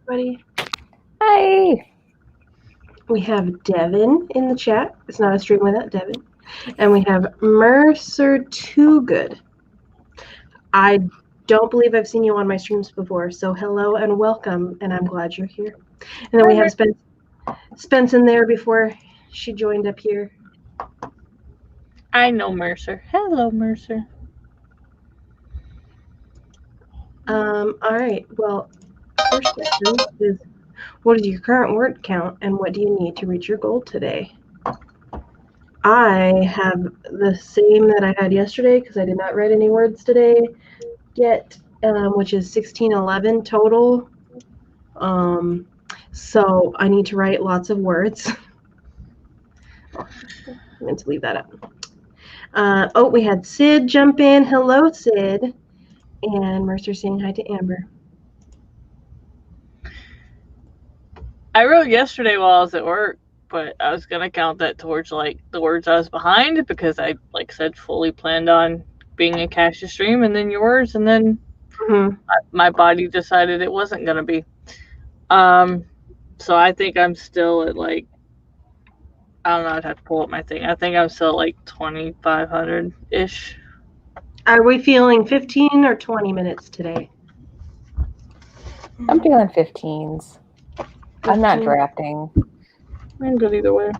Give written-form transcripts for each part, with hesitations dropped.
everybody. Hi. We have Devin in the chat. It's not a stream without Devin. And we have Mercer Too Good. I don't believe I've seen you on my streams before, so hello and welcome, and I'm glad you're here. And then we have Spence in there before she joined up here. I know Mercer. Hello, Mercer. All right. Well, first question is, what is your current word count, and what do you need to reach your goal today? I have the same that I had yesterday because I did not write any words today yet, which is 1611 total. So I need to write lots of words. I meant to leave that up. We had Sid jump in. Hello, Sid. And Mercer saying hi to Amber. I wrote yesterday while I was at work, but I was gonna count that towards like the words I was behind because I, like said, fully planned on being a Cassia stream, and then yours, and then my body decided it wasn't gonna be. So I think I'm still at like, I don't know, I'd have to pull up my thing. I think I'm still at like 2,500 ish. Are we feeling 15 or 20 minutes today? I'm feeling 15s. 15? I'm not drafting. I'm good either way.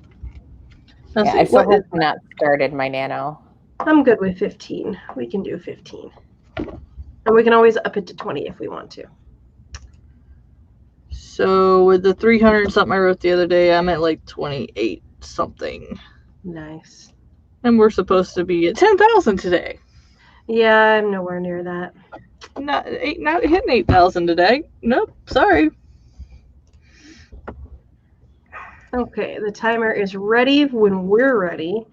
I still have not started my nano. I'm good with 15. We can do 15. And we can always up it to 20 if we want to. So with the 300 something I wrote the other day, I'm at like 28 something. Nice. And we're supposed to be at 10,000 today. Yeah, I'm nowhere near that. Not hitting 8,000 today. Nope, sorry. Okay, the timer is ready when we're ready.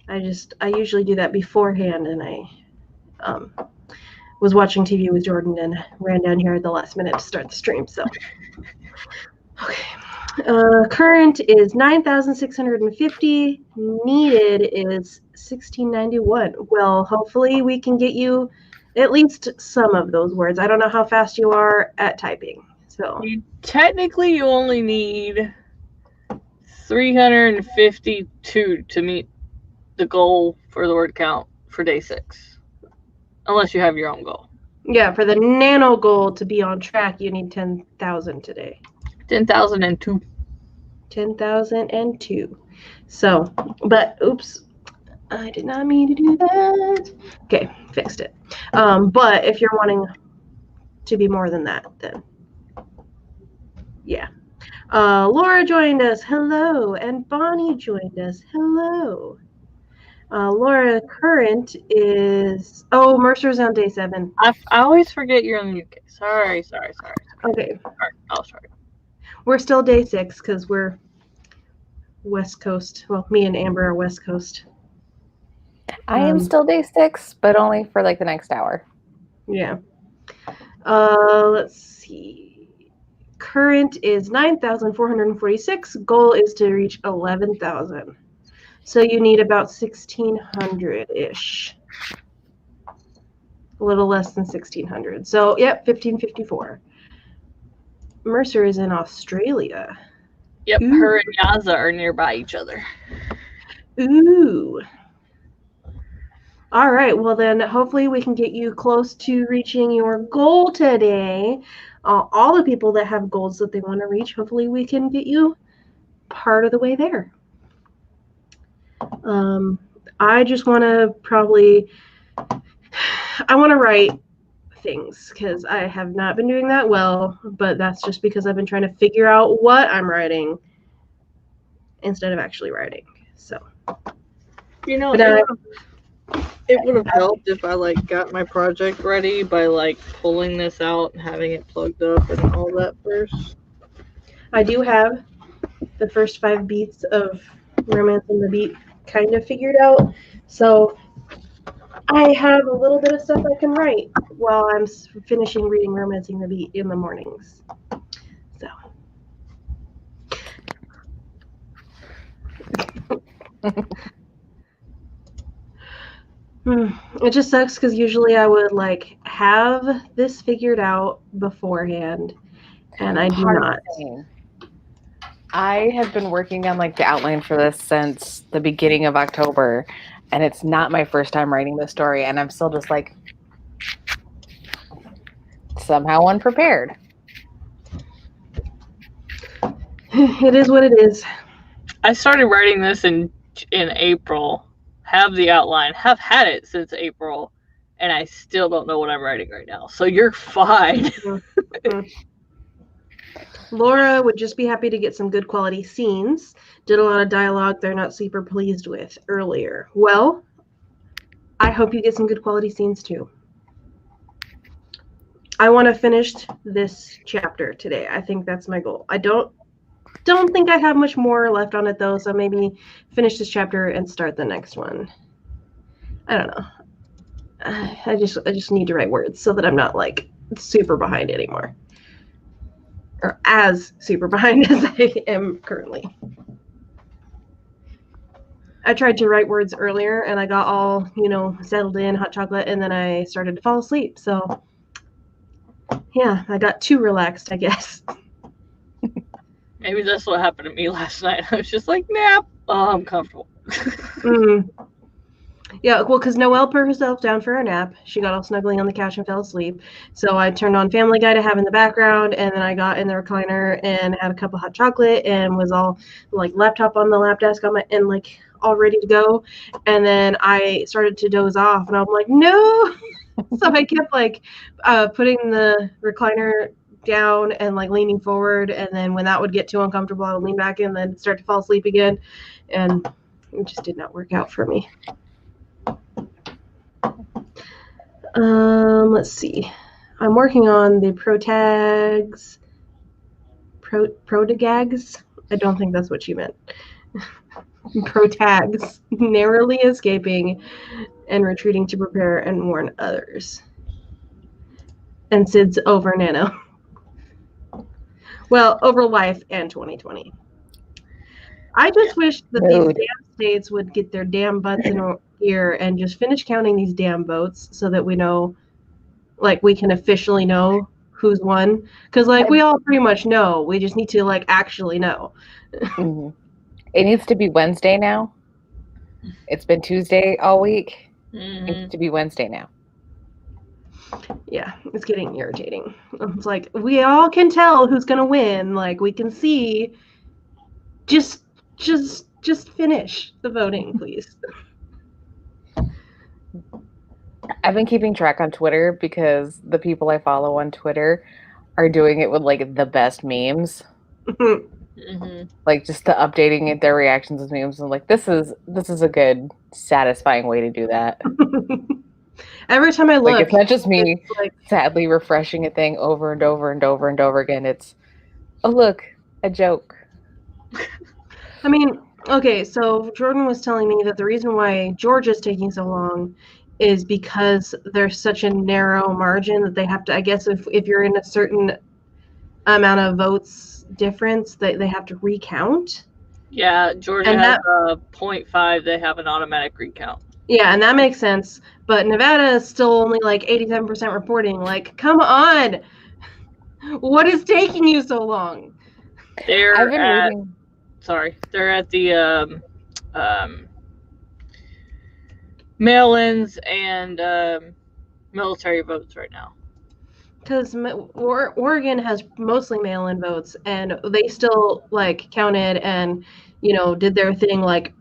I usually do that beforehand, and I was watching TV with Jordan and ran down here at the last minute to start the stream. So, okay. Current is 9,650. Needed is 1,691. Well, hopefully we can get you at least some of those words. I don't know how fast you are at typing. So technically you only need 352 to meet the goal for the word count for day 6. Unless you have your own goal. Yeah, for the nano goal to be on track, you need 10,000 today. 10,002. 10,002. So, but oops, I did not mean to do that. Okay, fixed it. But if you're wanting to be more than that, then yeah. Laura joined us. Hello. And Bonnie joined us. Hello. Laura, current is... Oh, Mercer's on day 7. I always forget you're in the UK. Sorry. Okay. Oh, sorry. We're still day 6 because we're West Coast. Well, me and Amber are West Coast. I am still day 6, but only for like the next hour. Yeah. Let's see. Current is 9,446. Goal is to reach 11,000. So you need about 1,600-ish. A little less than 1,600. So, yep, 1,554. Mercer is in Australia. Yep, ooh. Her and Yaza are nearby each other. Ooh. All right, well then hopefully we can get you close to reaching your goal today. All the people that have goals that they want to reach, hopefully we can get you part of the way there. I just want to I want to write things because I have not been doing that well, but that's just because I've been trying to figure out what I'm writing instead of actually writing. So, you know, it would have helped if I like got my project ready by like pulling this out and having it plugged up and all that first. I do have the first 5 beats of Romancing the Beat kind of figured out, so I have a little bit of stuff I can write while I'm finishing reading Romancing the Beat in the mornings. So. It just sucks because usually I would like have this figured out beforehand and I do Hard not. saying. I have been working on like the outline for this since the beginning of October, and it's not my first time writing this story, and I'm still just like somehow unprepared. It is what it is. I started writing this in April. Have the outline. Have had it since April, and I still don't know what I'm writing right now. So you're fine. Mm-hmm. Laura would just be happy to get some good quality scenes. Did a lot of dialogue they're not super pleased with earlier. Well, I hope you get some good quality scenes too. I want to finish this chapter today. I think that's my goal. I don't think I have much more left on it though, so maybe finish this chapter and start the next one. I don't know. I just need to write words so that I'm not like super behind anymore. Or as super behind as I am currently. I tried to write words earlier and I got all, settled in, hot chocolate, and then I started to fall asleep. So, yeah, I got too relaxed, I guess. Maybe that's what happened to me last night. I was just like, nap. Oh, I'm comfortable. Yeah, well, because Noelle put herself down for a nap. She got all snuggly on the couch and fell asleep. So I turned on Family Guy to have in the background, and then I got in the recliner and had a cup of hot chocolate and was all like laptop on the lap desk and like all ready to go. And then I started to doze off, and I'm like, no. So I kept like putting the recliner down and like leaning forward, and then when that would get too uncomfortable, I would lean back and then start to fall asleep again, and it just did not work out for me. Let's see. I'm working on the protags. Protogags? I don't think that's what you meant. Protags. Narrowly escaping and retreating to prepare and warn others. And Sid's over Nano. Well, over life and 2020. I just wish that these damn states would get their damn butts in here and just finish counting these damn votes so that we know, like, we can officially know who's won. Because, like, we all pretty much know. We just need to, like, actually know. Mm-hmm. It needs to be Wednesday now. It's been Tuesday all week. Mm-hmm. It needs to be Wednesday now. Yeah, it's getting irritating. It's like, we all can tell who's going to win. Like, we can see. Just finish the voting, please. I've been keeping track on Twitter because the people I follow on Twitter are doing it with like the best memes. Mm-hmm. Like just the updating it, their reactions with memes, and like this is a good, satisfying way to do that. Every time I look, like it's not just me like sadly refreshing a thing over and over and over and over again. It's look, a joke. I mean, okay, so Jordan was telling me that the reason why Georgia's taking so long is because there's such a narrow margin that they have to, I guess if you're in a certain amount of votes difference, they have to recount. Yeah, Georgia has a 0.5, they have an automatic recount. Yeah, and that makes sense. But Nevada is still only like 87% reporting. Like, come on! What is taking you so long? They're at the mail-ins and military votes right now. Because Oregon has mostly mail-in votes, and they still like counted and did their thing like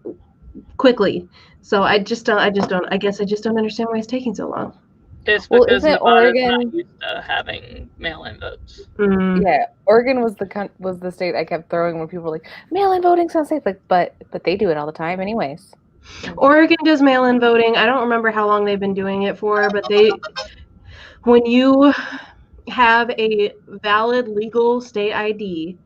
quickly. So I guess I just don't understand why it's taking so long. It's because Nevada's not used to having mail-in votes. Mm. Yeah, Oregon was the state I kept throwing when people were like, mail-in voting sounds safe, like, but they do it all the time anyways. Oregon does mail-in voting. I don't remember how long they've been doing it for, but when you have a valid legal state ID,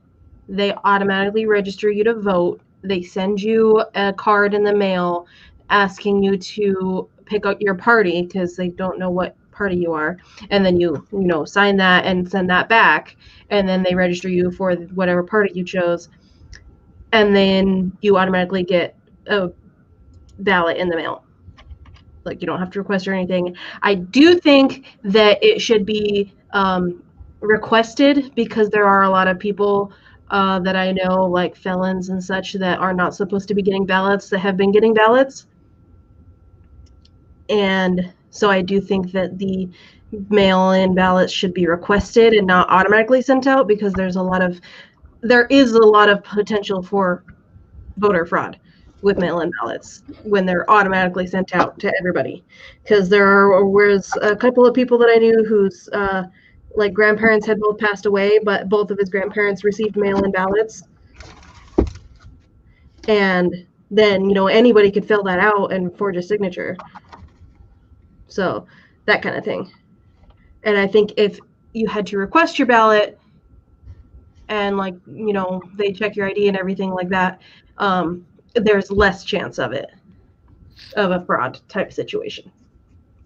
they automatically register you to vote. They send you a card in the mail asking you to pick up your party because they don't know what party you are, and then you sign that and send that back, and then they register you for whatever party you chose, and then you automatically get a ballot in the mail. Like, you don't have to request or anything. I do think that it should be requested because there are a lot of people that I know, like felons and such, that are not supposed to be getting ballots that have been getting ballots. And so I do think that the mail-in ballots should be requested and not automatically sent out, because there is a lot of potential for voter fraud with mail-in ballots when they're automatically sent out to everybody. Because was a couple of people that I knew whose like grandparents had both passed away, but both of his grandparents received mail-in ballots. And then, anybody could fill that out and forge a signature. So that kind of thing. And I think if you had to request your ballot and they check your ID and everything like that, there's less chance of a fraud type situation.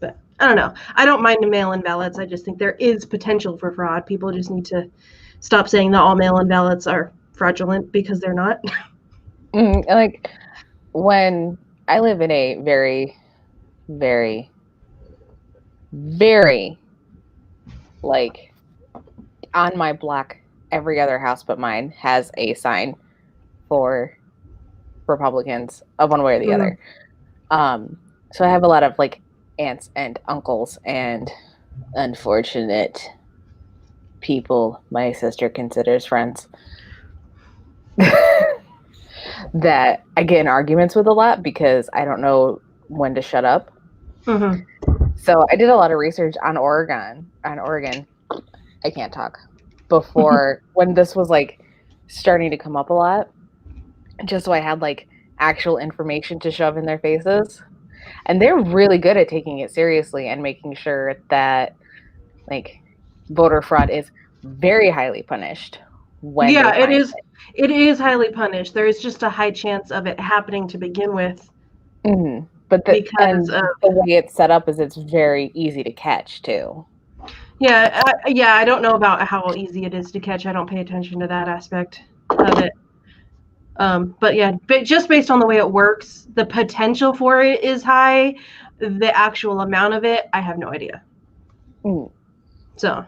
But I don't know. I don't mind the mail-in ballots. I just think there is potential for fraud. People just need to stop saying that all mail-in ballots are fraudulent, because they're not. Like, when I live in a very, very, very, like, on my block, every other house but mine has a sign for Republicans of one way or the other. So I have a lot of like aunts and uncles and unfortunate people my sister considers friends that I get in arguments with a lot because I don't know when to shut up. So I did a lot of research on Oregon. I can't talk. Before when this was like starting to come up a lot, just so I had like actual information to shove in their faces. And they're really good at taking it seriously and making sure that like voter fraud is very highly punished. It is. It is highly punished. There is just a high chance of it happening to begin with. Mm-hmm. But the way it's set up is it's very easy to catch too. Yeah, I don't know about how easy it is to catch. I don't pay attention to that aspect of it. But just based on the way it works, the potential for it is high. The actual amount of it, I have no idea. So,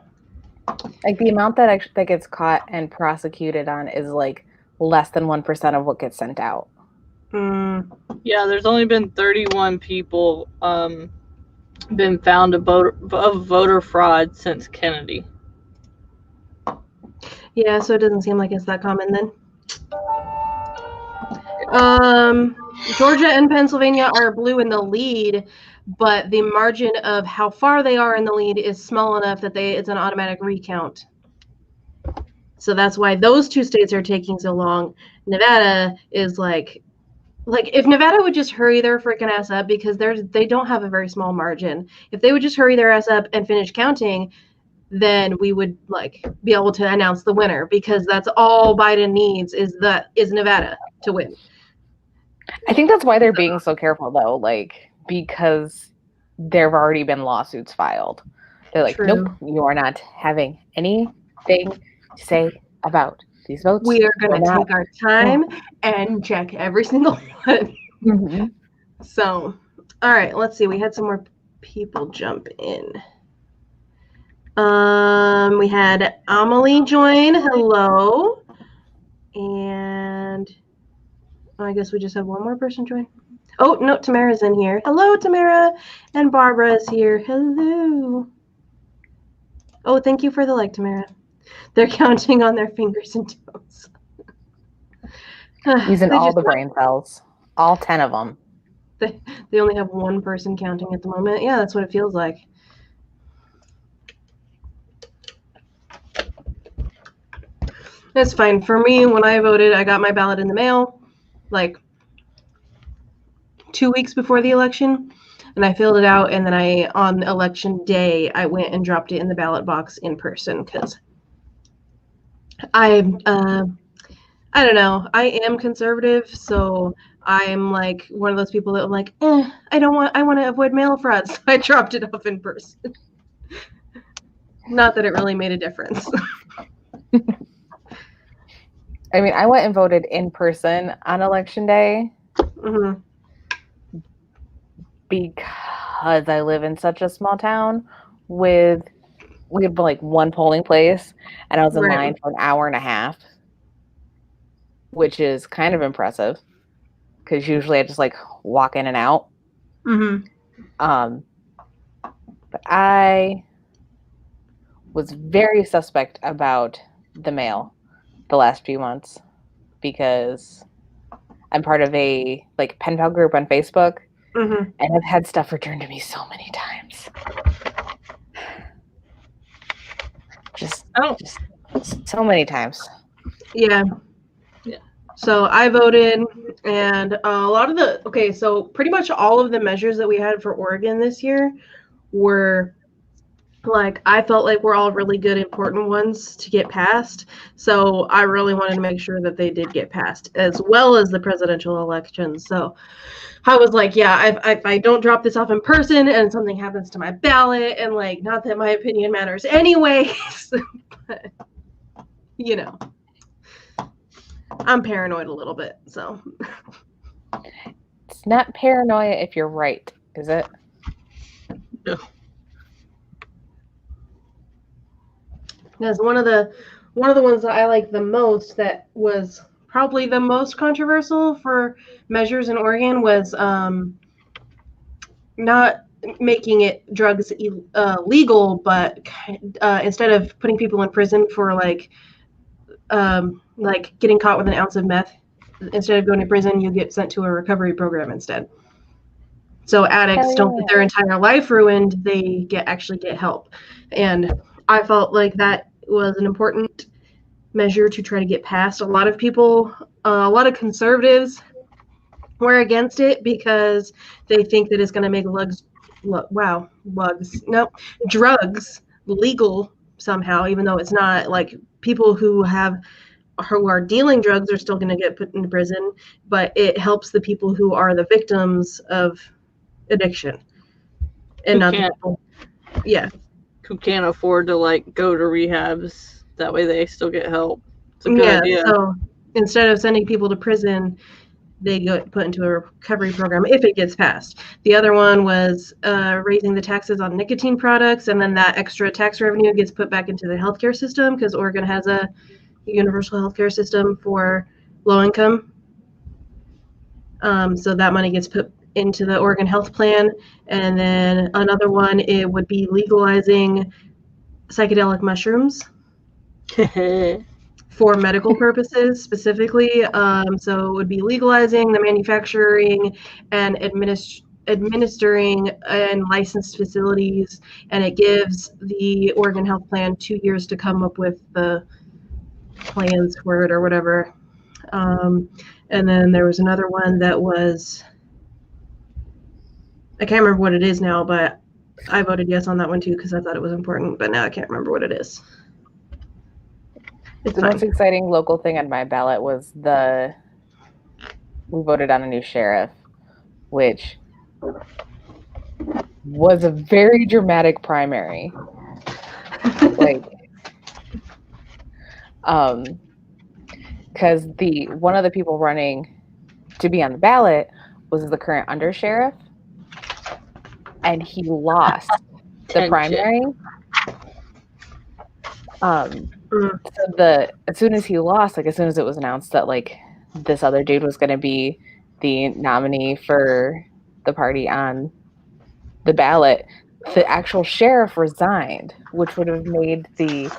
like the amount that gets caught and prosecuted on is like less than 1% of what gets sent out. Yeah, there's only been 31 people been found of voter fraud since Kennedy. Yeah, so it doesn't seem like it's that common then. Georgia and Pennsylvania are blue in the lead, but the margin of how far they are in the lead is small enough that it's an automatic recount. So that's why those two states are taking so long. Nevada is like if Nevada would just hurry their freaking ass up, because they don't have a very small margin. If they would just hurry their ass up and finish counting, then we would be able to announce the winner, because that's all Biden needs is Nevada to win. I think that's why they're being so careful though, because there have already been lawsuits filed. They're like, nope, you are not having anything to say about these votes. We are going to take our time and check every single one. Mm-hmm. So, all right, let's see. We had some more people jump in. We had Amelie join. Hello. And I guess we just have one more person join. Oh, no, Tamara's in here. Hello, Tamara. And Barbara is here. Hello. Oh, thank you for the like, Tamara. They're counting on their fingers and toes. Using all the brain cells. All 10 of them. They only have one person counting at the moment. Yeah, that's what it feels like. That's fine. For me, when I voted, I got my ballot in the mail 2 weeks before the election, and I filled it out, and then on election day, I went and dropped it in the ballot box in person, because I don't know. I am conservative, so I'm one of those people that I'm I want to avoid mail fraud, so I dropped it off in person. Not that it really made a difference. I mean, I went and voted in person on election day because I live in such a small town with we had like one polling place, and I was in Right. line for an hour and a half, which is kind of impressive because usually I just like walk in and out. Mm-hmm. But I was very suspect about the mail the last few months because I'm part of a like pen pal group on Facebook, Mm-hmm. and I've had stuff returned to me so many times. Just so many times. Yeah. So I voted, and a lot of so pretty much all of the measures that we had for Oregon this year were like, I felt like were all really good, important ones to get passed. So I really wanted to make sure that they did get passed, as well as the presidential elections. So I was like, yeah, if I don't drop this off in person and something happens to my ballot, and like, not that my opinion matters anyways, but, you know, I'm paranoid a little bit, so. It's not paranoia if you're right, is it? No. Because one of the ones that I like the most, that was probably the most controversial for measures in Oregon, was not making it drugs legal, but instead of putting people in prison for like getting caught with an ounce of meth, instead of going to prison, you get sent to a recovery program instead. So addicts don't get their entire life ruined; they actually get help. And I felt like that was an important measure to try to get passed. A lot of people, a lot of conservatives were against it because they think that it's going to make drugs legal somehow, even though it's not. Like, people who are dealing drugs are still going to get put into prison, but it helps the people who are the victims of addiction, and not the people. Yeah. Who can't afford to like go to rehabs. That way they still get help. It's a good idea. So instead of sending people to prison, they get put into a recovery program if it gets passed. The other one was raising the taxes on nicotine products, and then that extra tax revenue gets put back into the healthcare system, because Oregon has a universal healthcare system for low income. So that money gets put into the Oregon health plan. And then another one, it would be legalizing psychedelic mushrooms for medical purposes specifically. So it would be legalizing the manufacturing and administering and licensed facilities, and it gives the Oregon health plan 2 years to come up with the plans for it or whatever. And then there was another one that was, I can't remember what it is now, but I voted yes on that one too because I thought it was important, but now I can't remember what it is. The most exciting local thing on my ballot was we voted on a new sheriff, which was a very dramatic primary. Like, because one of the people running to be on the ballot was the current undersheriff, and he lost the primary. So as soon as he lost, like as soon as it was announced that like this other dude was going to be the nominee for the party on the ballot, the actual sheriff resigned, which would have made the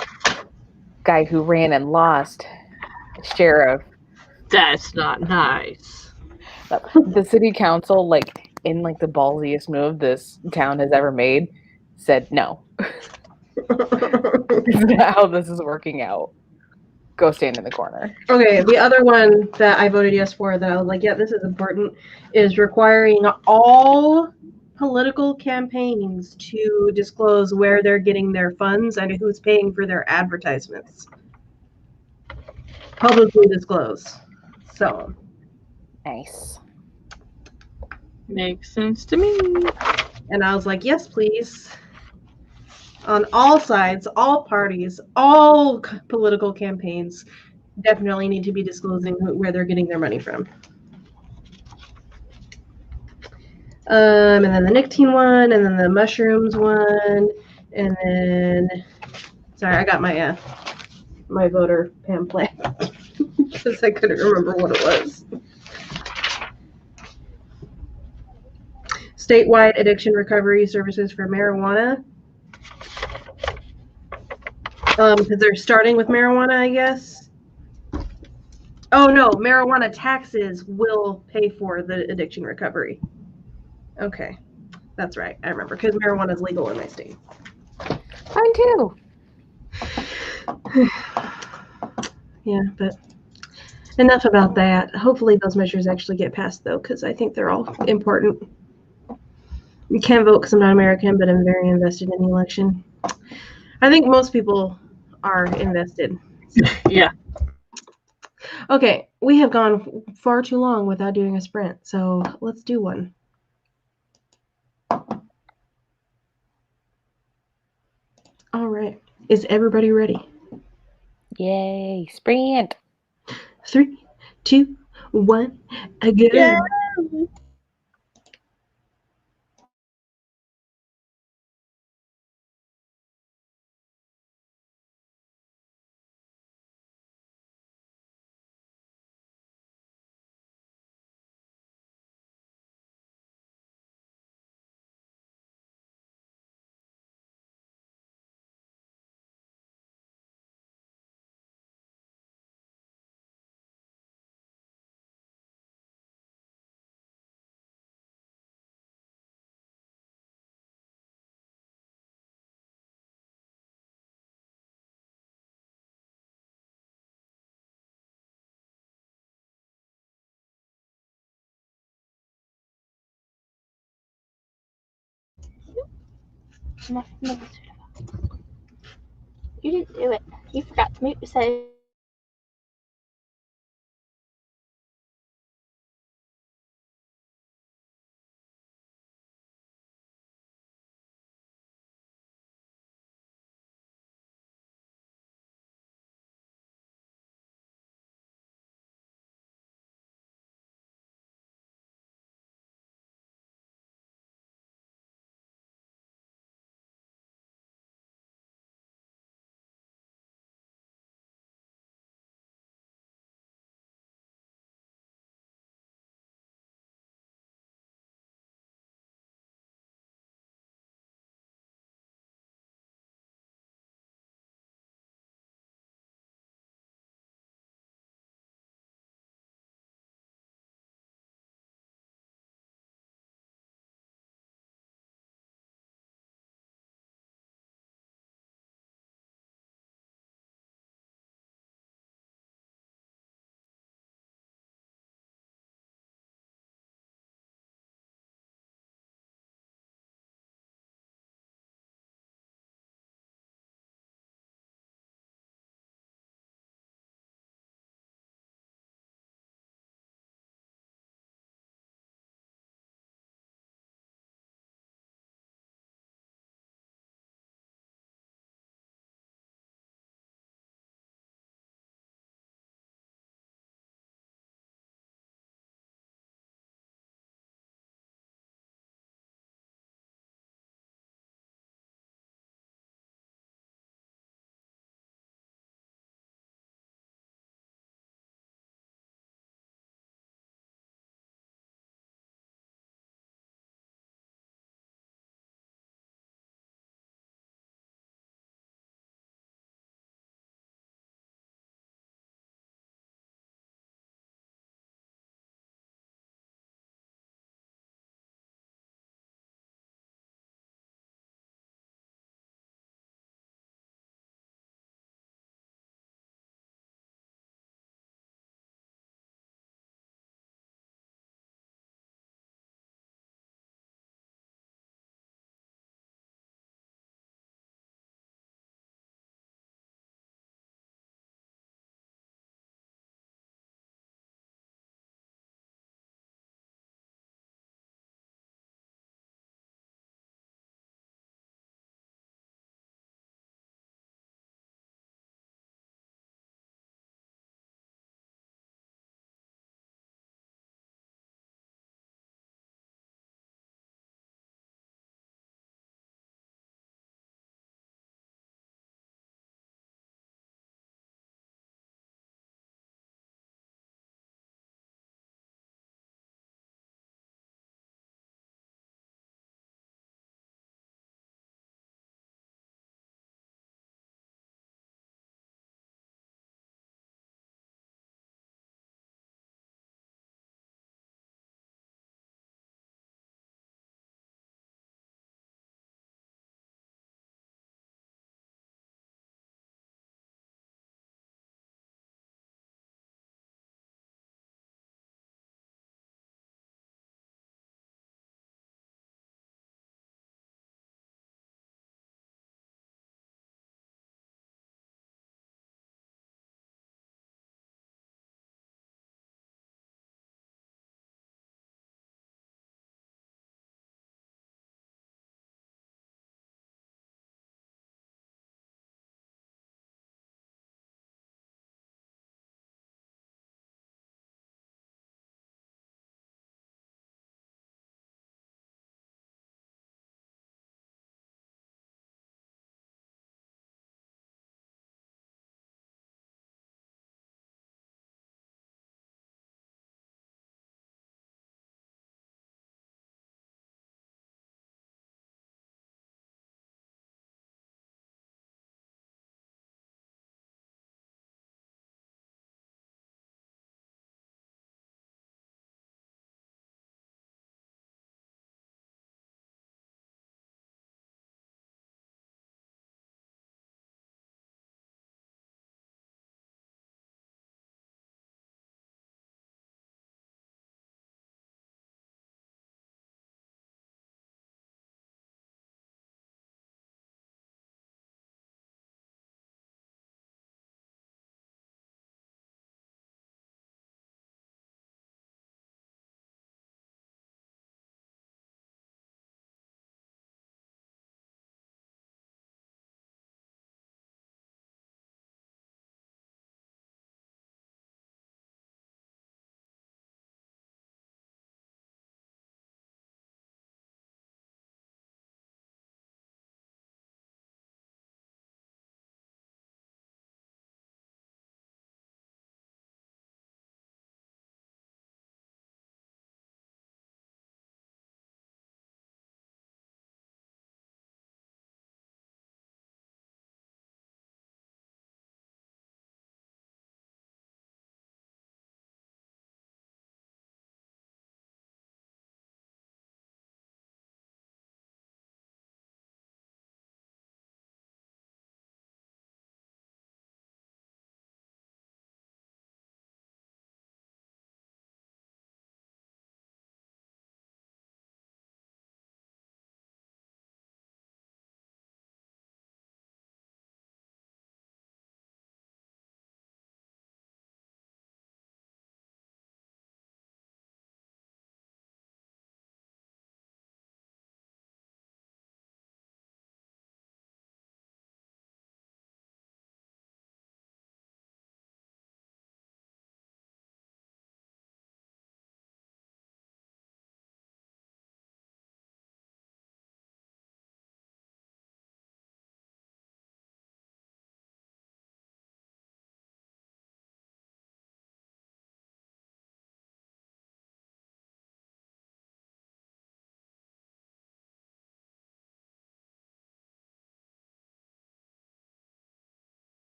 guy who ran and lost sheriff. That's not nice. The city council, like in like the ballsiest move this town has ever made, said no. This is not how this is working out. Go stand in the corner. Okay, the other one that I voted yes for, that I was like, yeah, this is important, is requiring all political campaigns to disclose where they're getting their funds and who's paying for their advertisements. Publicly disclose. So. Nice. Makes sense to me. And I was like, yes, please. On all sides, all parties, all political campaigns definitely need to be disclosing where they're getting their money from. And then the nicotine one, and then the mushrooms one, And then, sorry, I got my my voter pamphlet because I couldn't remember what it was. Statewide addiction recovery services for marijuana. Because they're starting with marijuana, I guess. Oh no, marijuana taxes will pay for the addiction recovery. Okay, that's right. I remember because marijuana is legal in my state. Mine too. Yeah, but enough about that. Hopefully those measures actually get passed, though, because I think they're all important. You can't vote because I'm not American, but I'm very invested in the election. I think most people are invested. So. Yeah. Okay, we have gone far too long without doing a sprint, so let's do one. All right. Is everybody ready? Yay, sprint. 3, 2, 1, go. Yeah. You didn't do it. You forgot to mute yourself.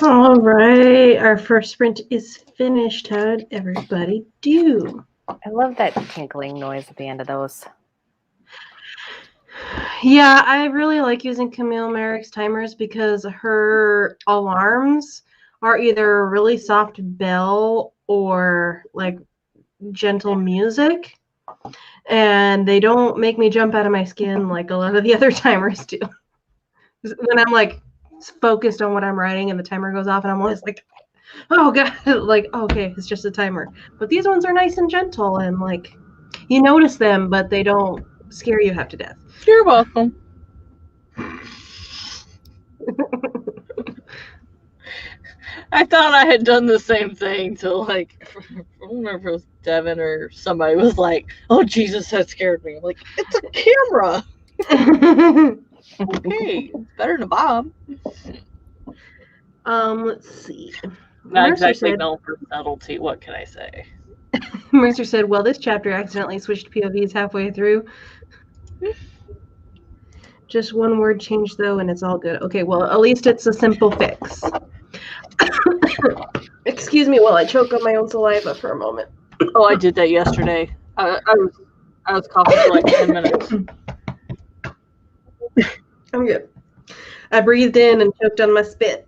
All right, our first sprint is finished. How'd everybody do? I love that tinkling noise at the end of those. Yeah, I really like using Camille Merrick's timers because her alarms are either a really soft bell or like gentle music, and they don't make me jump out of my skin like a lot of the other timers do. When I'm like focused on what I'm writing and the timer goes off and I'm always like, oh god, like, okay, it's just a timer. But these ones are nice and gentle and like you notice them, but they don't scare you half to death. You're welcome. I thought I had done the same thing till like, I don't remember if it was Devin or somebody was like, oh Jesus, that scared me. I'm like, it's a camera. Okay, it's better than Bob. Let's see. Not Mercer exactly said, known for subtlety. What can I say? Mercer said, well, this chapter accidentally switched POVs halfway through. Just one word change, though, and it's all good. Okay, well, at least it's a simple fix. Excuse me while I choke on my own saliva for a moment. Oh, I did that yesterday. I was coughing for like 10 minutes. I'm good. I breathed in and choked on my spit.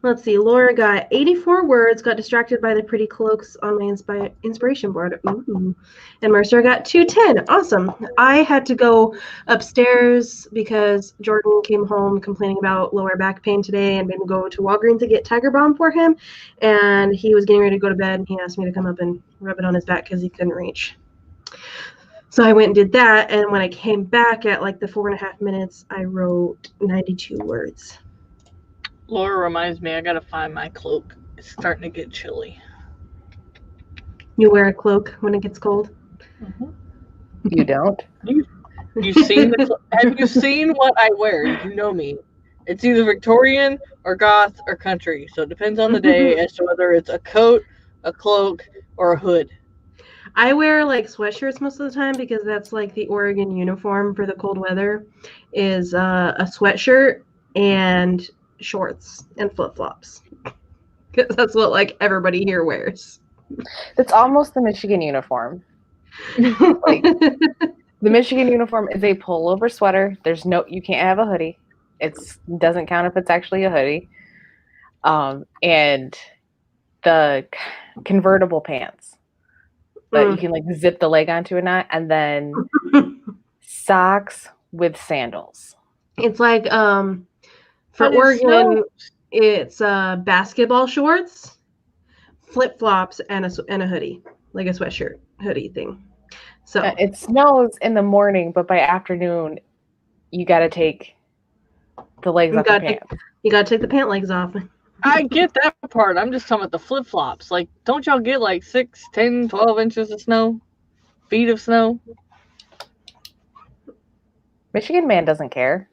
Let's see. Laura got 84 words, got distracted by the pretty cloaks on my inspiration board. Ooh. And Mercer got 210. Awesome. I had to go upstairs because Jordan came home complaining about lower back pain today and made me go to Walgreens to get Tiger Balm for him. And he was getting ready to go to bed and he asked me to come up and rub it on his back because he couldn't reach. So I went and did that. And when I came back at like the 4.5 minutes, I wrote 92 words. Laura reminds me I gotta find my cloak. It's starting to get chilly. You wear a cloak when it gets cold? Mm-hmm. You don't? You've seen the have you seen what I wear? You know me. It's either Victorian or goth or country. So it depends on the day as to whether it's a coat, a cloak, or a hood. I wear like sweatshirts most of the time because that's like the Oregon uniform for the cold weather is a sweatshirt and shorts and flip-flops. Because that's what like everybody here wears. It's almost the Michigan uniform. Like, the Michigan uniform is a pullover sweater. You can't have a hoodie. It doesn't count if it's actually a hoodie. And the convertible pants. But you can like zip the leg onto a knot, and then socks with sandals. It's like for Oregon, it's basketball shorts, flip-flops, and a hoodie, like a sweatshirt hoodie thing. So it snows in the morning, but by afternoon, you got to take the legs off the pants. You got to take the pant legs off. I get that part. I'm just talking about the flip-flops. Like, don't y'all get like 6, 10, 12 inches of snow? Feet of snow? Michigan man doesn't care.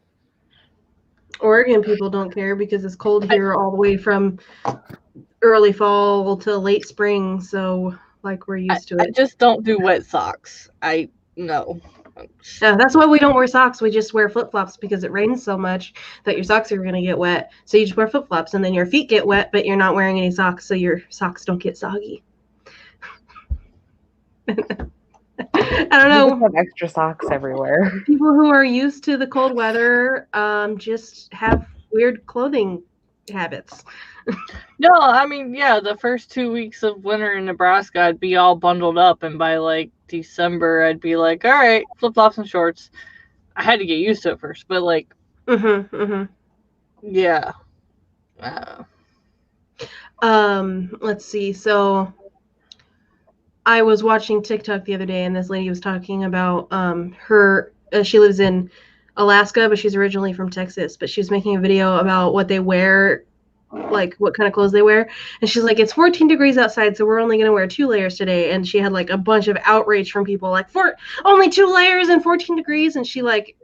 Oregon people don't care because it's cold here all the way from early fall to late spring. So, like, we're used to it. I just don't do wet socks. No. Yeah, that's why we don't wear socks. We just wear flip-flops because it rains so much that your socks are going to get wet. So you just wear flip-flops and then your feet get wet, but you're not wearing any socks, so your socks don't get soggy. I don't know. We just have extra socks everywhere. People who are used to the cold weather just have weird clothing habits. No, I mean, yeah, the first 2 weeks of winter in Nebraska, I'd be all bundled up, and by like December, I'd be like, all right, flip-flops and shorts. I had to get used to it first, but like, yeah. Let's see. So I was watching TikTok the other day, and this lady was talking about her. She lives in Alaska, but she's originally from Texas. But she was making a video about what they wear, like what kind of clothes they wear. And she's like, it's 14 degrees outside, so we're only going to wear 2 layers today. And she had like a bunch of outrage from people like, only 2 layers and 14 degrees. And she like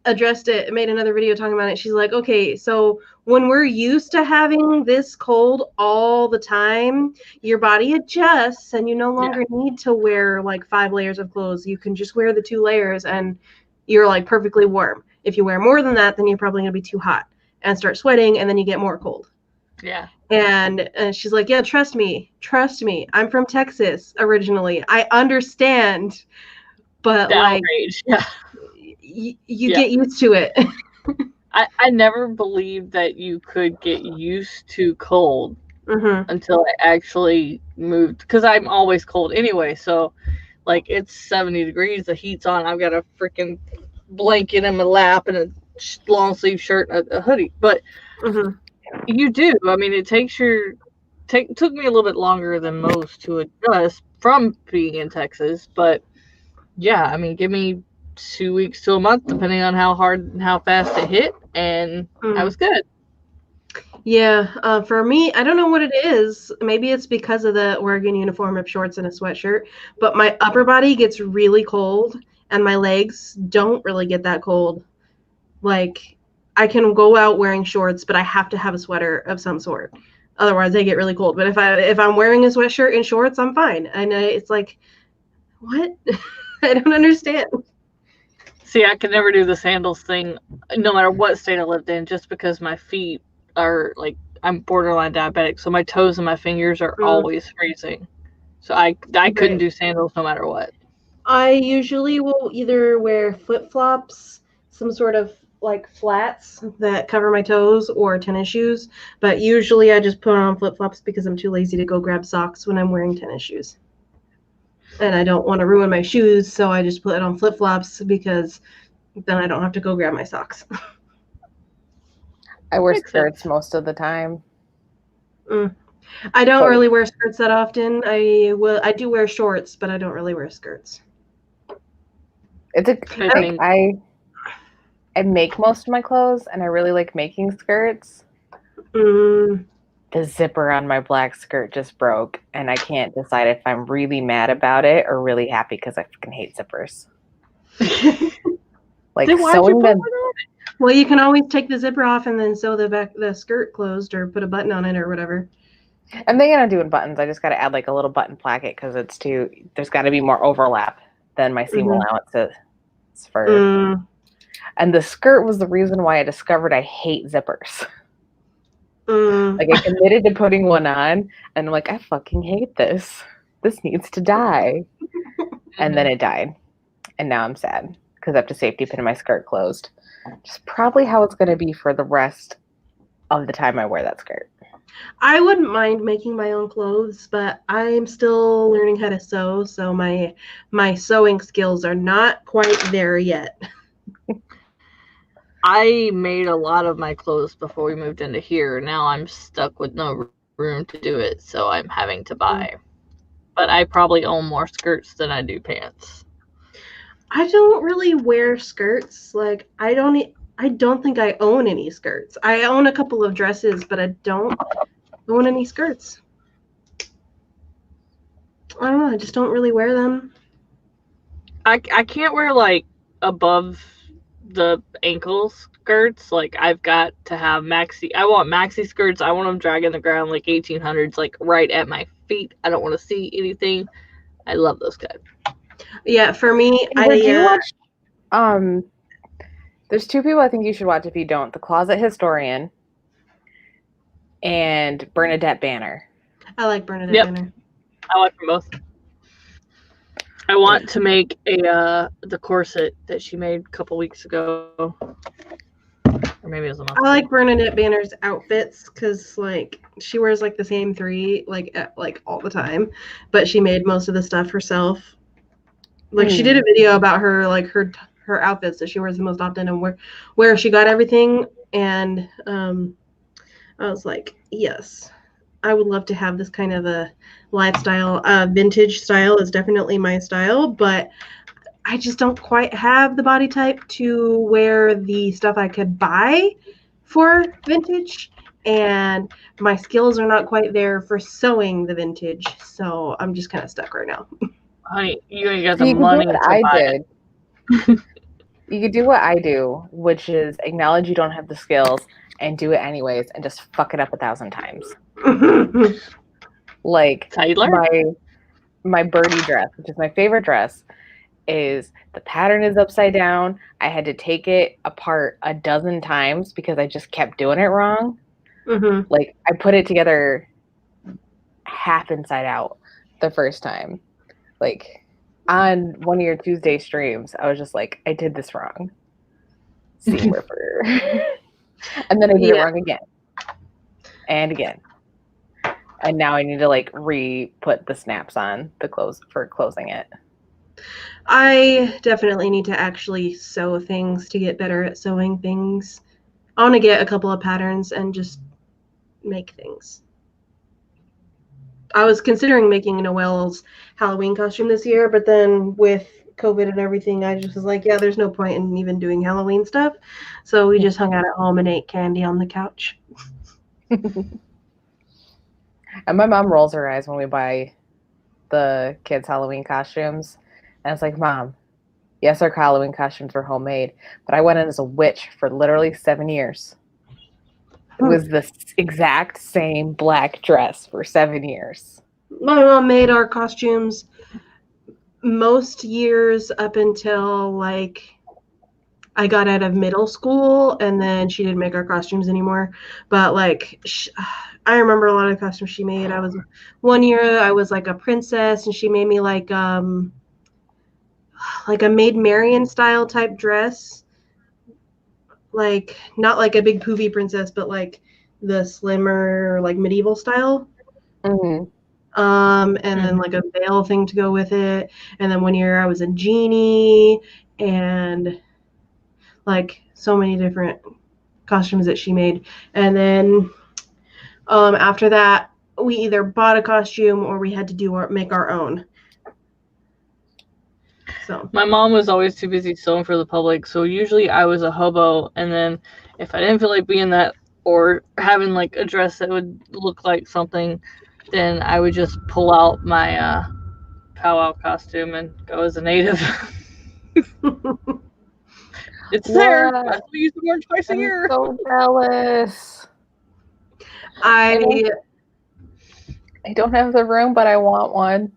addressed it, made another video talking about it. She's like, okay, so when we're used to having this cold all the time, your body adjusts and you no longer need to wear like 5 layers of clothes. You can just wear the 2 layers and you're like perfectly warm. If you wear more than that, then you're probably going to be too hot. and start sweating, and then you get more cold. Yeah. And she's like, yeah, trust me. I'm from Texas originally. I understand, but The like, outrage. Yeah. you get used to it. I never believed that you could get used to cold until I actually moved, because I'm always cold anyway. So, like, it's 70 degrees, the heat's on, I've got a freaking blanket in my lap and a long sleeve shirt and a hoodie. But you do. I mean, it takes took me a little bit longer than most to adjust from being in Texas, but yeah, I mean, give me 2 weeks to a month, depending on how hard and how fast it hit, and I was good. Yeah, for me, I don't know what it is. Maybe it's because of the Oregon uniform of shorts and a sweatshirt, but my upper body gets really cold, and my legs don't really get that cold. Like, I can go out wearing shorts, but I have to have a sweater of some sort. Otherwise, I get really cold. But if I'm wearing a sweatshirt and shorts, I'm fine. And it's like, what? I don't understand. See, I could never do the sandals thing, no matter what state I lived in, just because my feet are, like, I'm borderline diabetic, so my toes and my fingers are always freezing. So I couldn't do sandals no matter what. I usually will either wear flip-flops, some sort of like flats that cover my toes, or tennis shoes. But usually I just put on flip-flops because I'm too lazy to go grab socks when I'm wearing tennis shoes. And I don't want to ruin my shoes, so I just put it on flip-flops because then I don't have to go grab my socks. I wear skirts most of the time. I don't really wear skirts that often. I do wear shorts, but I don't really wear skirts. I make most of my clothes, and I really like making skirts. The zipper on my black skirt just broke, and I can't decide if I'm really mad about it or really happy because I fucking hate zippers. Like, sewing them. Well, you can always take the zipper off and then sew the skirt closed, or put a button on it or whatever. I'm thinking of doing buttons. I just got to add like a little button placket because there's got to be more overlap than my seam allowance is for. And the skirt was the reason why I discovered I hate zippers. Like, I committed to putting one on, and I'm like, I fucking hate this. This needs to die. And then it died. And now I'm sad because I have to safety pin my skirt closed. Which is probably how it's going to be for the rest of the time I wear that skirt. I wouldn't mind making my own clothes, but I'm still learning how to sew, so my sewing skills are not quite there yet. I made a lot of my clothes before we moved into here. Now I'm stuck with no room to do it, so I'm having to buy. But I probably own more skirts than I do pants. I don't really wear skirts. Like, I don't think I own any skirts. I own a couple of dresses, but I don't own any skirts. I don't know. I just don't really wear them. I can't wear, like, above the ankle skirts. Like, I've got to have I want maxi skirts. I want them dragging the ground like 1800s, like right at my feet. I don't want to see anything. I love those guys. Yeah, for me, there's two people I think you should watch if you don't: The Closet Historian and Bernadette Banner. I like Bernadette Banner. I like them both. I want to make the corset that she made a couple weeks ago, or maybe it was a month. I like Bernadette Banner's outfits because, like, she wears like the same three like all the time, but she made most of the stuff herself. Like, she did a video about her, like, her outfits that she wears the most often and where she got everything, and I was like, yes, I would love to have this kind of a lifestyle. Vintage style is definitely my style, but I just don't quite have the body type to wear the stuff I could buy for vintage, and my skills are not quite there for sewing the vintage, so I'm just kind of stuck right now. Honey, you ain't got the money to buy it. You could do what I do, which is acknowledge you don't have the skills and do it anyways and just fuck it up 1,000 times. Like, my birdie dress, which is my favorite dress, is the pattern is upside down. I had to take it apart a dozen times because I just kept doing it wrong. Mm-hmm. Like, I put it together half inside out the first time. Like, on one of your Tuesday streams, I was just like, I did this wrong. Seam ripper. And then I did it wrong again. And again. And now I need to like re-put the snaps on the close for closing it. I definitely need to actually sew things to get better at sewing things. I want to get a couple of patterns and just make things. I was considering making Noelle's Halloween costume this year, but then with COVID and everything, I just was like, yeah, there's no point in even doing Halloween stuff. So we just hung out at home and ate candy on the couch. And my mom rolls her eyes when we buy the kids' Halloween costumes. And it's like, Mom, yes, our Halloween costumes were homemade, but I went in as a witch for literally 7 years. It was the exact same black dress for 7 years. My mom made our costumes most years up until like I got out of middle school, and then she didn't make our costumes anymore. But like I remember a lot of costumes she made. One year I was like a princess, and she made me like a Maid Marian style type dress, like not like a big poofy princess, but like the slimmer like medieval style. Mm-hmm. And then like a veil thing to go with it. And then one year I was a genie, and like so many different costumes that she made. And then after that, we either bought a costume or we had to make our own. So my mom was always too busy sewing for the public, so usually I was a hobo, and then if I didn't feel like being that or having like a dress that would look like something, then I would just pull out my powwow costume and go as a native. It's there. I still use the word twice a year. I'm so jealous. I don't have the room, but I want one.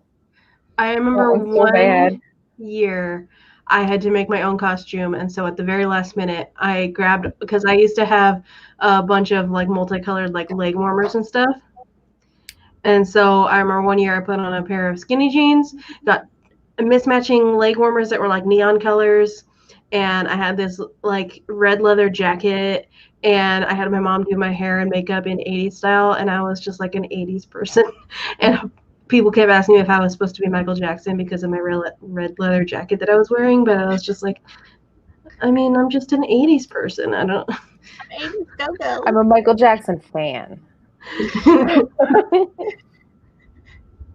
I remember one year I had to make my own costume, and so at the very last minute I grabbed, because I used to have a bunch of like multicolored like leg warmers and stuff. And so I remember one year I put on a pair of skinny jeans, got mismatching leg warmers that were like neon colors, and I had this like red leather jacket, and I had my mom do my hair and makeup in 80s style, and I was just like an 80s person. And people kept asking me if I was supposed to be Michael Jackson because of my red leather jacket that I was wearing, but I was just like, I mean, I'm just an 80s person. I don't. 80s go-go. I'm a Michael Jackson fan.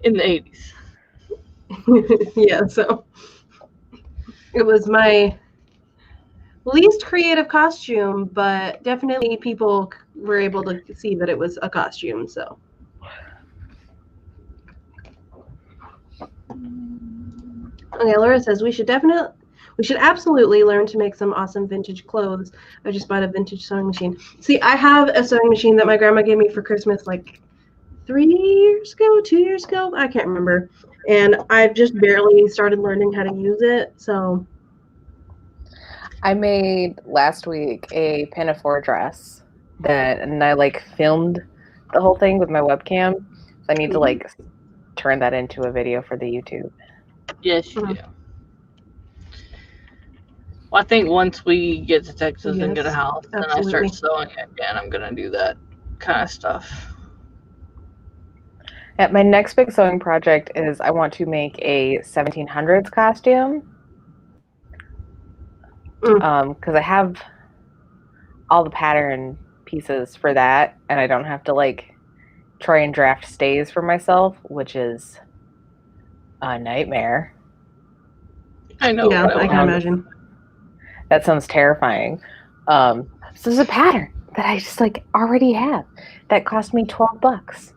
In the 80s. Yeah, so it was my least creative costume, but definitely people were able to see that it was a costume. So okay, Laura says we should absolutely learn to make some awesome vintage clothes. I just bought a vintage sewing machine. See, I have a sewing machine that my grandma gave me for Christmas like 2 years ago, I can't remember. And I've just barely started learning how to use it. So I made last week a pinafore dress and I like filmed the whole thing with my webcam. So I need to like turn that into a video for the YouTube. Yes, you do. Well, I think once we get to Texas and get a house, and I start sewing again, I'm gonna do that kind of stuff. Yeah, my next big sewing project is I want to make a 1700s costume. Because I have all the pattern pieces for that, and I don't have to like try and draft stays for myself, which is a nightmare. I know. Yeah, I can imagine. That sounds terrifying. So there's a pattern that I just like already have that cost me $12.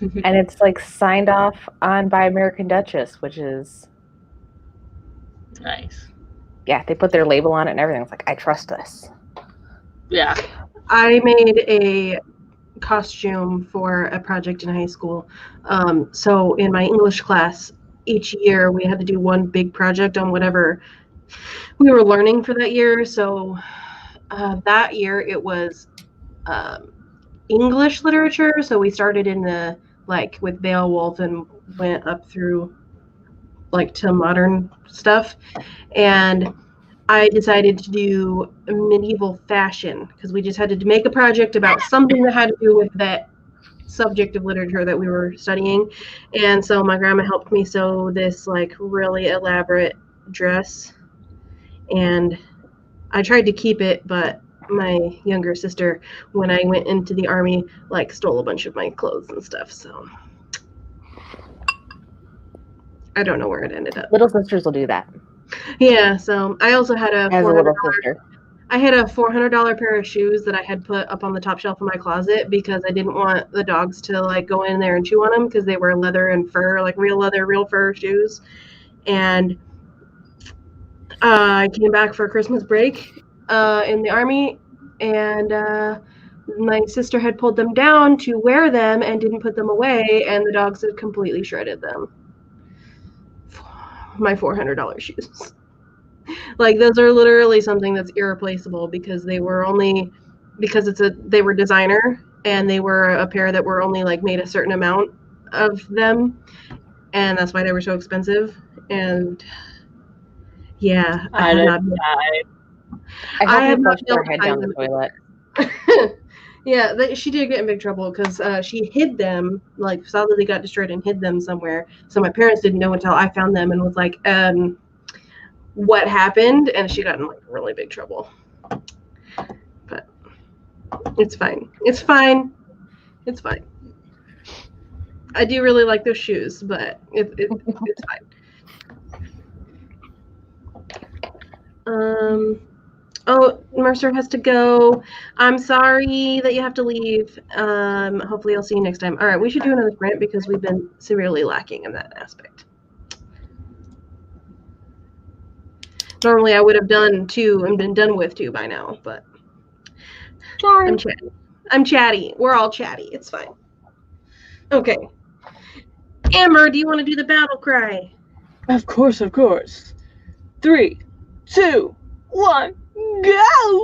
And it's like signed off on by American Duchess, which is nice. Yeah, they put their label on it and everything. It's like, I trust this. Yeah. I made a costume for a project in high school. So in my English class, each year we had to do one big project on whatever we were learning for that year. So that year it was English literature. So we started in the with Beowulf and went up through to modern stuff. And I decided to do medieval fashion because we just had to make a project about something that had to do with that subject of literature that we were studying. And so my grandma helped me sew this really elaborate dress, and I tried to keep it, but my younger sister, when I went into the army, stole a bunch of my clothes and stuff. So I don't know where it ended up. Little sisters will do that. Yeah. So I also had As a little sister. I had a $400 pair of shoes that I had put up on the top shelf of my closet because I didn't want the dogs to go in there and chew on them because they were leather and fur, real leather, real fur shoes. And I came back for Christmas break in the army, and my sister had pulled them down to wear them and didn't put them away, and the dogs had completely shredded them. My $400 shoes. Those are literally something that's irreplaceable because they were designer, and they were a pair that were only made a certain amount of them, and that's why they were so expensive. And yeah, I have not been her head down the toilet. Yeah, she did get in big trouble because she hid them, saw that they got destroyed and hid them somewhere. So my parents didn't know until I found them and was like, what happened? And she got in really big trouble. But it's fine. It's fine. It's fine. I do really like those shoes, but it's fine. Oh, Mercer has to go. I'm sorry that you have to leave. Hopefully I'll see you next time. All right, we should do another sprint because we've been severely lacking in that aspect. Normally I would have done 2 and been done with 2 by now, but Sorry. I'm chatty. We're all chatty. It's fine. Okay. Amber, do you want to do the battle cry? Of course, of course. 3, 2, 1, go!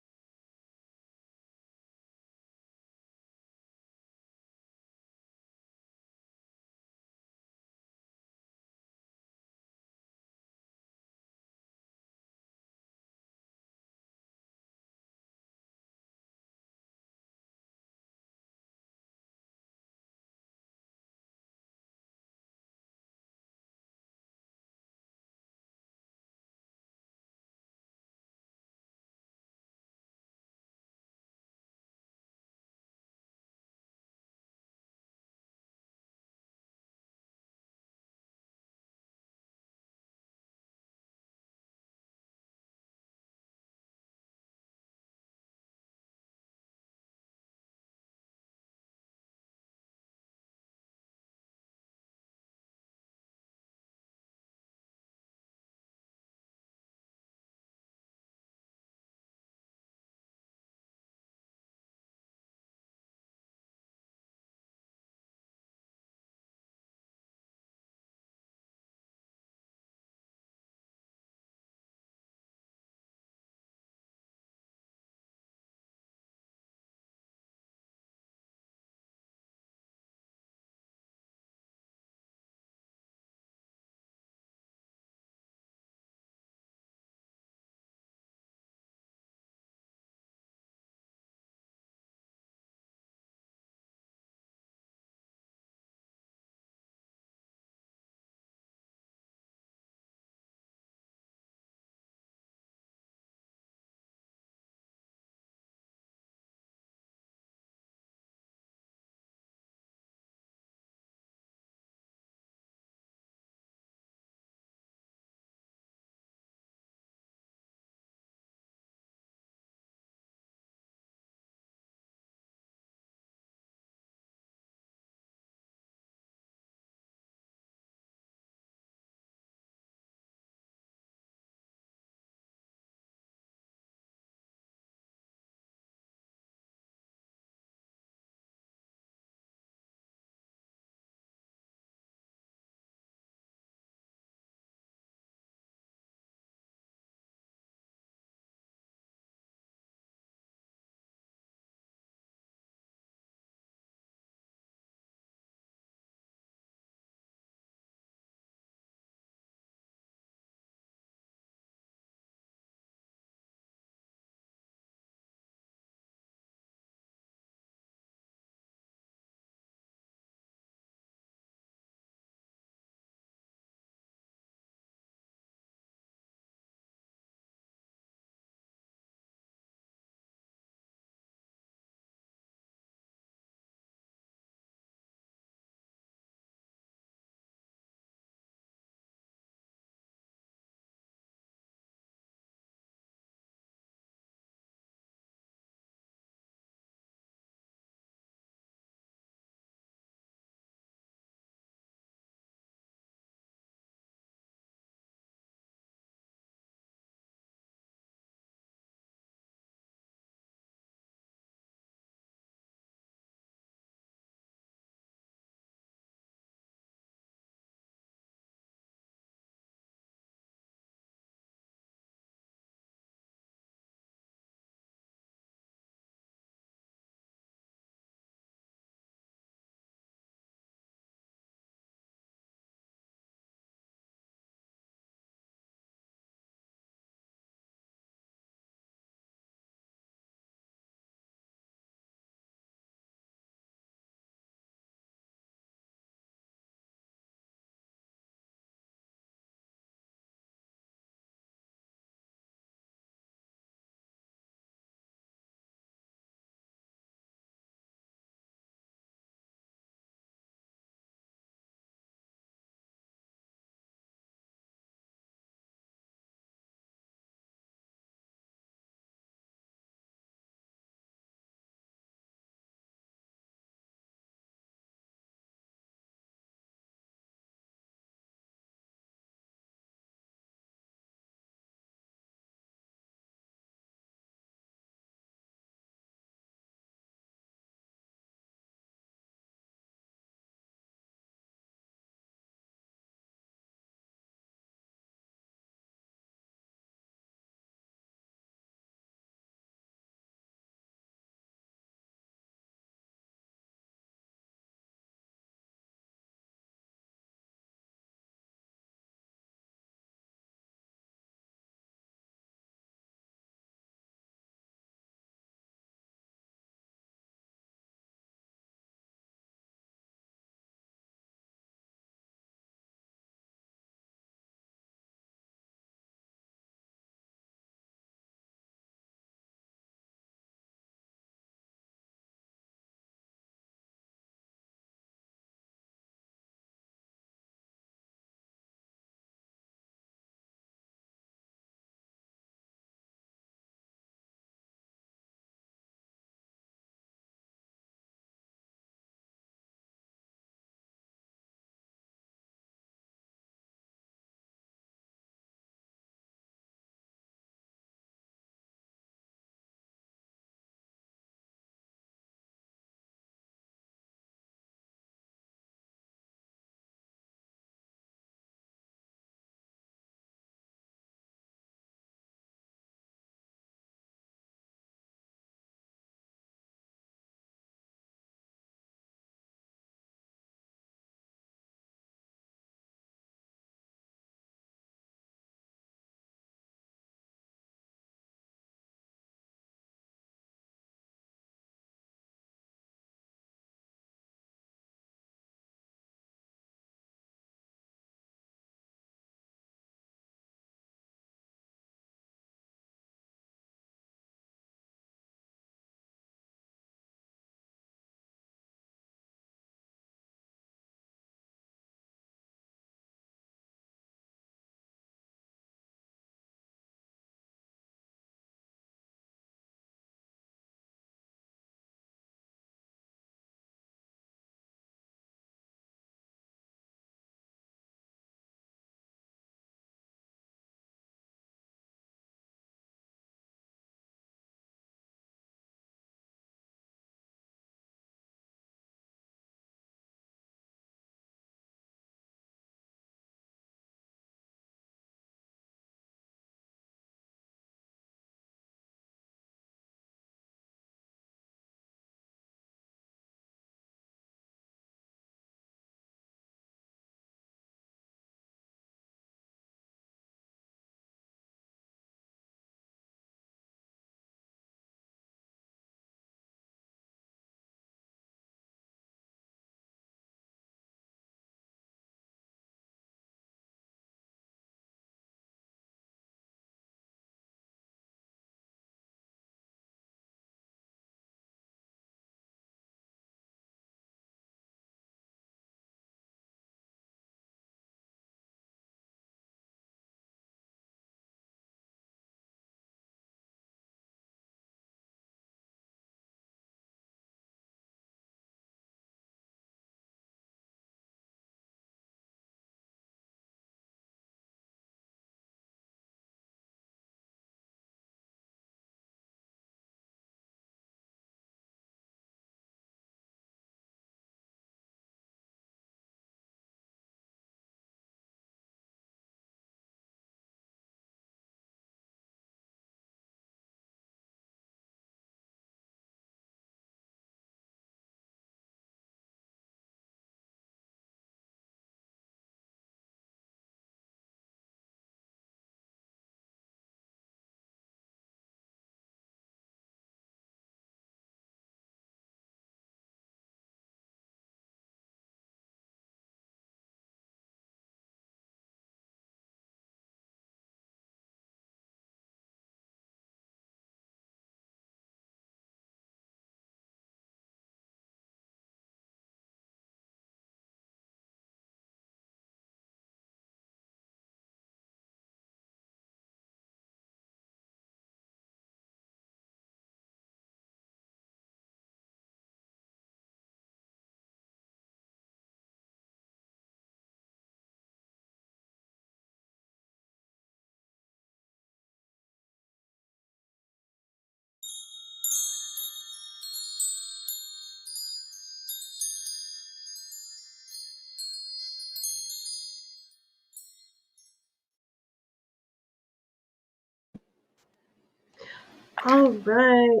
All right.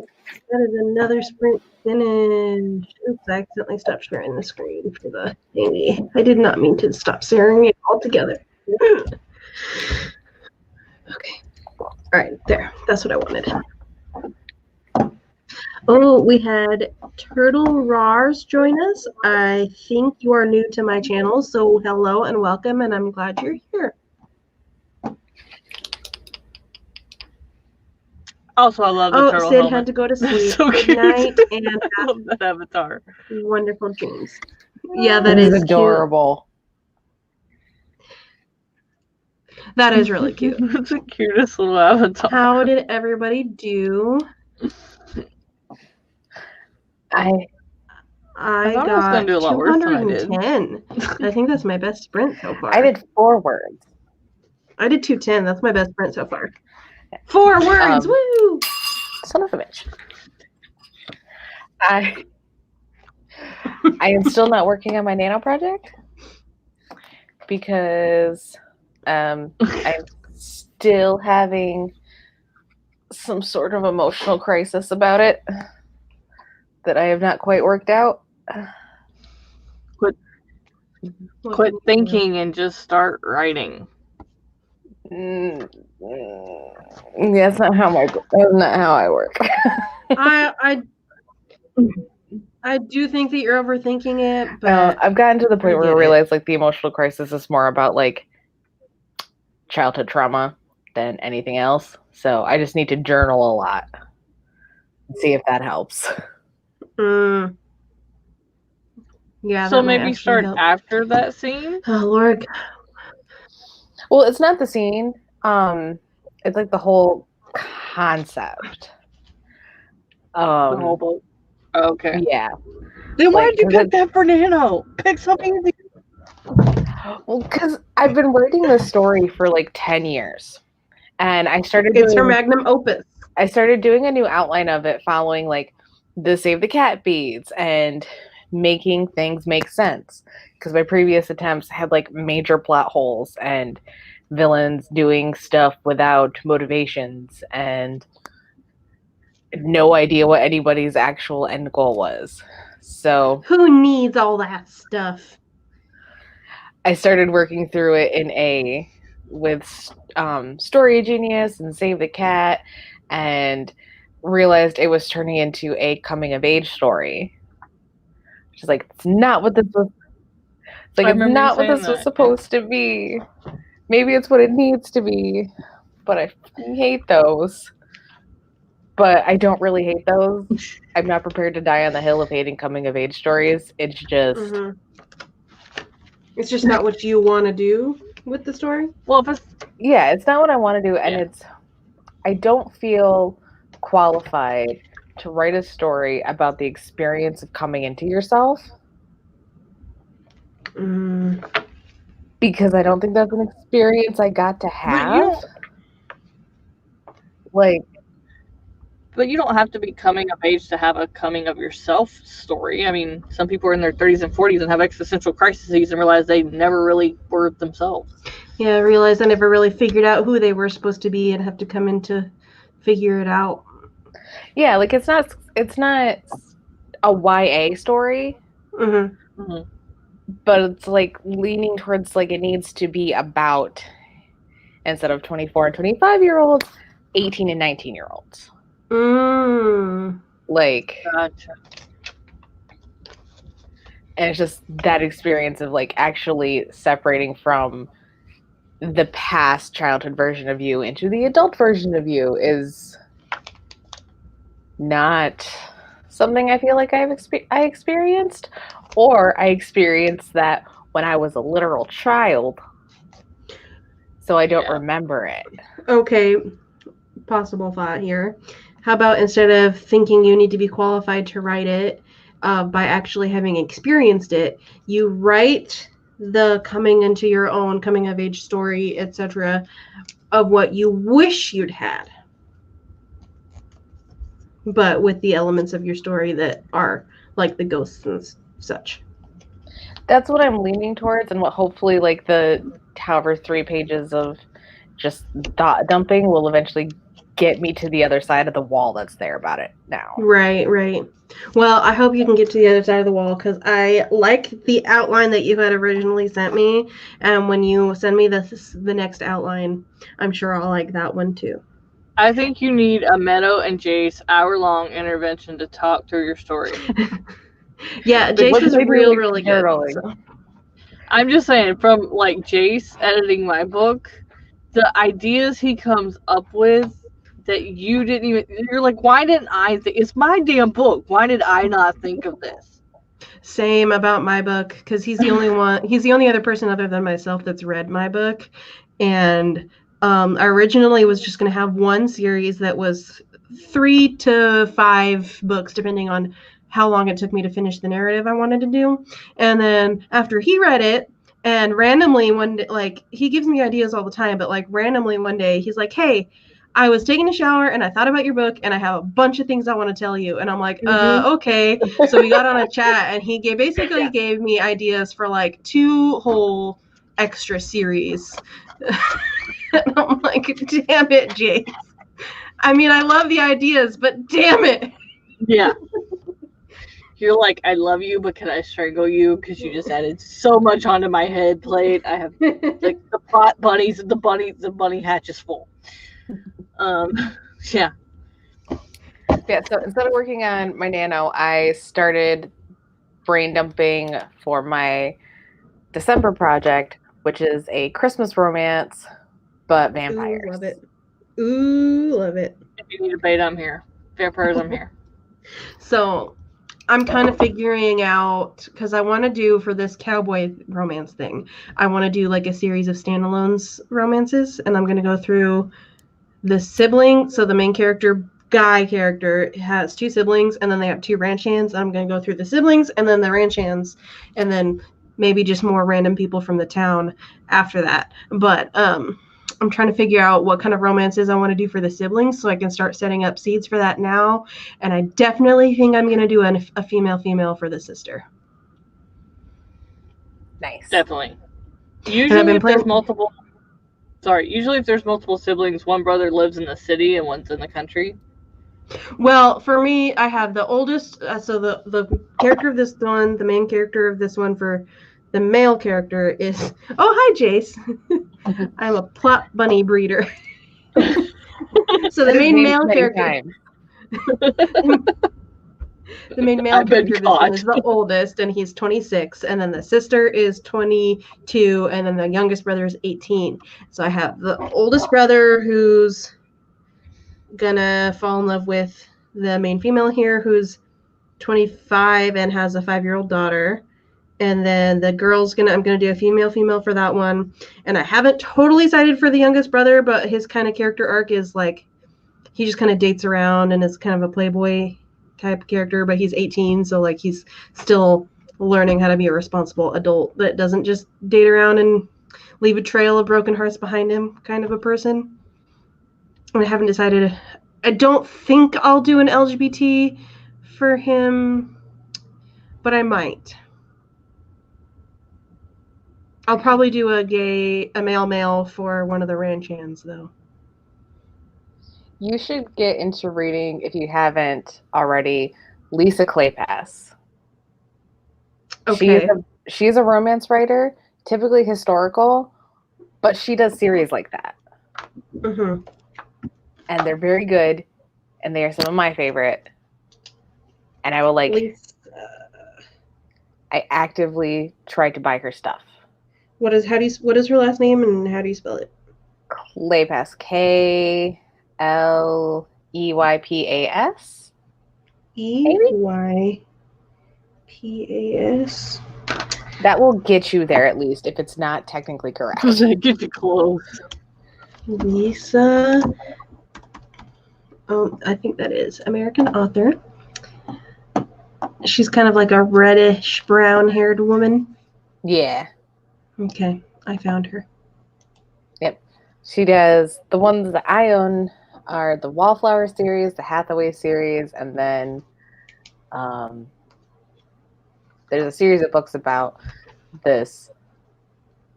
That is another sprint finish. Oops, I accidentally stopped sharing the screen for the thingy. I did not mean to stop sharing it altogether. Okay. All right, there. That's what I wanted. Oh, we had Turtle Rars join us. I think you are new to my channel, so hello and welcome, and I'm glad you're here. Also, I love the turtle Sid helmet. had to go to sleep. So Good cute. night, and I love that avatar. wonderful dreams. Yeah, that This is is adorable. Cute. That is really cute. That's the cutest little avatar. How did everybody do? I thought I was got gonna do a lot worse than I did. 210. I think that's my best sprint so far. I did 4 words. I did 210. That's my best sprint so far. 4 words. Woo! Son of a bitch. I am still not working on my nano project because I'm still having some sort of emotional crisis about it that I have not quite worked out. Quit thinking and just start writing. That's not how I work. I do think that you're overthinking it, but I've gotten to the point where I get it. realize like the emotional crisis is more about like childhood trauma than anything else. So I just need to journal a lot and see if that helps. Yeah. So that might maybe actually start help. after that scene. Oh Lord. Well, it's not the scene. It's like the whole concept. The whole book. Okay. Yeah. Then why Like, did you 'cause pick that for Nano? Pick something easy. Well, because I've been writing this story for like 10 years. And I started It's her magnum opus. I started doing a new outline of it following like the Save the Cat beads and making things make sense. Because my previous attempts had like major plot holes and villains doing stuff without motivations and no idea what anybody's actual end goal was. So who needs all that stuff? I started working through it with Story Genius and Save the Cat, and realized it was turning into a coming of age story. She's like, it's not what this was. It's like, it's not what this was supposed to be. Maybe it's what it needs to be, but I hate those. But I don't really hate those. I'm not prepared to die on the hill of hating coming of age stories. It's just it's just not what you want to do with the story. Well, it's not what I want to do, and I don't feel qualified to write a story about the experience of coming into yourself. Because I don't think that's an experience I got to have. But you don't have to be coming of age to have a coming of yourself story. I mean, some people are in their 30s and 40s and have existential crises and realize they never really were themselves. Yeah, I realized I never really figured out who they were supposed to be and have to come in to figure it out. Yeah, like it's not a YA story. But it's like leaning towards like it needs to be about, instead of 24 and 25-year-olds, 18 and 19-year-olds. Like, gotcha. And it's just that experience of like actually separating from the past childhood version of you into the adult version of you is not something I feel like I experienced, or I experienced that when I was a literal child, so I don't remember it. Okay, possible thought here. How about instead of thinking you need to be qualified to write it, by actually having experienced it, you write the coming into your own coming of age story, etc., of what you wish you'd had, but with the elements of your story that are like the ghosts and such. That's what I'm leaning towards, and what hopefully like the however 3 pages of just thought dumping will eventually get me to the other side of the wall that's there about it now. Right. Well, I hope you can get to the other side of the wall, because I like the outline that you had originally sent me, and when you send me the next outline, I'm sure I'll like that one too. I think you need a Meadow and Jace hour-long intervention to talk through your story. Yeah, Jace was really good. So. I'm just saying, from like Jace editing my book, the ideas he comes up with that you didn't even, you're like, why didn't I think, it's my damn book, why did I not think of this? Same about my book, because he's the only other person other than myself that's read my book. And I originally was just going to have one series that was 3 to 5 books, depending on how long it took me to finish the narrative I wanted to do. And then after he read it, and randomly one day, like, he gives me ideas all the time, but like randomly one day he's like, hey, I was taking a shower and I thought about your book and I have a bunch of things I want to tell you. And I'm like, okay. So we got on a chat, and he basically gave me ideas for like 2 whole extra series. And I'm like, damn it, Jace. I mean, I love the ideas, but damn it. Yeah. You're like, I love you, but can I strangle you? Because you just added so much onto my head plate. I have like the pot bunnies, the bunny hatch is full. Yeah. Yeah, so instead of working on my Nano, I started brain dumping for my December project, which is a Christmas romance, but vampires. Ooh, love it. Ooh, love it. If you need a bait, I'm here. Vampires, I'm here. So I'm kind of figuring out, because I want to do, for this cowboy romance thing, I want to do like a series of standalones romances, and I'm going to go through the siblings. So the main character, guy character, has 2 siblings, and then they have 2 ranch hands. I'm going to go through the siblings and then the ranch hands, and then maybe just more random people from the town after that. But I'm trying to figure out what kind of romances I want to do for the siblings, so I can start setting up seeds for that now. And I definitely think I'm going to do a female for the sister. Nice. Definitely. Usually if there's multiple siblings, one brother lives in the city and one's in the country. Well, for me, I have the oldest, so the character of this one, the main character of this one for the male character is, oh, hi, Jace. I'm a plot bunny breeder. So the main male character, the main male character of this one is the oldest, and he's 26, and then the sister is 22, and then the youngest brother is 18. So I have the oldest brother who's gonna fall in love with the main female here, who's 25 and has a 5-year-old daughter. And then the girl's I'm gonna do a female for that one. And I haven't totally decided for the youngest brother, but his kind of character arc is like, he just kind of dates around and is kind of a playboy type character, but he's 18, so like he's still learning how to be a responsible adult that doesn't just date around and leave a trail of broken hearts behind him kind of a person. And I haven't decided. I don't think I'll do an LGBT for him, but I might. I'll probably do a male for one of the ranch hands, though. You should get into reading, if you haven't already, Lisa Kleypas. Okay. She's a romance writer, typically historical, but she does series like that. Mm-hmm. And they're very good, and they are some of my favorite. And I will I actively try to buy her stuff. What is her last name and how do you spell it? Kleypas. Kleypas. EYPAS. That will get you there, at least, if it's not technically correct. Get you close. Lisa. I think that is American author. She's kind of like a reddish brown-haired woman. Yeah. Okay, I found her. Yep. She does, the ones that I own are the Wallflower series, the Hathaway series, and then there's a series of books about this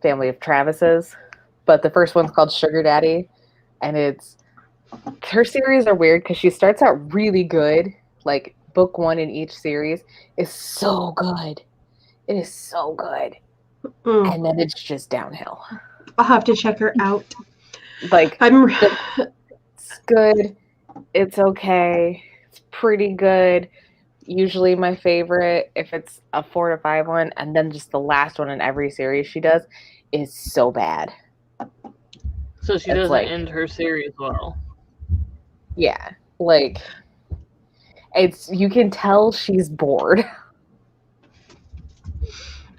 family of Travises. but the first one's called Sugar Daddy, and her series are weird because she starts out really good. Like book 1 in each series is so good. It is so good. And then it's just downhill. I'll have to check her out. Like, it's good. It's okay. It's pretty good. Usually my favorite, if it's a 4 to 5 one, and then just the last one in every series she does is so bad. So she doesn't end her series well. Yeah. Like, you can tell she's bored.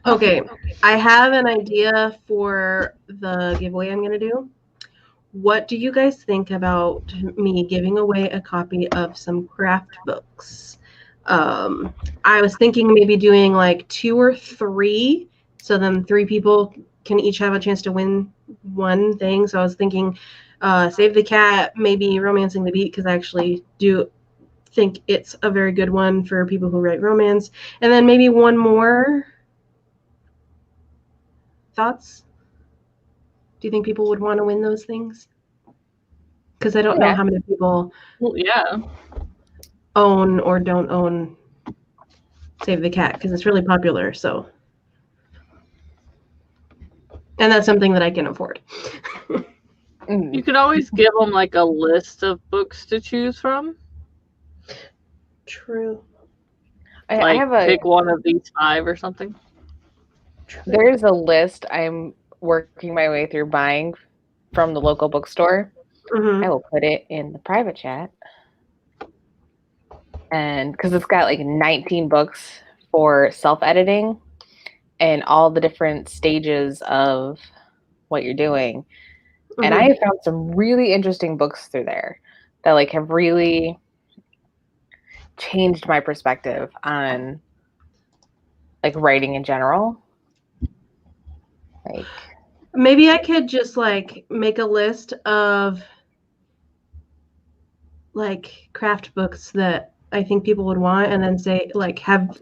Okay, I have an idea for the giveaway I'm going to do. What do you guys think about me giving away a copy of some craft books? I was thinking maybe doing like 2 or 3, so then 3 people can each have a chance to win one thing. So I was thinking Save the Cat, maybe Romancing the Beat, because I actually do think it's a very good one for people who write romance. And then maybe one more. Thoughts? Do you think people would want to win those things? Because I don't know how many people own or don't own Save the Cat, because it's really popular. So, and that's something that I can afford. You could always give them like a list of books to choose from. True. Pick one of these 5 or something. There's a list I'm working my way through buying from the local bookstore. Mm-hmm. I will put it in the private chat. And because it's got like 19 books for self-editing and all the different stages of what you're doing. Mm-hmm. And I have found some really interesting books through there that like have really changed my perspective on like writing in general. Like, maybe I could just like make a list of like craft books that I think people would want, and then say like have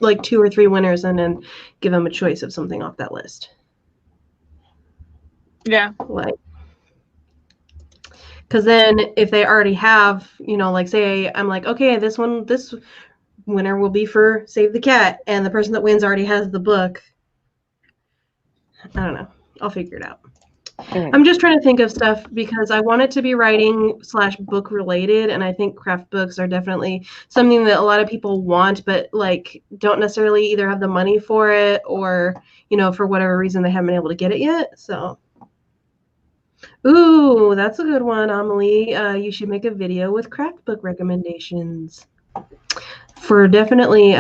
like 2 or 3 winners, and then give them a choice of something off that list. Yeah. Like, because then if they already have, like say I'm like, okay, this winner will be for Save the Cat, and the person that wins already has the book. I don't know. I'll figure it out. I'm just trying to think of stuff because I want it to be writing / book related, and I think craft books are definitely something that a lot of people want, but like don't necessarily either have the money for it or, for whatever reason they haven't been able to get it yet. So, ooh, that's a good one, Amelie. You should make a video with craft book recommendations for definitely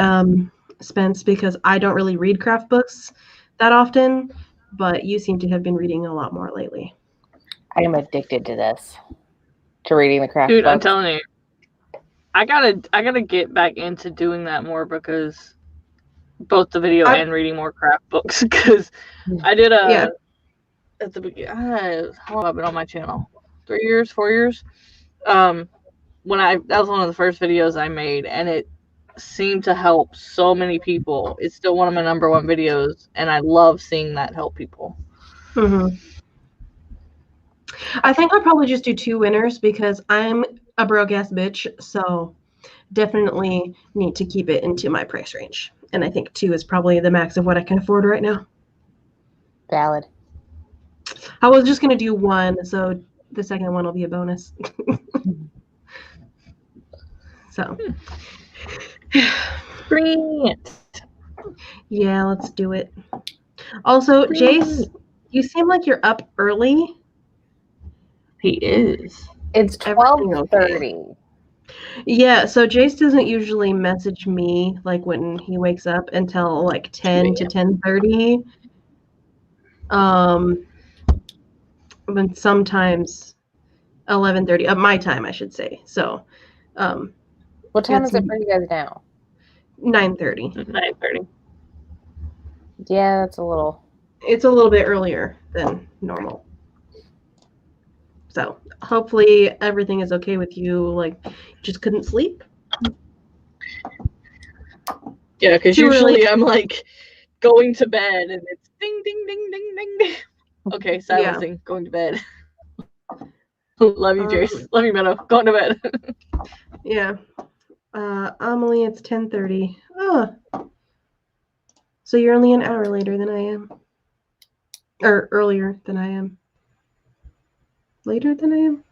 Spence, because I don't really read craft books that often. But you seem to have been reading a lot more lately. I am addicted to this, to reading the craft books. Dude, I'm telling you, I gotta get back into doing that more, because both the video and reading more craft books. Because I did at the beginning. How long have I been on my channel? 3 years, 4 years. That was one of the first videos I made, and it seemed to help so many people. It's still one of my #1 videos, and I love seeing that help people. Mm-hmm. I think I'll probably just do 2 winners because I'm a broke ass bitch, so definitely need to keep it into my price range. And I think 2 is probably the max of what I can afford right now. Valid. I was just gonna do 1, so the second one will be a bonus. So. Bring it. Yeah, let's do it. Also, Jace, you seem like you're up early. He is. It's 12:30. Yeah, so Jace doesn't usually message me like when he wakes up until like 10 to 10:30. But sometimes 11:30 of my time, I should say. So, what time is it for you guys now? 9:30. 9:30. Yeah, that's a little. It's a little bit earlier than normal. So hopefully everything is okay with you. Like, just couldn't sleep. Yeah, because usually I'm like going to bed and it's ding, ding, ding, ding, ding. Okay, silencing. Going to bed. Love you, Jace. Love you, Meadow. Going to bed. Yeah. Amelie, it's 10:30. Oh. So you're only an hour later than I am. Or earlier than I am. Later than I am?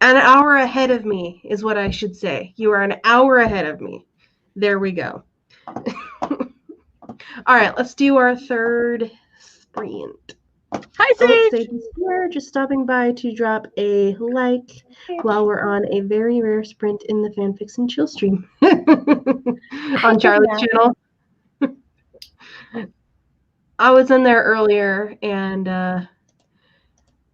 An hour ahead of me is what I should say. You are an hour ahead of me. There we go. All right, let's do our third sprint. Hi, Sage! Sage! We're just stopping by to drop a like while we're on a very rare sprint in the Fanfics and Chill stream on Charlie's channel. I was in there earlier and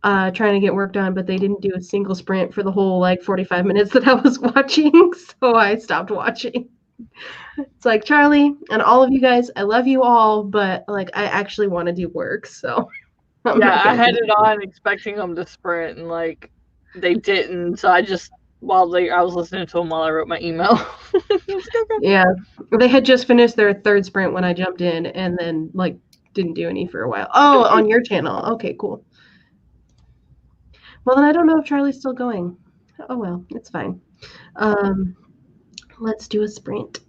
trying to get work done, but they didn't do a single sprint for the whole 45 minutes that I was watching, so I stopped watching. It's like, Charlie and all of you guys, I love you all, but I actually want to do work, so yeah, I had it on expecting them to sprint, and they didn't. So I just I was listening to them while I wrote my email. Yeah, they had just finished their third sprint when I jumped in, and then didn't do any for a while. Oh, on your channel. Okay, cool. Well, then I don't know if Charlie's still going. Oh well, it's fine. Let's do a sprint.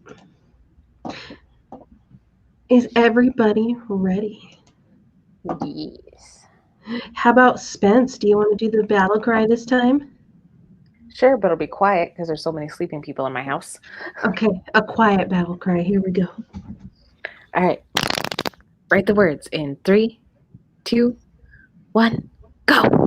Is everybody ready? Yes. How about Spence? Do you want to do the battle cry this time? Sure, but it'll be quiet because there's so many sleeping people in my house. Okay, a quiet battle cry. Here we go. All right. Write the words in 3, 2, 1, go.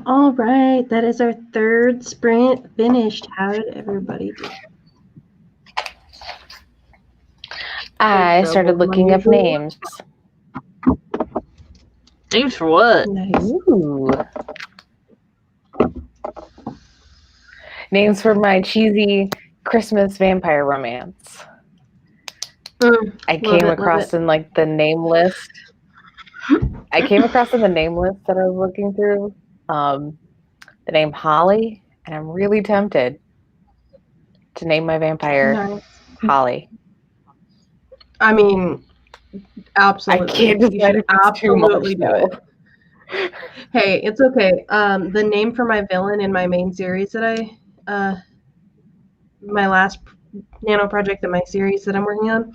All right, that is our third sprint finished. How did everybody do? I started looking up names. Names for what? Nice. Ooh. Names for my cheesy Christmas vampire romance. I came across in like the name list. I came across in the name list that I was looking through the name Holly, and I'm really tempted to name my vampire Holly. I mean, absolutely. I can't decide if it's too much. Do it. Hey, it's okay. The name for my villain in my main series that my last nano project in my series that I'm working on,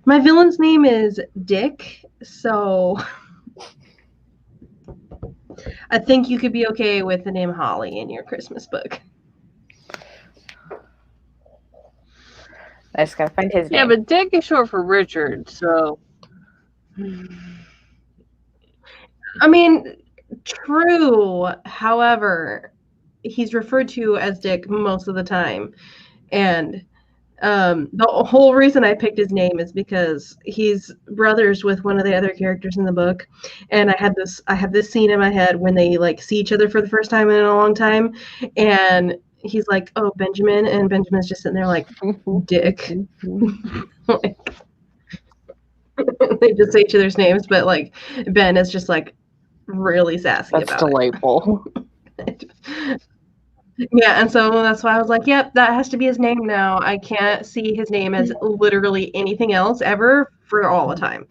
my villain's name is Dick, so I think you could be okay with the name Holly in your Christmas book. I just gotta find his name. Yeah, but Dick is short for Richard, so. I mean, true. However, he's referred to as Dick most of the time. And the whole reason I picked his name is because he's brothers with one of the other characters in the book. And I have this scene in my head when they like see each other for the first time in a long time. And he's like, "Oh, Benjamin," and Benjamin's just sitting there like, "Dick." Like, they just say each other's names, but like Ben is just like really sassy about it. That's delightful. Yeah, and so that's why I was like, yep, that has to be his name now. I can't see his name as literally anything else ever for all the time.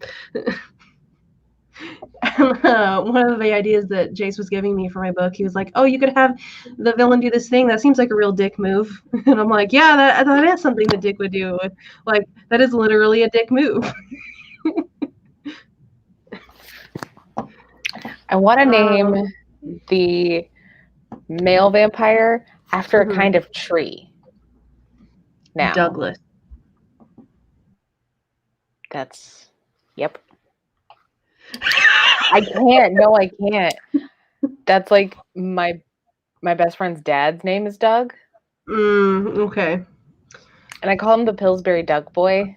One of the ideas that Jace was giving me for my book, he was like, "Oh, you could have the villain do this thing. That seems like a real Dick move." And I'm like, "Yeah, that is something that Dick would do. Like, that is literally a Dick move." I want to name the male vampire after a kind of tree. Now, Douglas. That's, yep. I can't. No, I can't. That's like my best friend's dad's name is Doug. Okay. And I call him the Pillsbury Doug Boy.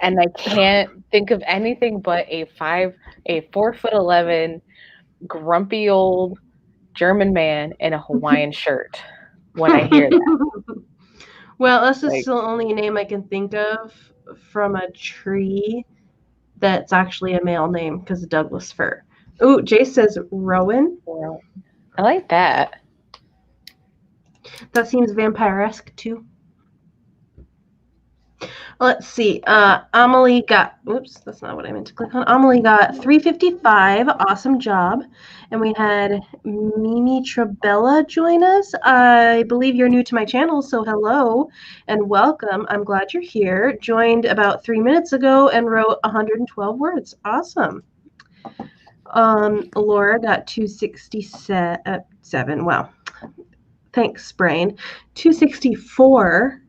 And I can't think of anything but a 4'11" grumpy old German man in a Hawaiian shirt when I hear that. Well, that's just the only name I can think of from a tree that's actually a male name because of Douglas fir. Ooh, Jace says Rowan. I like that. That seems vampire-esque too. Let's see. Amelie got, oops, that's not what I meant to click on. Amelie got 355. Awesome job. And we had Mimi Trabella join us. I believe you're new to my channel, so hello and welcome. I'm glad you're here. Joined about 3 minutes ago and wrote 112 words. Awesome. Laura got 267. Wow. Thanks, Brain. 264.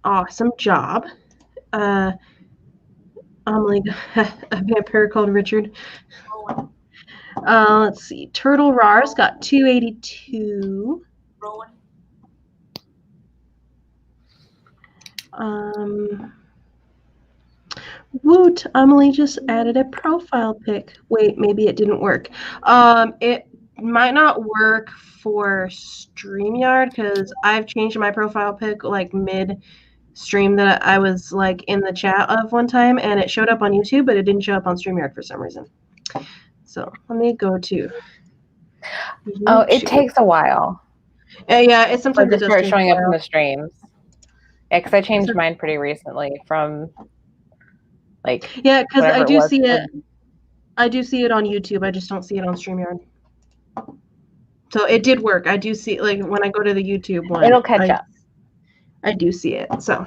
Awesome job. Amelie, a vampire called Richard. Let's see. Turtle Rars got 282. Woot, Amelie just added a profile pic. Wait, maybe it didn't work. It might not work for StreamYard because I've changed my profile pic like mid-stream that I was like in the chat of one time, and it showed up on YouTube, but it didn't show up on StreamYard for some reason. So let me go to YouTube. Oh, it takes a while. Yeah, it's sometimes to start showing up in the streams. Yeah, because I changed mine pretty recently from like. Yeah, because I do see it. I do see it on YouTube. I just don't see it on StreamYard. So it did work. I do see, like, when I go to the YouTube one. It'll catch up. I do see it. So,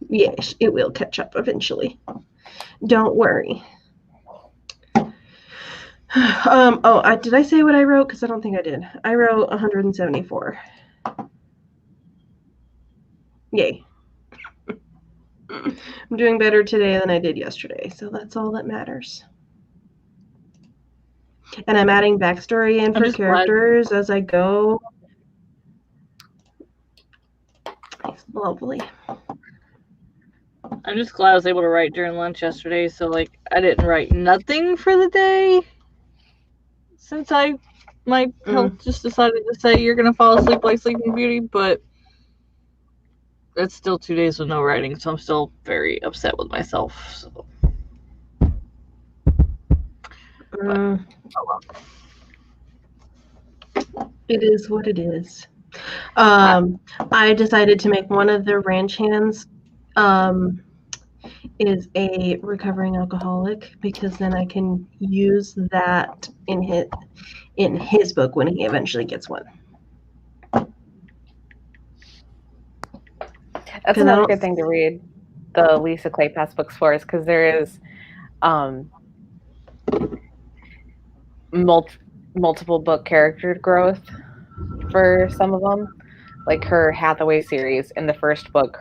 yes, it will catch up eventually. Don't worry. Did I say what I wrote? Because I don't think I did. I wrote 174. Yay. I'm doing better today than I did yesterday, so that's all that matters. And I'm adding backstory in for characters as I go. It's lovely. I'm just glad I was able to write during lunch yesterday, so like I didn't write nothing for the day. Since my health just decided to say you're gonna fall asleep like Sleeping Beauty, but it's still 2 days with no writing, so I'm still very upset with myself. So. Oh well. It is what it is. I decided to make one of the ranch hands is a recovering alcoholic, because then I can use that in his book when he eventually gets one. That's another good thing to read the Lisa Kleypas books for, is because there is multiple book character growth for some of them. Like her Hathaway series, in the first book,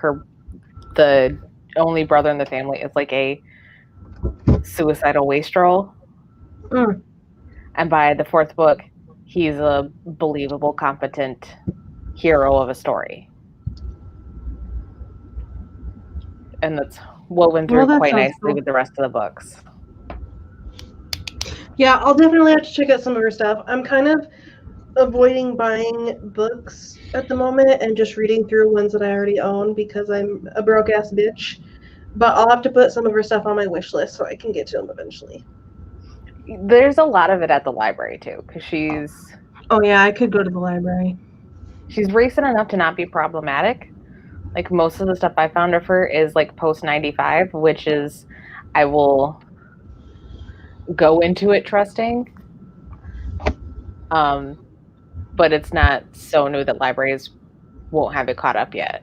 the only brother in the family is like a suicidal wastrel. And by the fourth book, he's a believable, competent hero of a story. And that's woven through quite nicely with the rest of the books. Yeah, I'll definitely have to check out some of her stuff. I'm kind of avoiding buying books at the moment and just reading through ones that I already own, because I'm a broke ass bitch. But I'll have to put some of her stuff on my wish list so I can get to them eventually. There's a lot of it at the library too, because she's... Oh yeah, I could go to the library. She's recent enough to not be problematic. Like most of the stuff I found of her is like post 95, which is, I will go into it trusting. But it's not so new that libraries won't have it caught up yet.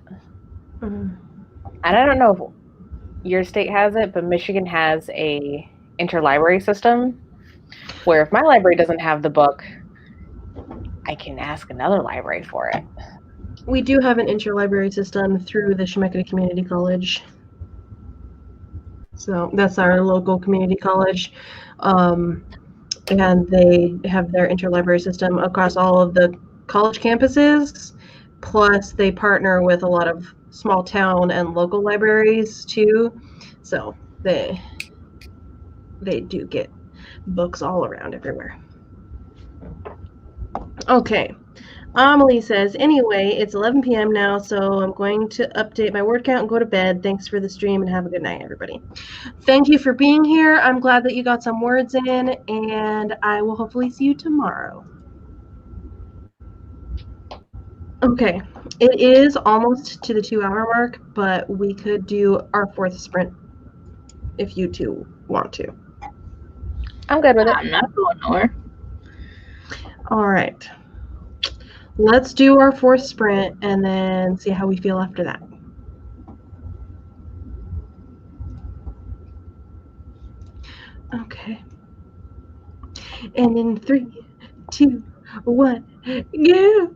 And I don't know if your state has it, but Michigan has a interlibrary system where if my library doesn't have the book, I can ask another library for it. We do have an interlibrary system through the Chemeketa Community College. So that's our local community college. And they have their interlibrary system across all of the college campuses. Plus, they partner with a lot of small town and local libraries too. So they do get books all around everywhere. Okay. Amelie says, anyway, it's 11 p.m. now, so I'm going to update my word count and go to bed. Thanks for the stream, and have a good night, everybody. Thank you for being here. I'm glad that you got some words in, and I will hopefully see you tomorrow. Okay, it is almost to the 2-hour mark, but we could do our 4th sprint if you two want to. I'm good with it. I'm not going nowhere. All right. Let's do our 4th sprint and then see how we feel after that. Okay. And in 3, 2, 1, go!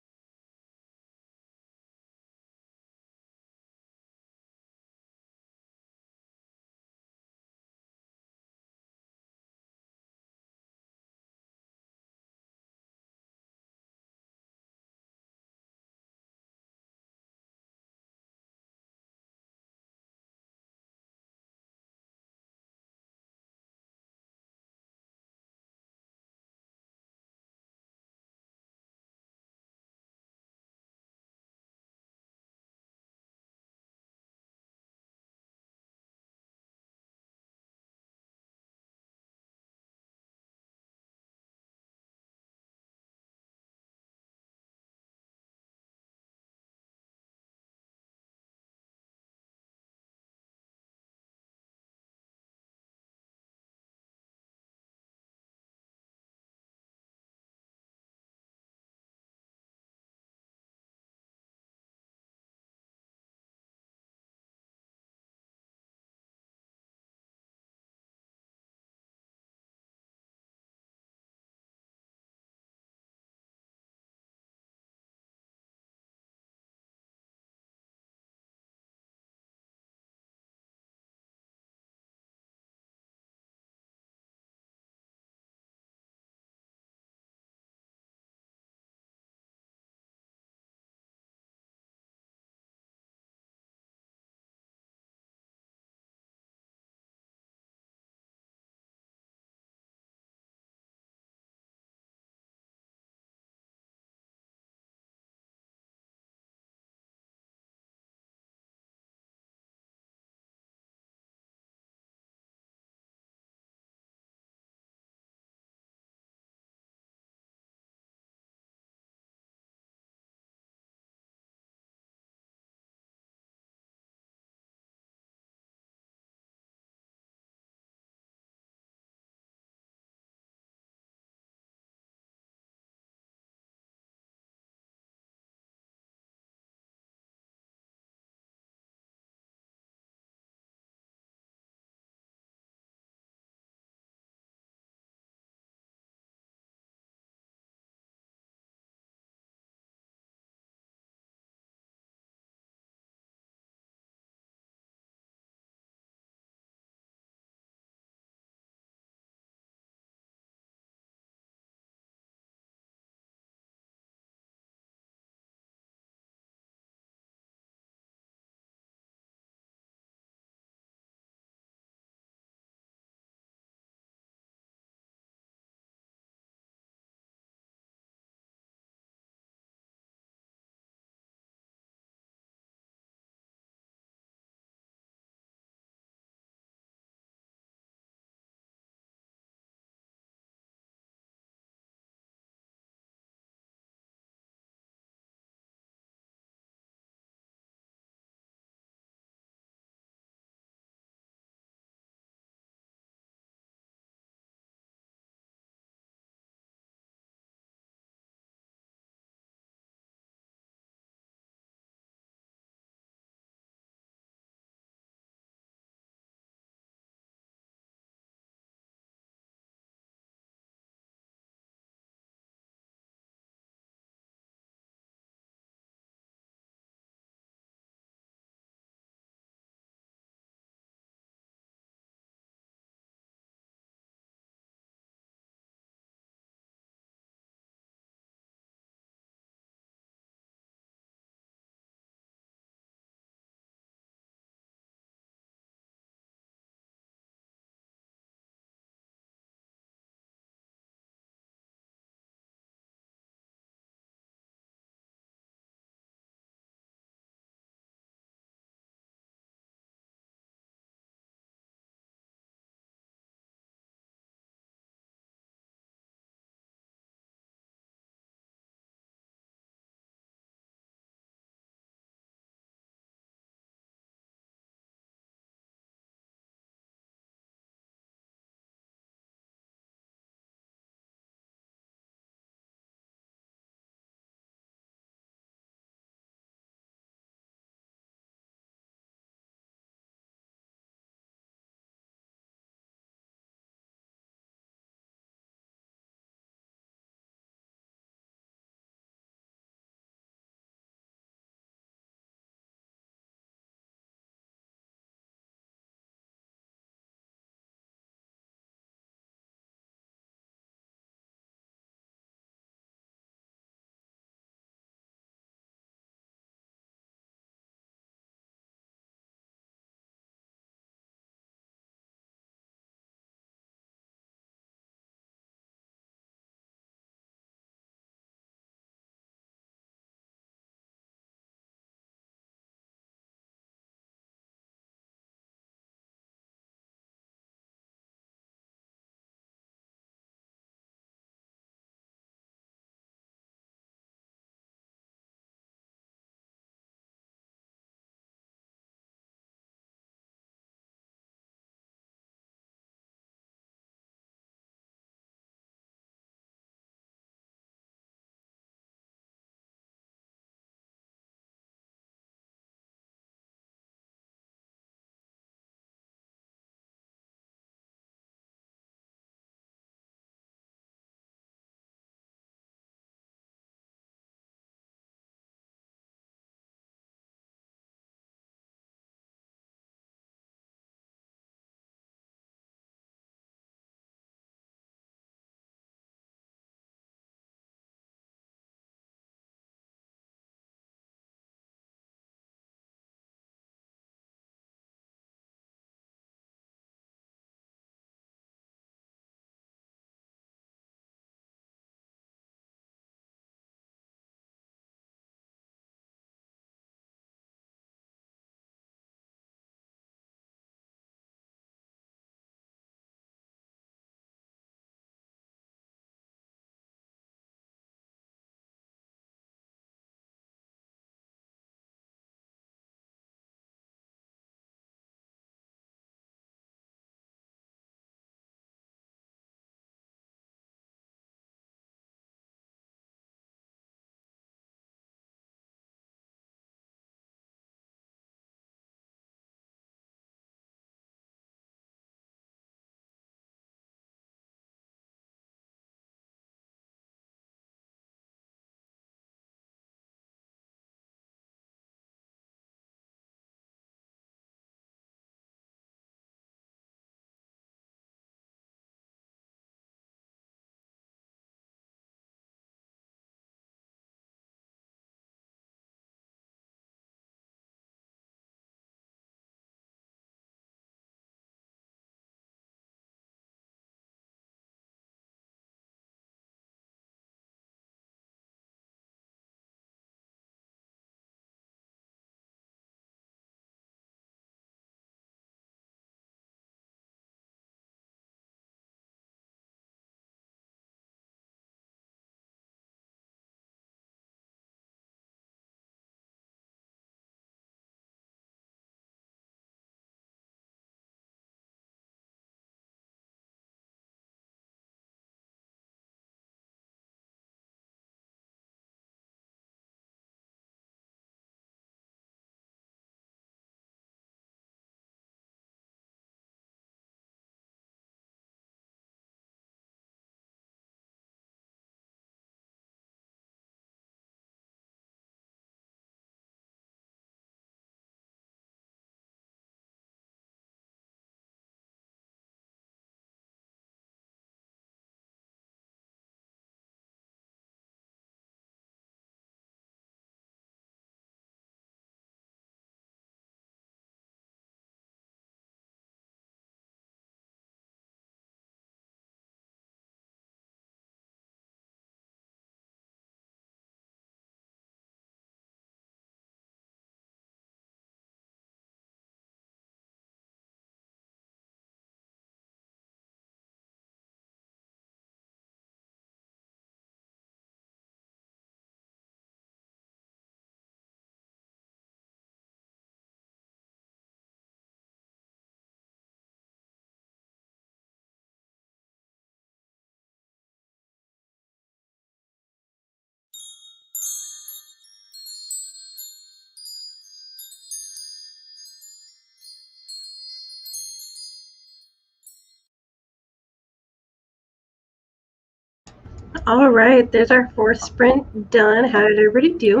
All right, there's our 4th sprint done. How did everybody do?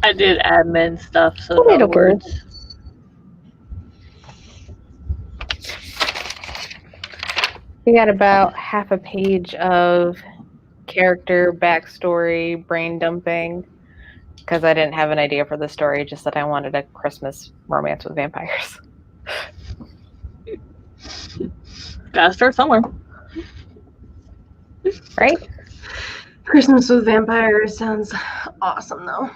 I did admin stuff, so Okay, no okay. words. We got about half a page of character backstory, brain dumping, because I didn't have an idea for the story, just that I wanted a Christmas romance with vampires. Gotta start somewhere. Right? Christmas with vampires sounds awesome, though.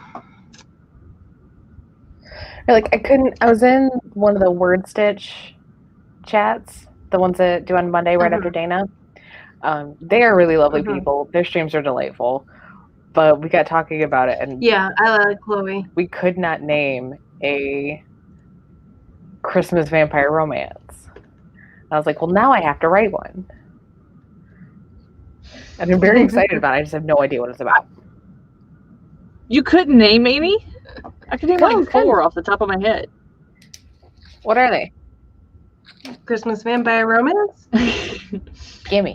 Like, I was in one of the Word Stitch chats, the ones that do on Monday right after Dana. They are really lovely people. Their streams are delightful. But we got talking about it, and yeah, I like Chloe. We could not name a Christmas vampire romance. I was like, well, now I have to write one. And I'm very excited about it. I just have no idea what it's about. You couldn't name any? I could name like 4 off the top of my head. What are they? Christmas vampire romance? Gimme.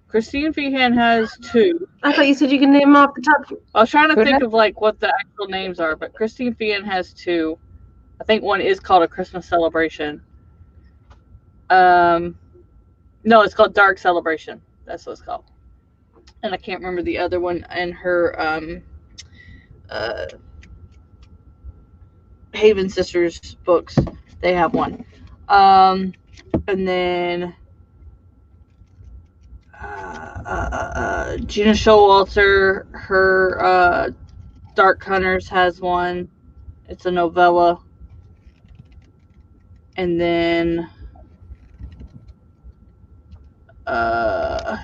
Christine Feehan has 2. I thought you said you could name them off the top. I was trying to think of like what the actual names are, but Christine Feehan has 2. I think one is called A Christmas Celebration. No, it's called Dark Celebration. That's what it's called. And I can't remember the other one. And her Haven Sisters books, they have one. And then Gina Showalter, her Dark Hunters has one. It's a novella. And then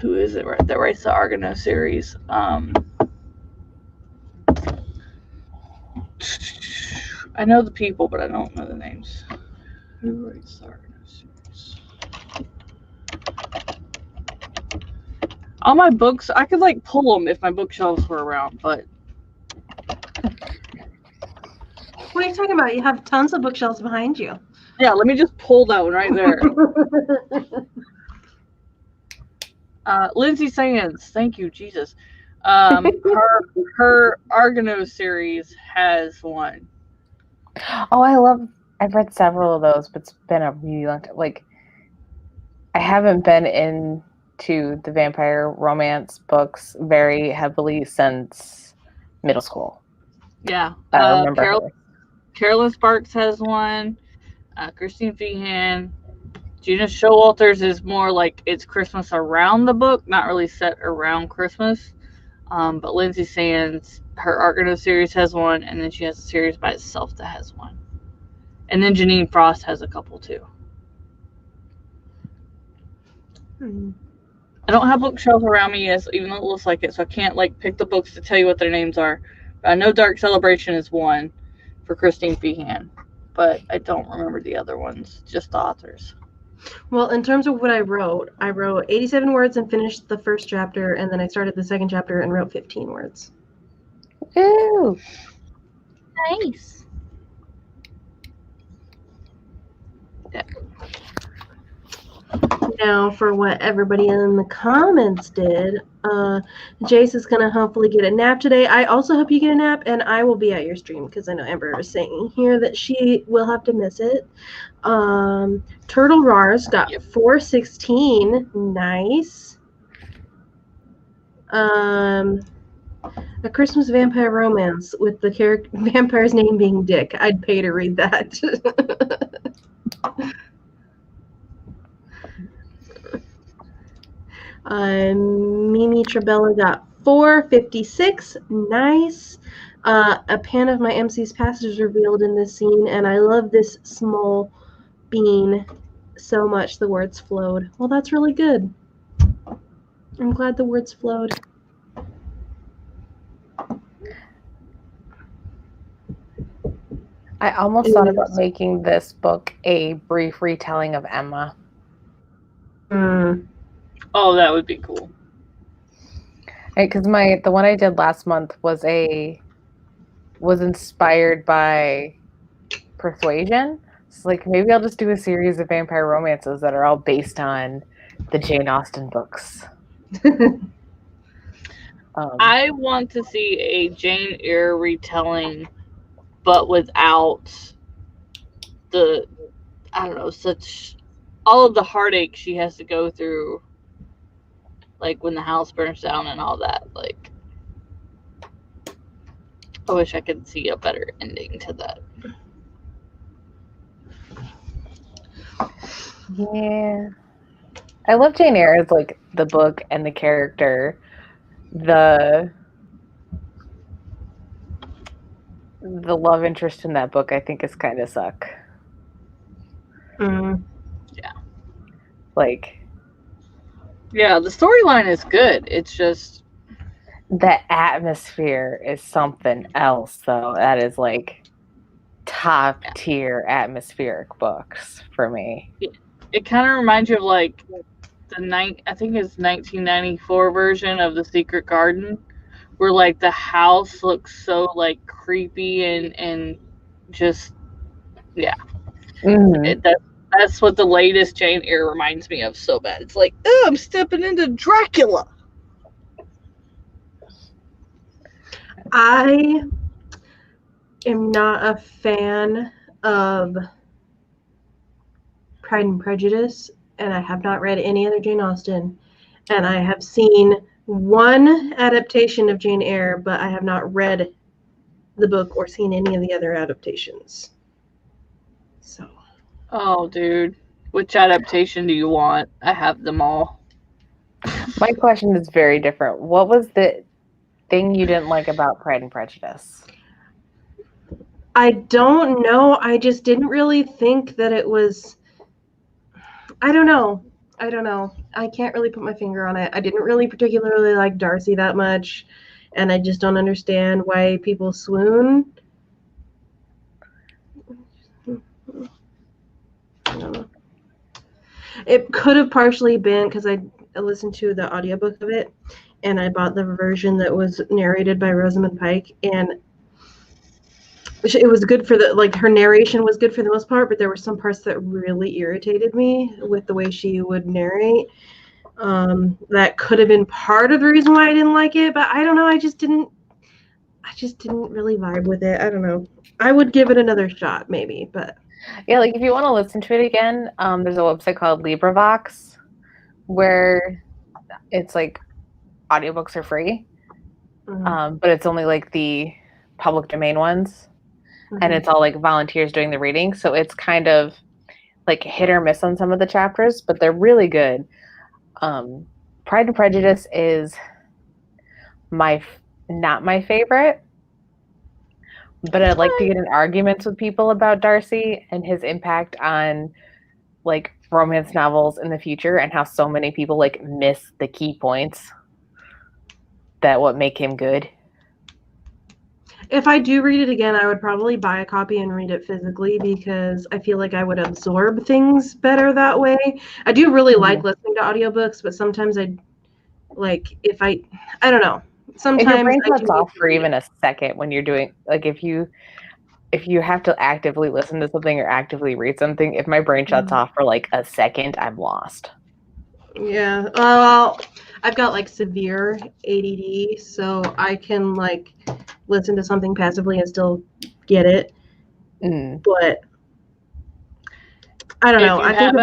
who is it that writes the Argano series? I know the people, but I don't know the names. Who writes the Argano series? All my books, I could like pull them if my bookshelves were around, but. What are you talking about? You have tons of bookshelves behind you. Yeah, let me just pull that one right there. Lindsay Sands, thank you, Jesus. Her Argano series has one. Oh, I've read several of those, but it's been a really long time. Like, I haven't been into the vampire romance books very heavily since middle school. Yeah. I remember Carolyn Sparks has one. Christine Feehan. Gina Showalter's is more like it's Christmas around the book, not really set around Christmas. But Lindsay Sands, her Argano series has one, and then she has a series by itself that has one. And then Janine Frost has a couple too. I don't have bookshelves around me, even though it looks like it, so I can't like pick the books to tell you what their names are. But I know Dark Celebration is one for Christine Feehan, but I don't remember the other ones, just the authors. Well, in terms of what I wrote 87 words and finished the first chapter, and then I started the second chapter and wrote 15 words. Ooh. Nice. Yeah. Now, for what everybody in the comments did, Jace is going to hopefully get a nap today. I also hope you get a nap, and I will be at your stream because I know Amber is saying here that she will have to miss it. Turtle Rars got 416. Nice. A Christmas vampire romance with the vampire's name being Dick. I'd pay to read that. Mimi Trabella got 456. Nice. A pan of my MC's past is revealed in this scene, and I love this small bean so much the words flowed. Well, that's really good. I'm glad the words flowed. I almost thought about making this book a brief retelling of Emma. Oh, that would be cool. Because the one I did last month was inspired by Persuasion. It's like maybe I'll just do a series of vampire romances that are all based on the Jane Austen books. I want to see a Jane Eyre retelling, but without the, I don't know, such all of the heartache she has to go through, like when the house burns down and all that. Like, I wish I could see a better ending to that. Yeah. I love Jane Eyre as like the book and the character. The love interest in that book I think is kind of suck. Mm. Yeah. Like, yeah, the storyline is good. It's just the atmosphere is something else, though. That is like top tier atmospheric books for me. it kind of reminds you of like I think it's 1994 version of The Secret Garden, where like the house looks so like creepy and just that's what the latest Jane Eyre reminds me of so bad. It's like, oh, I'm stepping into Dracula. I am not a fan of Pride and Prejudice, and I have not read any other Jane Austen, and I have seen one adaptation of Jane Eyre, but I have not read the book or seen any of the other adaptations. So. Oh, dude. Which adaptation do you want? I have them all. My question is very different. What was the thing you didn't like about Pride and Prejudice? I don't know. I just didn't really think that it was... I don't know. I can't really put my finger on it. I didn't really particularly like Darcy that much, and I just don't understand why people swoon. I don't know. It could have partially been because I listened to the audiobook of it, and I bought the version that was narrated by Rosamund Pike, and it was good for her narration was good for the most part, but there were some parts that really irritated me with the way she would narrate. That could have been part of the reason why I didn't like it, but I don't know. I just didn't really vibe with it. I don't know. I would give it another shot, maybe, but yeah, like if you want to listen to it again, there's a website called LibriVox where it's like audiobooks are free, but it's only like the public domain ones. And it's all like volunteers doing the reading. So it's kind of like hit or miss on some of the chapters, but they're really good. Pride and Prejudice is not my favorite, but I'd like to get in arguments with people about Darcy and his impact on like romance novels in the future and how so many people like miss the key points that what make him good. If I do read it again, I would probably buy a copy and read it physically because I feel like I would absorb things better that way. I do really like listening to audiobooks, but sometimes I don't know. Sometimes if your brain shuts off for even a second when you're doing like if you have to actively listen to something or actively read something, if my brain shuts off for like a second, I'm lost. Yeah. Well, I've got like severe ADD, so I can like listen to something passively and still get it. But I don't know. I think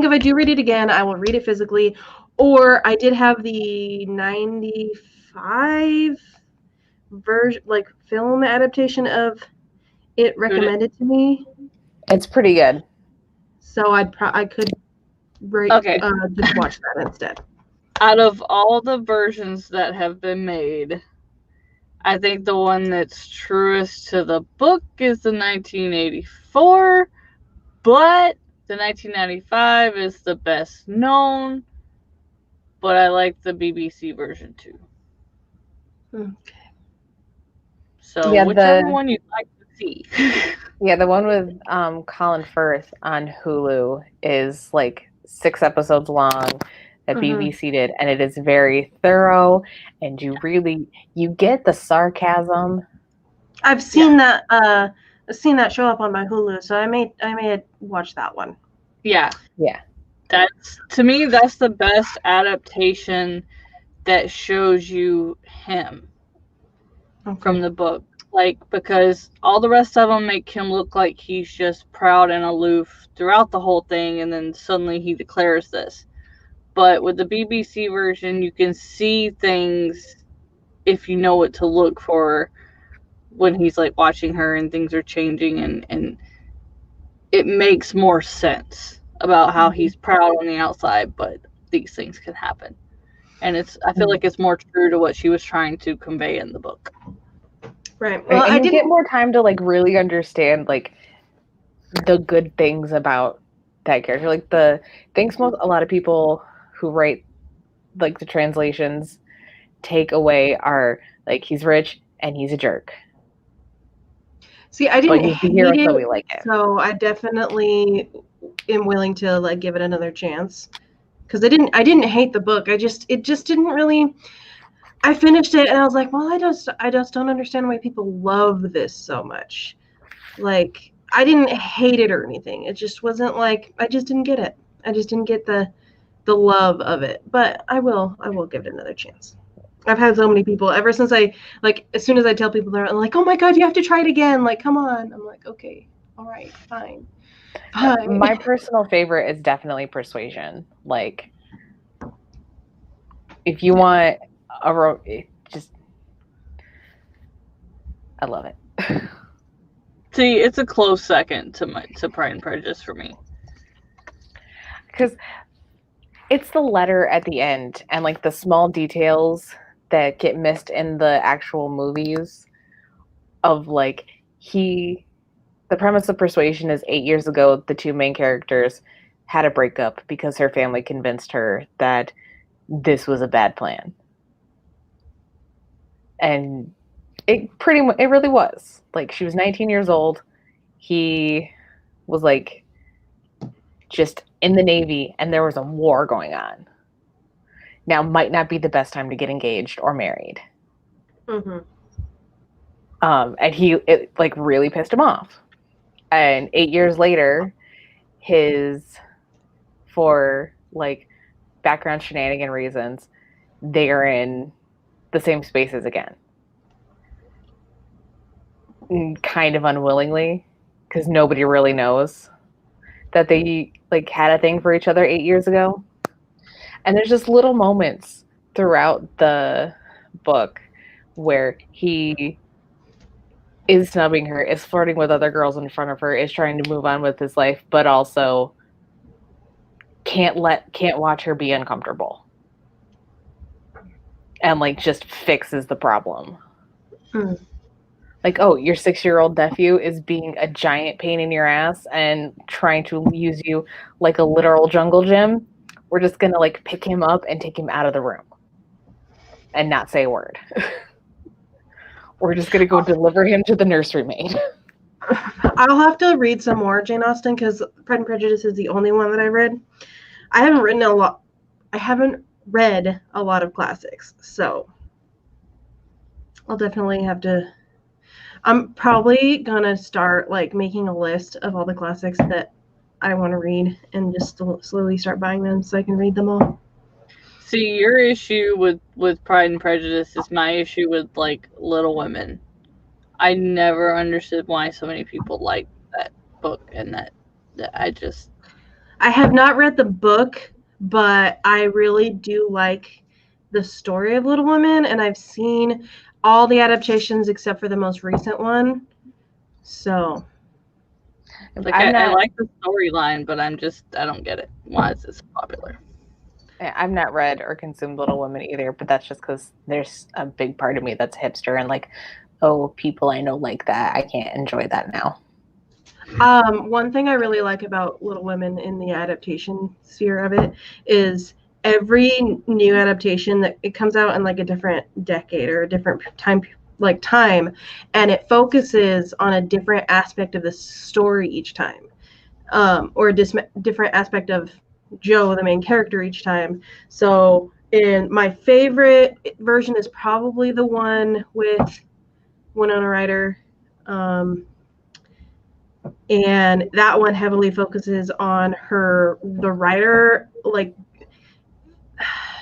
if I do read it again, I will read it physically. Or I did have the 95 version, like film adaptation of it recommended to me. It's pretty good. So I could just watch that instead. Out of all the versions that have been made, I think the one that's truest to the book is the 1984, but the 1995 is the best known, but I like the BBC version too. Okay. So whichever one you'd like to see. Yeah, the one with Colin Firth on Hulu is like 6 episodes long that BBC did, and it is very thorough, and you get the sarcasm. I've seen that seen that show up on my Hulu, so I may watch that one. Yeah. That's, to me, that's the best adaptation that shows you him from the book. Like, because all the rest of them make him look like he's just proud and aloof throughout the whole thing, and then suddenly he declares this. But with the BBC version, you can see things if you know what to look for when he's like watching her and things are changing, and it makes more sense about how he's proud on the outside, but these things can happen. And I feel like it's more true to what she was trying to convey in the book. Right. Well, and you get more time to like really understand like the good things about that character. Like the things a lot of people who write like the translations take away are like he's rich and he's a jerk. See, I didn't hate it, so we like it. So I definitely am willing to like give it another chance. Because I didn't hate the book. It just didn't really. I finished it and I was like, well, I just don't understand why people love this so much. Like, I didn't hate it or anything. It just wasn't like, I just didn't get it. I just didn't get the love of it. But I will give it another chance. I've had so many people ever since as soon as I tell people, they're like, oh my God, you have to try it again. Like, come on. I'm like, okay, all right, fine. My personal favorite is definitely Persuasion. Like, if you want I love it. See, it's a close second to Pride and Prejudice for me. Because it's the letter at the end and like the small details that get missed in the actual movies of like the premise of Persuasion is 8 years ago, the two main characters had a breakup because her family convinced her that this was a bad plan. And it really was. Like, she was 19 years old. He was like just in the Navy and there was a war going on. Now might not be the best time to get engaged or married. Mm-hmm. And it like really pissed him off. And 8 years later, for like background shenanigan reasons, they are in the same spaces again. Kind of unwillingly, because nobody really knows that they like had a thing for each other 8 years ago. And there's just little moments throughout the book where he is snubbing her, is flirting with other girls in front of her, is trying to move on with his life, but also can't watch her be uncomfortable. And like just fixes the problem. Like, oh, your 6-year-old nephew is being a giant pain in your ass and trying to use you like a literal jungle gym. We're just gonna like pick him up and take him out of the room and not say a word. We're just gonna go deliver him to the nursery maid. I'll have to read some more Jane Austen because Pride and Prejudice is the only one that I read. I haven't read a lot of classics, so I'll definitely have to. I'm probably gonna start like making a list of all the classics that I want to read and just slowly start buying them so I can read them all. See, your issue with Pride and Prejudice is my issue with like Little Women. I never understood why so many people like that book, and that I have not read the book, but I really do like the story of Little Women, and I've seen all the adaptations except for the most recent one. So like I like the storyline, but I don't get it. Why is this popular? I've not read or consumed Little Women either, but that's just because there's a big part of me that's hipster and like, oh, people I know like that. I can't enjoy that now. One thing I really like about Little Women in the adaptation sphere of it is every new adaptation that it comes out in like a different decade or a different time, and it focuses on a different aspect of the story each time, or a different aspect of Joe, the main character, each time. So my favorite version is probably the one with Winona Ryder. and that one heavily focuses on the writer, like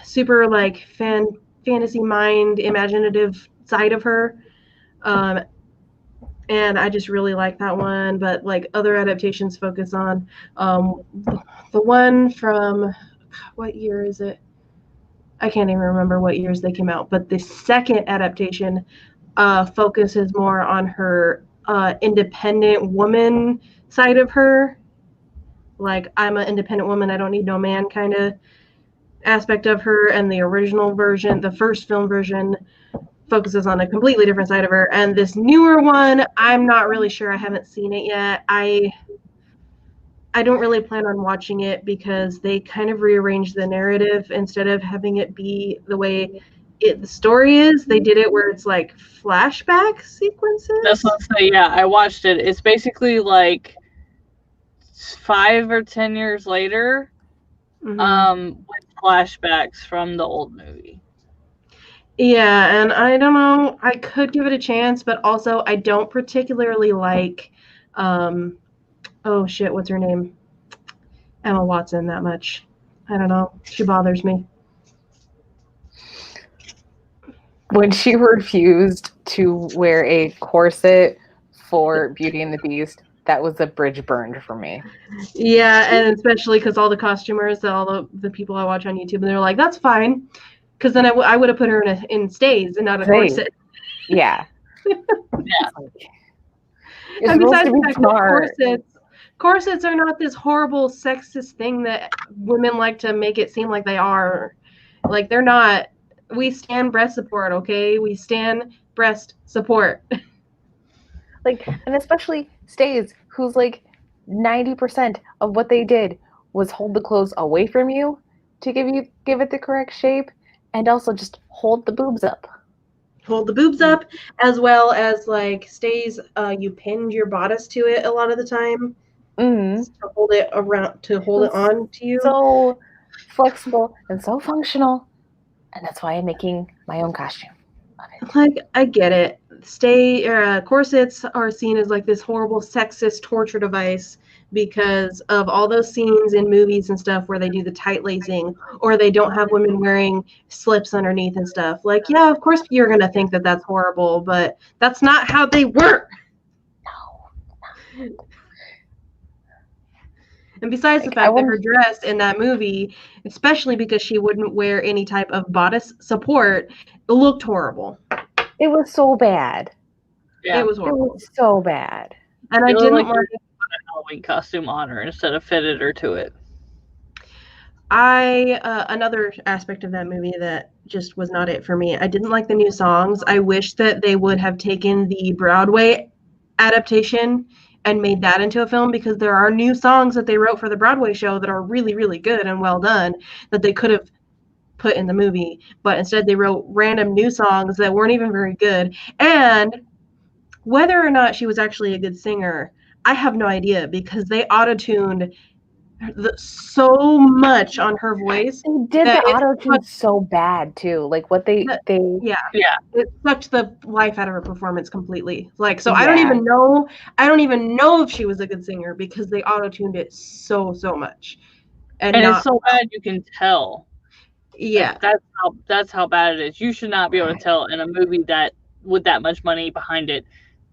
super like fantasy mind, imaginative side of her. And I just really like that one. But like other adaptations focus on the one from, what year is it? I can't even remember what years they came out. But the second adaptation focuses more on her independent woman side of her. Like, I'm an independent woman, I don't need no man kind of aspect of her. And the original version, the first film version, focuses on a completely different side of her. And this newer one, I'm not really sure. I haven't seen it yet. I don't really plan on watching it because they kind of rearranged the narrative. Instead of having it be the way the story is, they did it where it's like flashback sequences. That's what I'm saying. Yeah, I watched it. It's basically like 5 or 10 years later, with flashbacks from the old movie. Yeah, and I don't know. I could give it a chance, but also I don't particularly like, oh shit, what's her name? Emma Watson that much. I don't know. She bothers me. When she refused to wear a corset for Beauty and the Beast, that was a bridge burned for me. Yeah, and especially because all the costumers, all the people I watch on YouTube, and they're like, that's fine. Because then I would have put her in stays and not a corset. Yeah. Yeah. And besides the fact corsets are not this horrible sexist thing that women like to make it seem like they are. Like, they're not. We stand breast support, okay? We stand breast support. Like, and especially stays, who's like 90% of what they did was hold the clothes away from you to give it the correct shape, and also just hold the boobs up. Hold the boobs up, as well as like stays. You pinned your bodice to it a lot of the time to hold it on to you. So flexible and so functional, and that's why I'm making my own costume. Like, I get it. Corsets are seen as like this horrible sexist torture device because of all those scenes in movies and stuff where they do the tight lacing, or they don't have women wearing slips underneath and stuff. Like, yeah, of course you're going to think that that's horrible, but that's not how they work. No. And besides the fact that her dress in that movie, especially because she wouldn't wear any type of bodice support, it looked horrible. It was so bad. Yeah. It was horrible. It was so bad. And I didn't want to put a Halloween costume on her instead of fitted her to it. Another aspect of that movie that just was not it for me. I didn't like the new songs. I wish that they would have taken the Broadway adaptation and made that into a film, because there are new songs that they wrote for the Broadway show that are really, really good and well done that they could have put in the movie. But instead they wrote random new songs that weren't even very good. And whether or not she was actually a good singer, I have no idea, because they auto-tuned so much on her voice. They did the auto-tune so bad too. Like what they yeah, it sucked the life out of her performance completely. Like, so I don't even know if she was a good singer, because they auto-tuned it so much. And it's so bad you can tell. Yeah, that's how bad it is. You should not be able to tell in a movie that with that much money behind it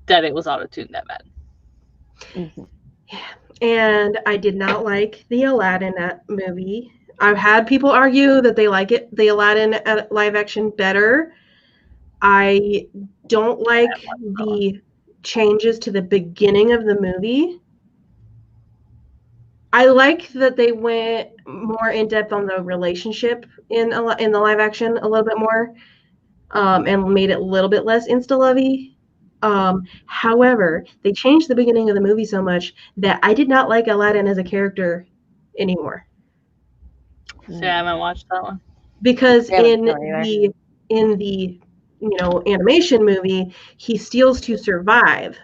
that it was auto-tuned that bad. Mm-hmm. Yeah. And I did not like the Aladdin movie. I've had people argue that they like the Aladdin live action better. I don't like the changes to the beginning of the movie. I like that they went more in depth on the relationship in the live action a little bit more, and made it a little bit less insta-lovey. However, they changed the beginning of the movie so much that I did not like Aladdin as a character anymore. See, I haven't watched that one. Because in the animation movie, he steals to survive.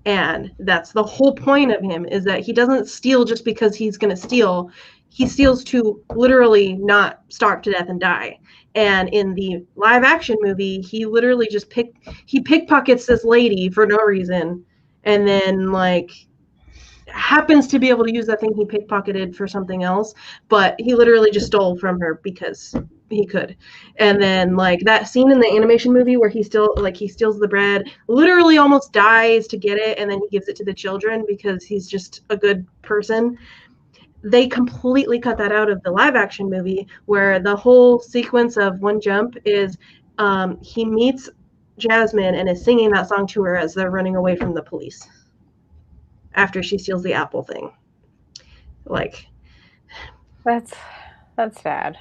And that's the whole point of him, is that he doesn't steal just because he's going to steal. He steals to literally not starve to death and die. And in the live action movie, he literally just pickpockets this lady for no reason and then like happens to be able to use that thing he pickpocketed for something else, but he literally just stole from her because he could. And then like that scene in the animation movie where he steals the bread, literally almost dies to get it, and then he gives it to the children because he's just a good person. They completely cut that out of the live action movie, where the whole sequence of One Jump is he meets Jasmine and is singing that song to her as they're running away from the police after she steals the apple thing. Like, That's sad.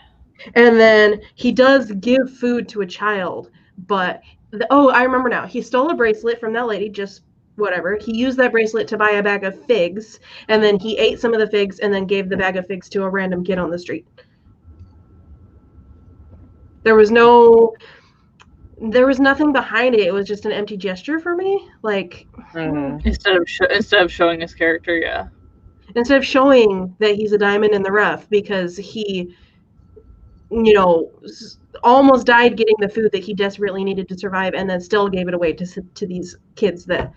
and then he does give food to a child, but I remember now. He stole a bracelet from that lady, just whatever. He used that bracelet to buy a bag of figs, and then he ate some of the figs and then gave the bag of figs to a random kid on the street. There was nothing behind it. It was just an empty gesture for me. Like, instead of showing his character, yeah. Instead of showing that he's a diamond in the rough because he, almost died getting the food that he desperately needed to survive, and then still gave it away to these kids that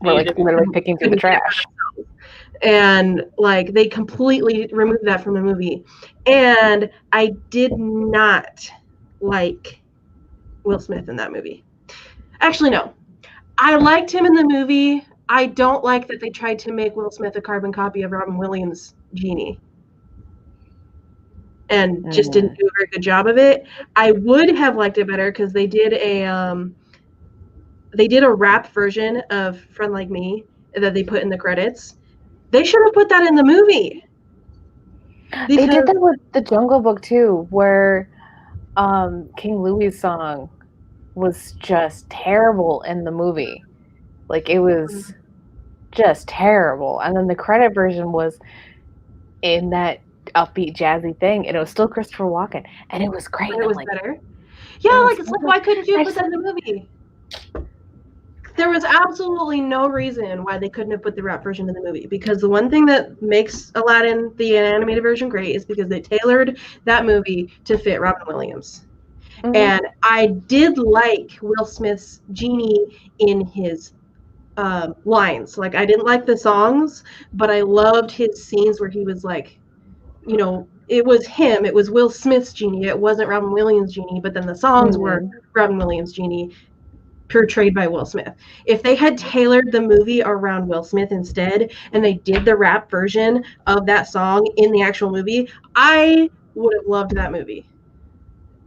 were like literally picking through the trash. And like they completely removed that from the movie. And I did not like Will Smith in that movie. Actually, no. I liked him in the movie. I don't like that they tried to make Will Smith a carbon copy of Robin Williams' Genie. And just didn't do a very good job of it. I would have liked it better because they did a rap version of Friend Like Me that they put in the credits. They should have put that in the movie. They did that with The Jungle Book too, where King Louis' song was just terrible in the movie. Like, it was just terrible. And then the credit version was in that upbeat jazzy thing, and it was still Christopher Walken, and it was great. It was better. Yeah, it's like, why couldn't you put that in the movie? There was absolutely no reason why they couldn't have put the rap version in the movie, because the one thing that makes Aladdin, the animated version, great is because they tailored that movie to fit Robin Williams. Mm-hmm. And I did like Will Smith's Genie in his lines. Like, I didn't like the songs, but I loved his scenes where he was like, it was him. It was Will Smith's Genie. It wasn't Robin Williams' Genie, but then the songs were Robin Williams' Genie, portrayed by Will Smith. If they had tailored the movie around Will Smith instead, and they did the rap version of that song in the actual movie, I would have loved that movie.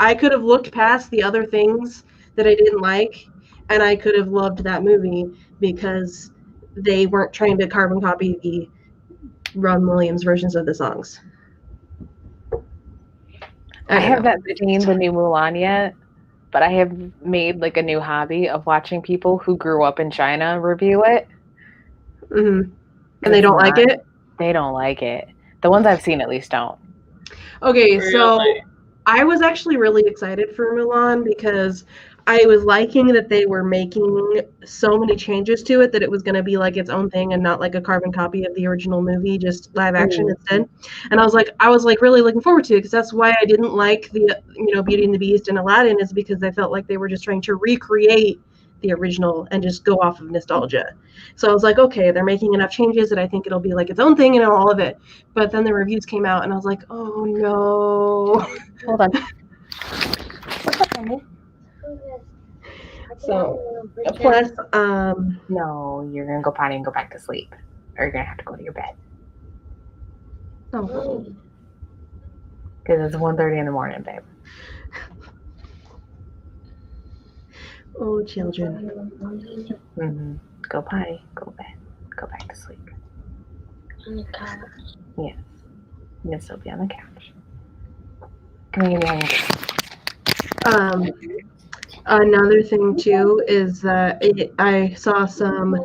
I could have looked past the other things that I didn't like, and I could have loved that movie because they weren't trying to carbon copy the Robin Williams versions of the songs. I haven't seen the new Mulan yet, but I have made like a new hobby of watching people who grew up in China review it. Mm-hmm. And they don't like it? They don't like it. The ones I've seen at least don't. Okay, so I was actually really excited for Mulan because I was liking that they were making so many changes to it that it was going to be like its own thing and not like a carbon copy of the original movie, just live action instead. And I was like really looking forward to it, because that's why I didn't like the Beauty and the Beast and Aladdin, is because I felt like they were just trying to recreate the original and just go off of nostalgia. So I was like, okay, they're making enough changes that I think it'll be like its own thing and all of it. But then the reviews came out and I was like, oh no. Hold on. So plus no, you're gonna go potty and go back to sleep, or you're gonna have to go to your bed. Oh, because it's 1:30 in the morning, babe. Oh, children. Mm-hmm. Go potty, go bed, go back to sleep. On the couch. Yes, you can still be on the couch. Come here, Another thing too is that I saw some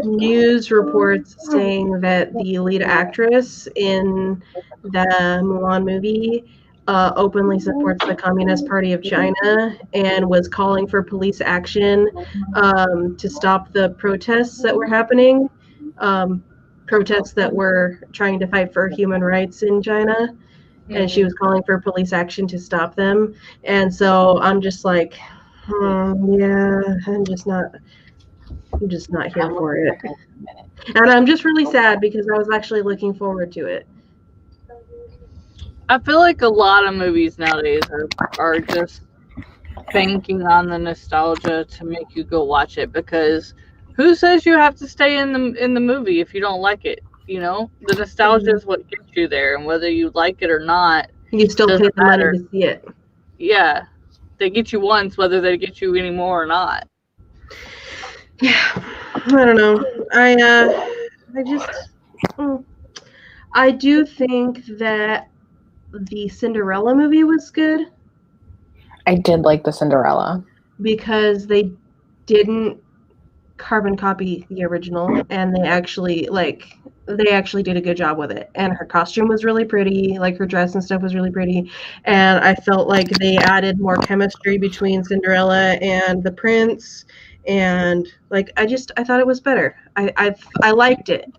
news reports saying that the lead actress in the Mulan movie openly supports the Communist Party of China and was calling for police action to stop the protests that were happening, protests that were trying to fight for human rights in China. And she was calling for police action to stop them. And so I'm just like, yeah, I'm just not I'm just not here for it. And I'm just really sad because I was actually looking forward to it. I feel like a lot of movies nowadays are just banking on the nostalgia to make you go watch it, because who says you have to stay in the movie if you don't like it? You know, the nostalgia is what gets you there, and whether you like it or not, you still pay the money to see it. Yeah, they get you once, whether they get you anymore or not. Yeah, I don't know. I do think that the Cinderella movie was good. I did like the Cinderella. Because they didn't carbon copy the original, and they actually did a good job with it. And her costume was really pretty, like her dress and stuff was really pretty. And I felt like they added more chemistry between Cinderella and the prince. And like I thought it was better. I liked it.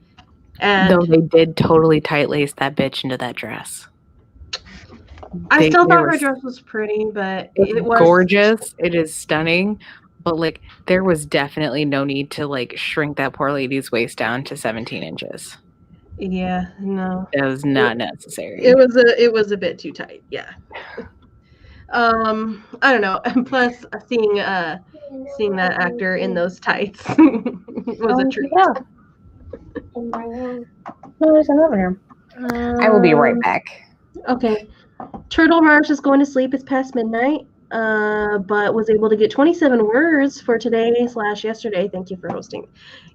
And though they did totally tight lace that bitch into that dress. I still thought her dress was pretty, but it was gorgeous. It is stunning. But like there was definitely no need to like shrink that poor lady's waist down to 17 inches. Yeah, no. That was not necessary. It was a bit too tight, yeah. I don't know. And plus seeing that actor in those tights was a treat. Yeah. There's another room. I will be right back. Okay. Turtle Marsh is going to sleep. It's past midnight, but was able to get 27 words for today/yesterday. Thank you for hosting.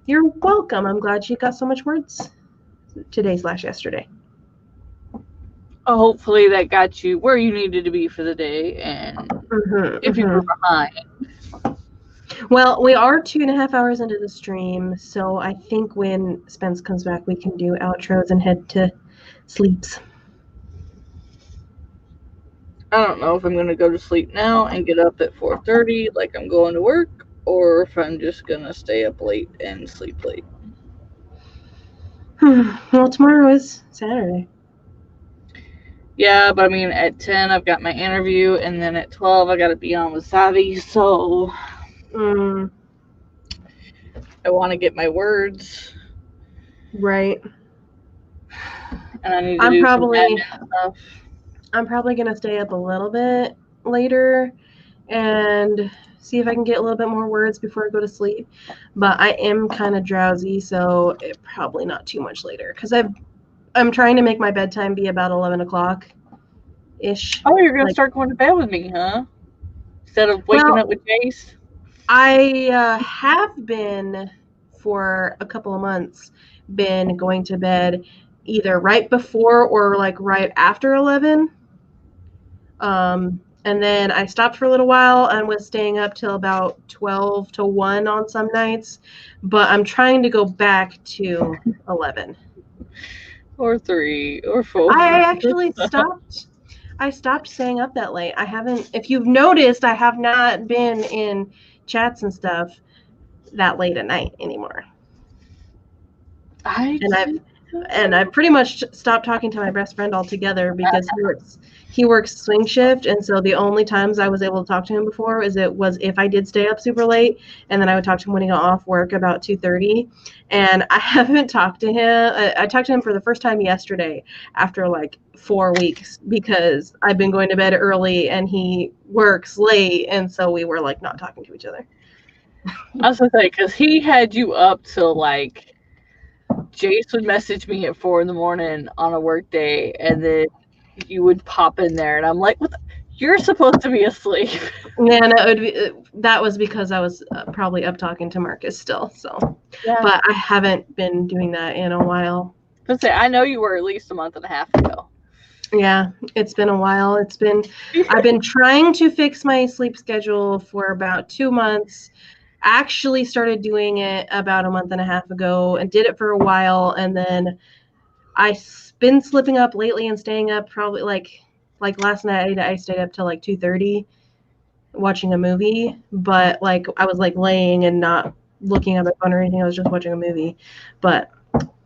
You're welcome. I'm glad you got so much words today/yesterday. Hopefully that got you where you needed to be for the day, and if you were behind. Well, we are 2.5 hours into the stream, so I think when Spence comes back, we can do outros and head to sleeps. I don't know if I'm going to go to sleep now and get up at 4:30 like I'm going to work, or if I'm just going to stay up late and sleep late. Well, tomorrow is Saturday. Yeah, but I mean, at 10 I've got my interview, and then at 12 I got to be on with Savvy, so I want to get my words. Right. And I need to do some admin stuff. I'm probably going to stay up a little bit later and see if I can get a little bit more words before I go to sleep. But I am kind of drowsy, so probably not too much later. Because I'm trying to make my bedtime be about 11 o'clock-ish. Oh, you're going to start going to bed with me, huh? Instead of waking up with Jace? I have been, for a couple of months, been going to bed either right before or like right after 11. And then I stopped for a little while and was staying up till about 12 to 1 on some nights. But I'm trying to go back to 11. Or 3 or 4. I actually stopped. I stopped staying up that late. I haven't, if you've noticed, I have not been in chats and stuff that late at night anymore. And I've pretty much stopped talking to my best friend altogether because he works swing shift, and so the only times I was able to talk to him before was if I did stay up super late, and then I would talk to him when he got off work about 2:30. And I haven't talked to him. I talked to him for the first time yesterday after like 4 weeks because I've been going to bed early and he works late, and so we were like not talking to each other. I was gonna say, because he had you up till like Jace would message me at 4 a.m. on a work day, and then you would pop in there, and I'm like, "What? You're supposed to be asleep." Yeah, no, that was because I was probably up talking to Marcus still. So, yeah. But I haven't been doing that in a while. I know you were at least a month and a half ago. Yeah, it's been a while. I've been trying to fix my sleep schedule for about 2 months. Actually started doing it about a month and a half ago and did it for a while, and then I've been slipping up lately and staying up probably like last night I stayed up till like 2:30 watching a movie, but like I was like laying and not looking at my phone or anything. I was just watching a movie. But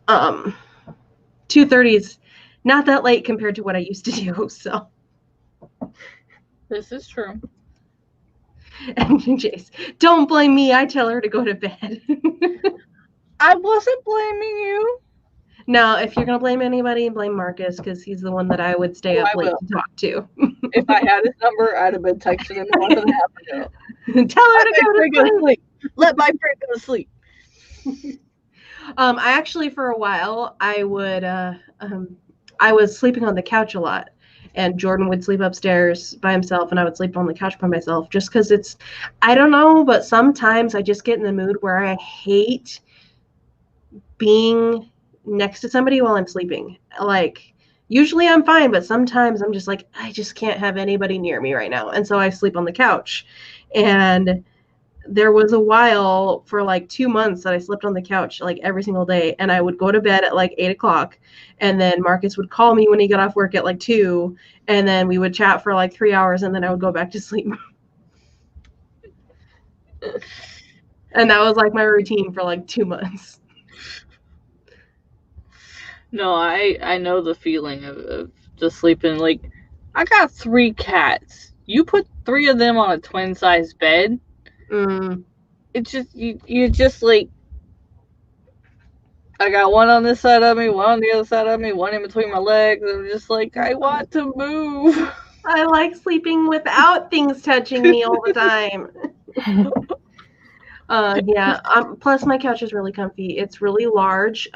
2:30 is not that late compared to what I used to do, so this is true. And Jace, don't blame me. I tell her to go to bed. I wasn't blaming you. No, if you're going to blame anybody, blame Marcus, because he's the one that I would stay up late to talk to. If I had his number, I'd have been texting him a month and a half ago. Tell her to go to sleep. Let my friend go to sleep. I actually, for a while, I was sleeping on the couch a lot. And Jordan would sleep upstairs by himself, and I would sleep on the couch by myself, just because I don't know, but sometimes I just get in the mood where I hate being next to somebody while I'm sleeping. Like, usually I'm fine, but sometimes I'm just like, I just can't have anybody near me right now. And so I sleep on the couch. And there was a while for like 2 months that I slept on the couch like every single day, and I would go to bed at like 8:00, and then Marcus would call me when he got off work at like 2, and then we would chat for like 3 hours, and then I would go back to sleep. And that was like my routine for like 2 months. No, I know the feeling of just sleeping. Like, I got 3 cats. You put 3 of them on a twin-sized bed. It's just you just like, I got one on this side of me, one on the other side of me, one in between my legs. I'm just like, I want to move. I like sleeping without things touching me all the time. Yeah. Plus, my couch is really comfy. It's really large.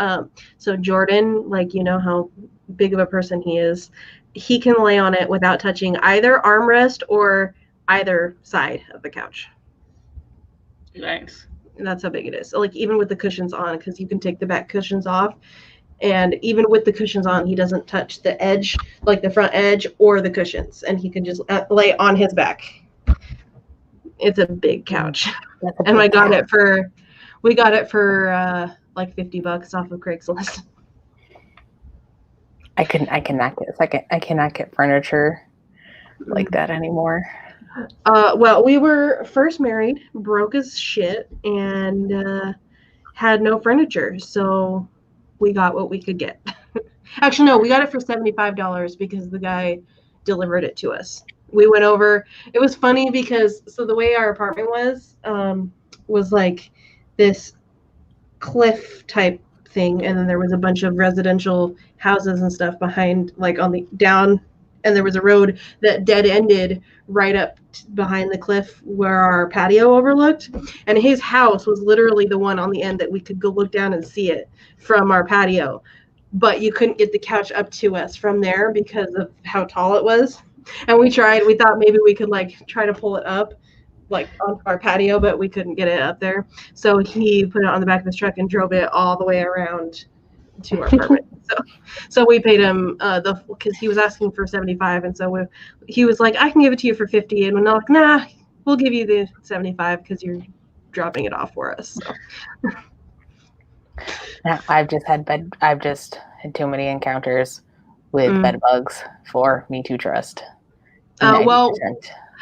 So Jordan, like, you know how big of a person he is, he can lay on it without touching either armrest or either side of the couch. Nice. And that's how big it is. Like, even with the cushions on, because you can take the back cushions off. And even with the cushions on, he doesn't touch the edge, like the front edge or the cushions. And he can just lay on his back. It's a big couch. And we got it for like $50 off of Craigslist. I cannot get furniture like that anymore. Well, we were first married, broke as shit, and had no furniture, so we got what we could get. Actually, no, we got it for $75 because the guy delivered it to us. We went over. It was funny because the way our apartment was like this cliff type thing, and then there was a bunch of residential houses and stuff behind, like on the down, and there was a road that dead ended right up behind the cliff where our patio overlooked, and his house was literally the one on the end that we could go look down and see it from our patio, but you couldn't get the couch up to us from there because of how tall it was. And we thought maybe we could like try to pull it up like onto our patio, but we couldn't get it up there. So he put it on the back of his truck and drove it all the way around to our apartment. So we paid him because he was asking for $75, and so he was like, I can give it to you for $50, and we're like, nah, we'll give you the $75 because you're dropping it off for us. So. Now, I've just had too many encounters with bed bugs for me to trust. Well,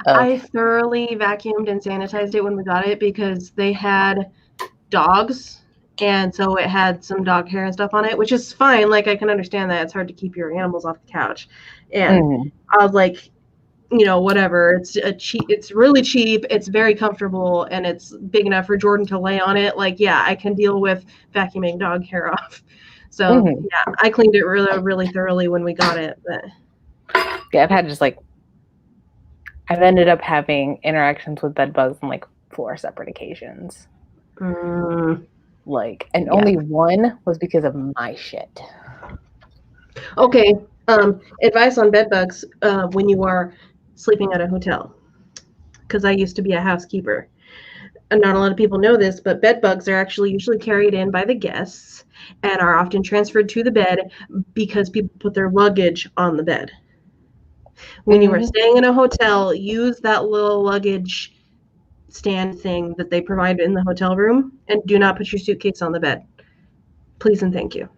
I thoroughly vacuumed and sanitized it when we got it because they had dogs, and so it had some dog hair and stuff on it, which is fine. Like, I can understand that it's hard to keep your animals off the couch. And I was like, you know, whatever. It's really cheap. It's very comfortable, and it's big enough for Jordan to lay on it. Like, yeah, I can deal with vacuuming dog hair off. So yeah, I cleaned it really, really thoroughly when we got it. But yeah, I've ended up having interactions with bed bugs on like 4 separate occasions. Like, and only one was because of my shit. Okay. Advice on bed bugs when you are sleeping at a hotel, because I used to be a housekeeper, and not a lot of people know this, but bed bugs are actually usually carried in by the guests and are often transferred to the bed because people put their luggage on the bed. When you are staying in a hotel, use that little luggage stand thing that they provide in the hotel room, and do not put your suitcase on the bed. Please and thank you.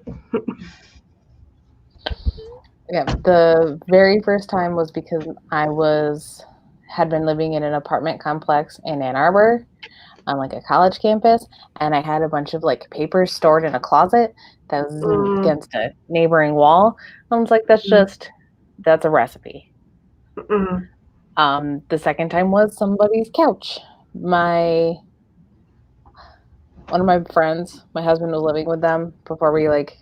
Yeah, the very first time was because I had been living in an apartment complex in Ann Arbor on like a college campus, and I had a bunch of like papers stored in a closet that was against a neighboring wall. I was like, that's a recipe. The second time was somebody's couch. One of my friends, my husband was living with them before we like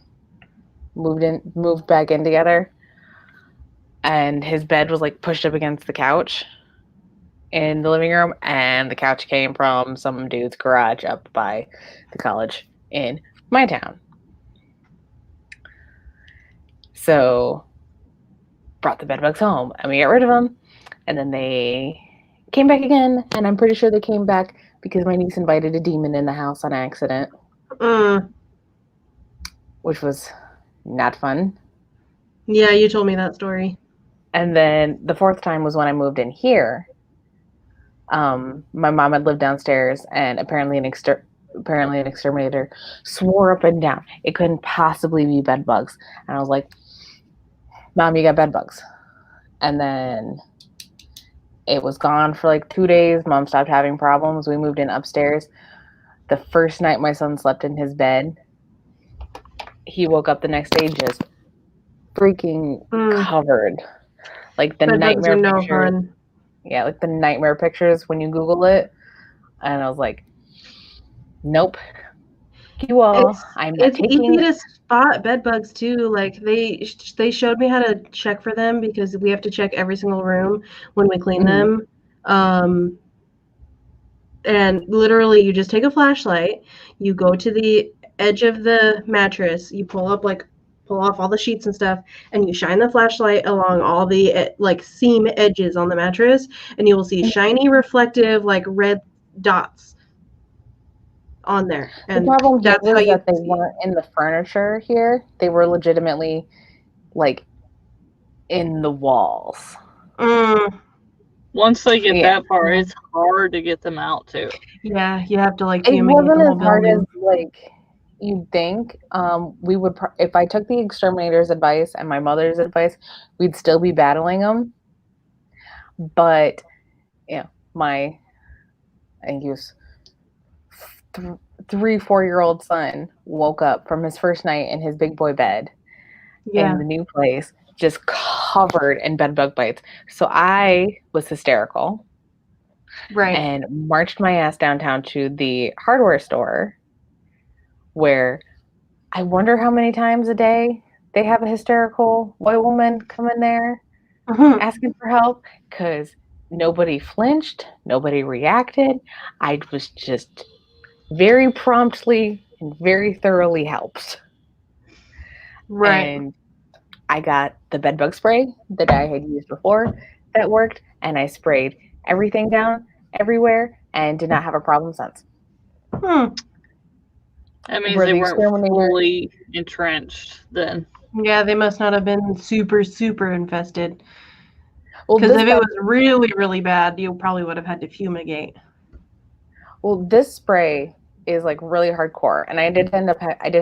moved back in together, and his bed was like pushed up against the couch in the living room, and the couch came from some dude's garage up by the college in my town. So brought the bedbugs home and we got rid of them, and then they came back again, and I'm pretty sure they came back because my niece invited a demon in the house on accident, which was not fun. Yeah, you told me that story. And then the fourth time was when I moved in here. My mom had lived downstairs, and apparently an exterminator swore up and down it couldn't possibly be bed bugs. And I was like, Mom, you got bed bugs. And then it was gone for like 2 days. Mom stopped having problems. We moved in upstairs. The first night my son slept in his bed, he woke up the next day just freaking covered. Like the nightmare pictures. Yeah, like the nightmare pictures when you Google it. And I was like, nope. You all, I'm not taking... It's easy to spot bed bugs too. Like they showed me how to check for them, because we have to check every single room when we clean them. And literally you just take a flashlight, you go to the edge of the mattress, you pull off all the sheets and stuff, and you shine the flashlight along all the like seam edges on the mattress, and you will see shiny reflective like red dots on there. And the problem that's how that they weren't in the furniture here. They were legitimately like in the walls. Once they get that far, it's hard to get them out too. Yeah, you have to like it wasn't as hard as like you think. We would if I took the exterminator's advice and my mother's advice, we'd still be battling them. But yeah, I think he was 3-4-year-old son woke up from his first night in his big boy bed in the new place, just covered in bed bug bites. So I was hysterical, right, and marched my ass downtown to the hardware store, where I wonder how many times a day they have a hysterical white woman come in there asking for help, because nobody flinched, nobody reacted. I was just very promptly and very thoroughly helped. Right. And I got the bedbug spray that I had used before that worked, and I sprayed everything down everywhere and did not have a problem since. That means they weren't fully entrenched then. Yeah, they must not have been super, super infested. Because if it was really, really bad, you probably would have had to fumigate. Well, this spray is like really hardcore, and I did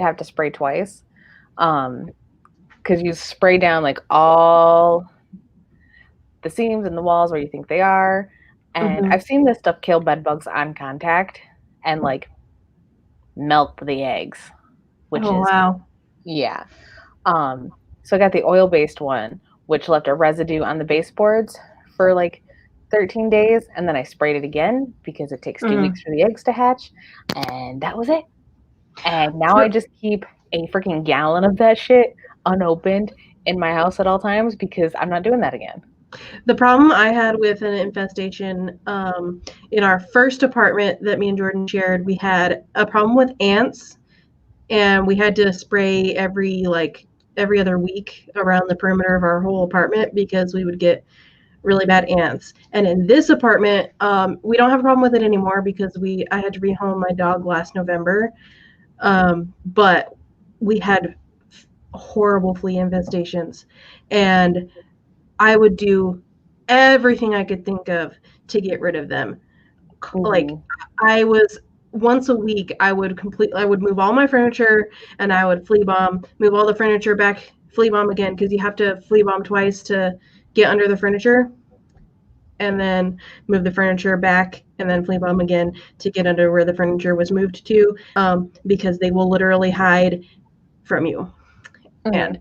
have to spray twice, because you spray down like all the seams in the walls where you think they are, and I've seen this stuff kill bed bugs on contact and like melt the eggs, which is wow. Yeah. So I got the oil-based one, which left a residue on the baseboards for like 13 days, and then I sprayed it again because it takes 2 weeks for the eggs to hatch, and that was it. And now I just keep a freaking gallon of that shit unopened in my house at all times, because I'm not doing that again. The problem I had with an infestation in our first apartment that me and Jordan shared, we had a problem with ants, and we had to spray every other week around the perimeter of our whole apartment because we would get really bad ants. And in this apartment, we don't have a problem with it anymore because I had to rehome my dog last November. But we had horrible flea infestations, and I would do everything I could think of to get rid of them. Like once a week, I would move all my furniture, and I would flea bomb, move all the furniture back, flea bomb again, because you have to flea bomb twice to get under the furniture, and then move the furniture back, and then flea bomb again to get under where the furniture was moved to, because they will literally hide from you. And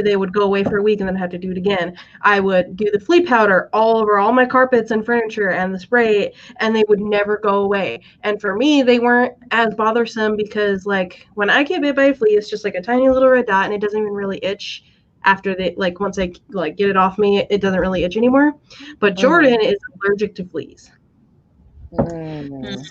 they would go away for a week and then have to do it again. I would do the flea powder all over all my carpets and furniture and the spray, and they would never go away. And for me, they weren't as bothersome because like when I get bit by a flea, it's just like a tiny little red dot and it doesn't even really itch after they like once I like get it off me, it doesn't really itch anymore. But Jordan is allergic to fleas.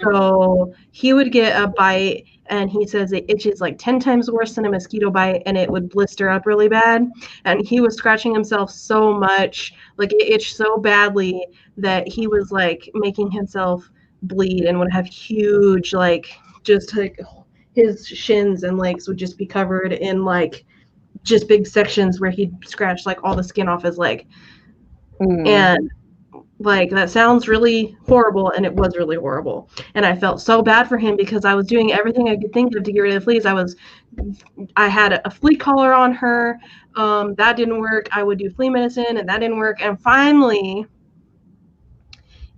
So he would get a bite and he says it itches like 10 times worse than a mosquito bite and it would blister up really bad. And he was scratching himself so much, like it itched so badly that he was like making himself bleed and would have huge, like just like his shins and legs would just be covered in like just big sections where he'd scratch like all the skin off his leg. And like that sounds really horrible, and it was really horrible. And I felt so bad for him because I was doing everything I could think of to get rid of the fleas. I had a flea collar on her. That didn't work. I would do flea medicine, and that didn't work. And finally,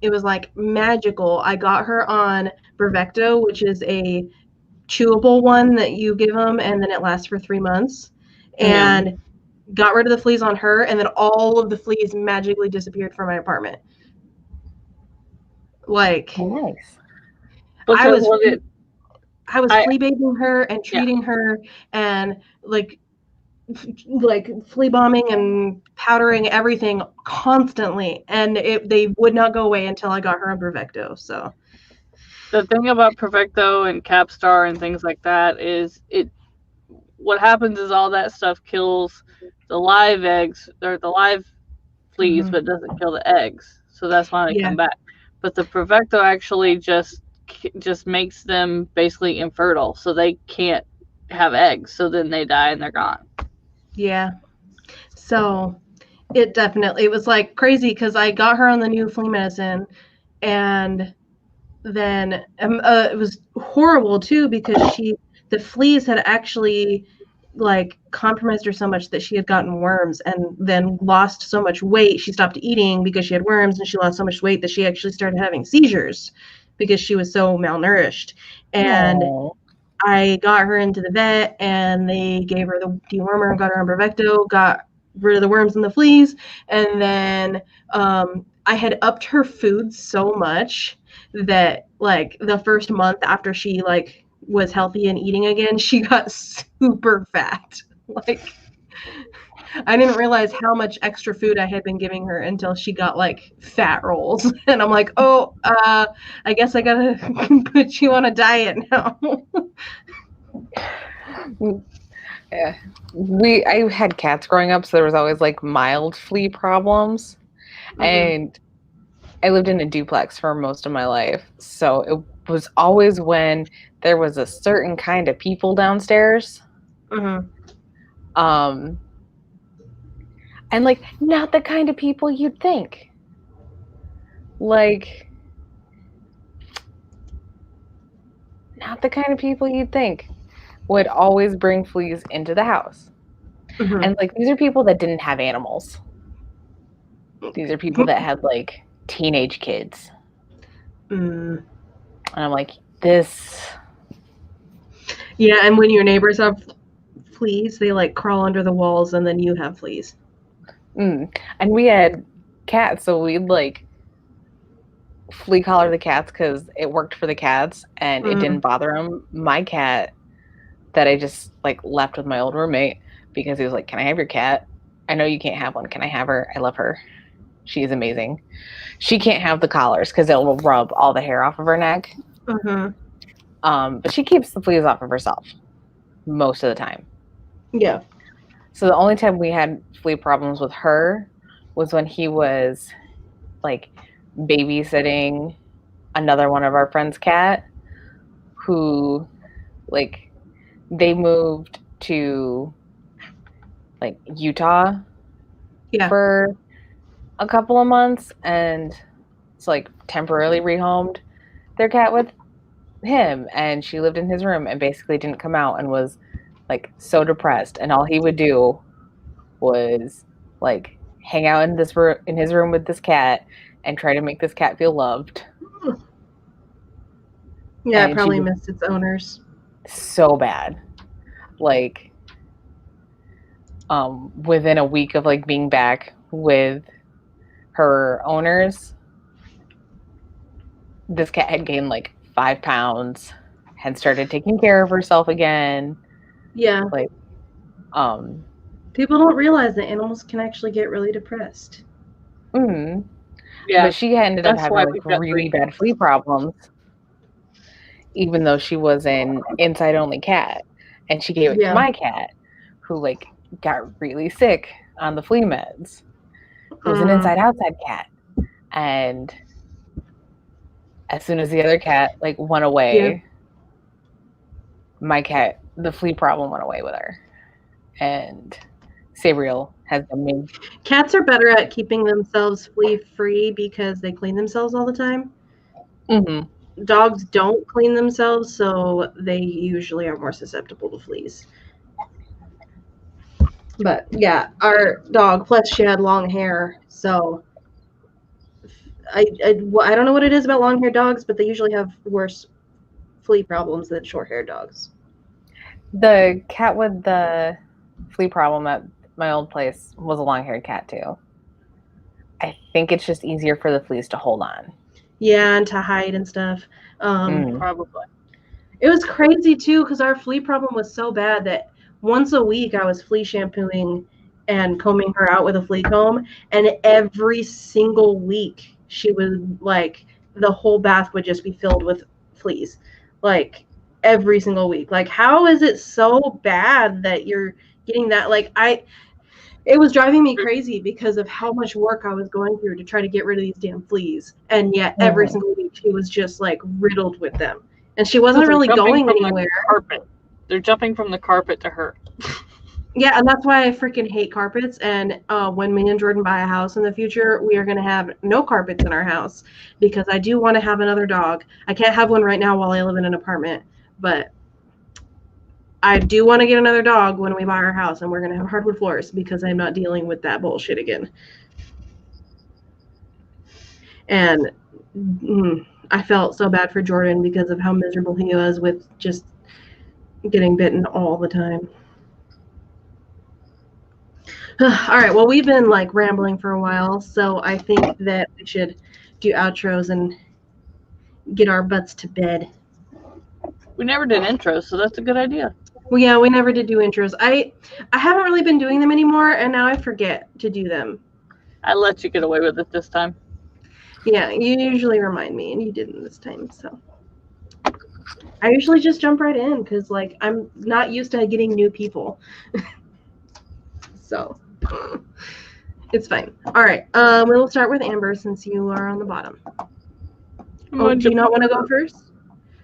it was like magical. I got her on Bravecto, which is a chewable one that you give them, and then it lasts for 3 months. And got rid of the fleas on her, and then all of the fleas magically disappeared from my apartment. Like, nice. I was flea bathing her and treating her and like flea bombing and powdering everything constantly, and they would not go away until I got her on Bravecto. So the thing about Bravecto and Capstar and things like that is what happens is all that stuff kills the live eggs or the live fleas, but doesn't kill the eggs. So that's why they come back. But the Bravecto actually just makes them basically infertile, so they can't have eggs. So then they die and they're gone. Yeah. So it was like crazy because I got her on the new flea medicine, and then it was horrible too because the fleas had actually like compromised her so much that she had gotten worms and then lost so much weight. She stopped eating because she had worms, and she lost so much weight that she actually started having seizures because she was so malnourished. And I got her into the vet, and they gave her the dewormer and got her on Bravecto, got rid of the worms and the fleas. And then I had upped her food so much that like the first month after she like was healthy and eating again, she got super fat. Like I didn't realize how much extra food I had been giving her until she got like fat rolls. And I'm like, oh, I guess I gotta put you on a diet now. Yeah. I had cats growing up, so there was always like mild flea problems. And I lived in a duplex for most of my life. So it was always when there was a certain kind of people downstairs. And like not the kind of people you'd think. Like not the kind of people you'd think would always bring fleas into the house. And like these are people that didn't have animals. These are people that had like teenage kids. And I'm like, this. Yeah, and when your neighbors have fleas, they like crawl under the walls, and then you have fleas. And we had cats, so we'd like flea collar the cats because it worked for the cats and it didn't bother them. My cat that I just like left with my old roommate because he was like, "Can I have your cat? I know you can't have one. Can I have her? I love her. She is amazing. She can't have the collars because it will rub all the hair off of her neck. But she keeps the fleas off of herself most of the time. Yeah. So the only time we had flea problems with her was when he was like babysitting another one of our friend's cat who like they moved to like Utah for a couple of months, and it's like temporarily rehomed their cat with him, and she lived in his room and basically didn't come out and was like so depressed, and all he would do was like hang out in his room with this cat and try to make this cat feel loved. Yeah, it probably missed its owners so bad. Like within a week of like being back with her owners, this cat had gained like 5 pounds, had started taking care of herself again. Yeah. Like, people don't realize that animals can actually get really depressed. Yeah, but she ended up that's having why like we've got really 3. bad flea problems, even though she was an inside only cat, and she gave it to my cat, who like got really sick on the flea meds. It was an inside outside cat, and as soon as the other cat like went away, my cat, the flea problem went away with her. And Sabriel has the main. Cats are better at keeping themselves flea free because they clean themselves all the time. Dogs don't clean themselves, so they usually are more susceptible to fleas. But yeah, our dog, plus she had long hair, so I don't know what it is about long-haired dogs, but they usually have worse flea problems than short-haired dogs. The cat with the flea problem at my old place was a long-haired cat too. I think it's just easier for the fleas to hold on. Yeah, and to hide and stuff. Probably. It was crazy too because our flea problem was so bad that once a week I was flea shampooing and combing her out with a flea comb, and every single week she would like the whole bath would just be filled with fleas, like every single week. Like, how is it so bad that you're getting that? It was driving me crazy because of how much work I was going through to try to get rid of these damn fleas, and yet every single week she was just like riddled with them. And she wasn't really going anywhere. They're jumping from the carpet to her. Yeah, and that's why I freaking hate carpets. And when me and Jordan buy a house in the future, we are going to have no carpets in our house because I do want to have another dog. I can't have one right now while I live in an apartment, but I do want to get another dog when we buy our house, and we're going to have hardwood floors because I'm not dealing with that bullshit again. And I felt so bad for Jordan because of how miserable he was with just getting bitten all the time. All right, well, we've been like rambling for a while, so I think that we should do outros and get our butts to bed. We never did intros, so that's a good idea. Well, yeah, we never did do intros. I haven't really been doing them anymore, and now I forget to do them. I let you get away with it this time. Yeah, you usually remind me, and you didn't this time, so. I usually just jump right in because, like, I'm not used to getting new people. So, it's fine. All right, we'll start with Amber since you are on the bottom. Oh, do you not want to go first?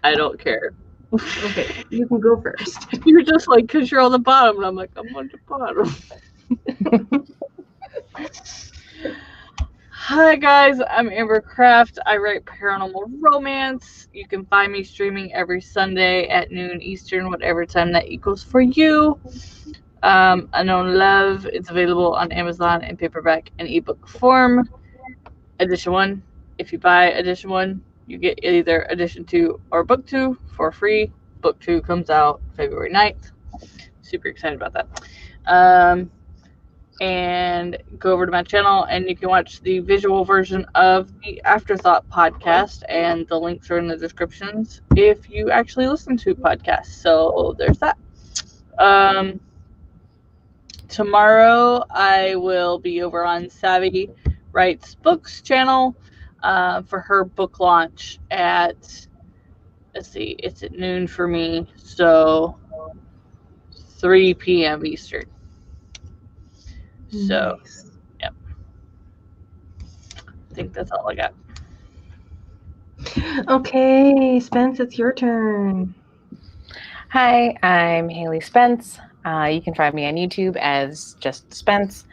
I don't care. Okay, you can go first. You're just like, because you're on the bottom, and I'm like, I'm on the bottom. Hi guys, I'm Amber Kraft. I write paranormal romance. You can find me streaming every Sunday at noon Eastern, whatever time that equals for you. Unknown Love is available on Amazon in paperback and ebook form. Edition 1. If you buy Edition 1, you get either Edition 2 or Book 2 for free. Book 2 comes out February 9th. Super excited about that. And go over to my channel and you can watch the visual version of the Afterthought podcast, and the links are in the descriptions if you actually listen to podcasts. So there's that. Tomorrow I will be over on Savvy Writes Books channel for her book launch at, let's see, it's at noon for me, so 3 p.m. Eastern. So, nice. Yep. I think that's all I got. Okay, Spence, it's your turn. Hi, I'm Haley Spence. You can find me on YouTube as just Spence,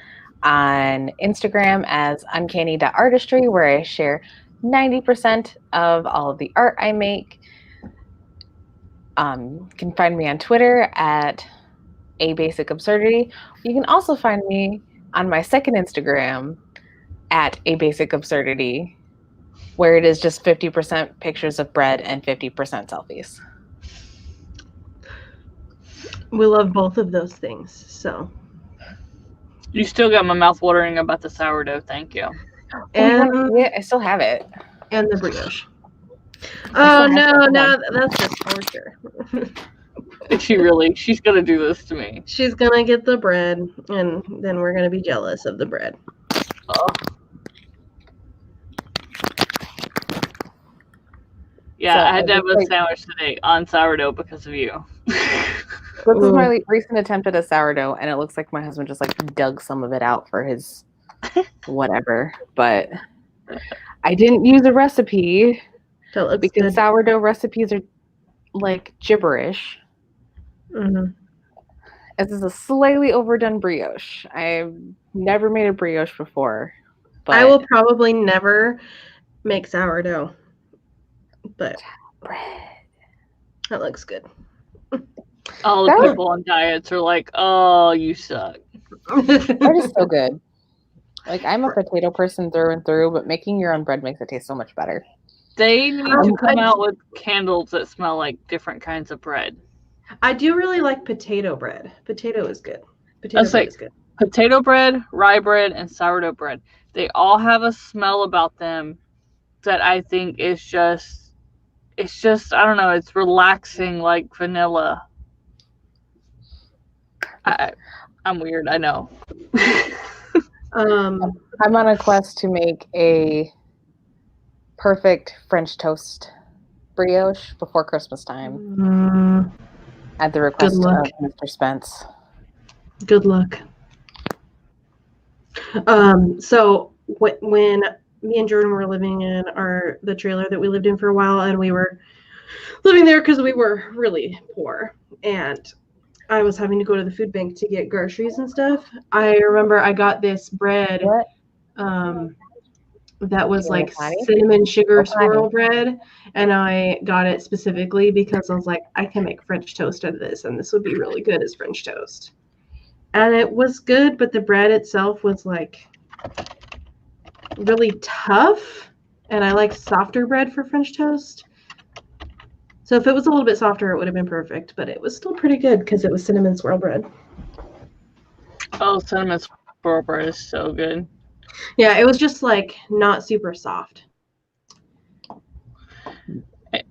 on Instagram as uncanny.artistry, where I share 90% of all of the art I make. You can find me on Twitter at abasicabsurdity. You can also find me on my second Instagram at abasicabsurdity, where it is just 50% pictures of bread and 50% selfies. We love both of those things, so You still got my mouth watering about the sourdough. Thank you. And yeah, I still have it. And the brioche. I Oh still have no, some. no, that's just torture. She's gonna do this to me. She's gonna get the bread, and then we're gonna be jealous of the bread. Oh. Yeah, So I had to have just, a like, sandwich today on sourdough because of you. This is my recent attempt at a sourdough, and it looks like my husband just like dug some of it out for his whatever. But I didn't use a recipe because good. sourdough recipes are like gibberish. Mm-hmm. This is a slightly overdone brioche. I've never made a brioche before. But I will probably never make sourdough, but that looks good. All the people on diets are like, "Oh, you suck." Bread is so good. Like, I'm a potato person through and through, but making your own bread makes it taste so much better. They need to come out with candles that smell like different kinds of bread. I do really like potato bread. Potato is good. Potato bread is good. Potato bread, rye bread, and sourdough bread. They all have a smell about them that I think is just, I don't know, it's relaxing like vanilla. I'm weird, I know. I'm on a quest to make a perfect French toast brioche before Christmas time. At the request of Mr. Spence. Good luck. So when me and Jordan were living in the trailer that we lived in for a while, and we were living there because we were really poor, and I was having to go to the food bank to get groceries and stuff. I remember I got this bread that was like cinnamon sugar swirl bread, and I got it specifically because I was like, I can make French toast out of this, and this would be really good as French toast. And it was good, but the bread itself was like really tough, and I like softer bread for French toast. So if it was a little bit softer, it would have been perfect, but it was still pretty good because it was cinnamon swirl bread. Oh, cinnamon swirl bread is so good. Yeah, it was just like not super soft.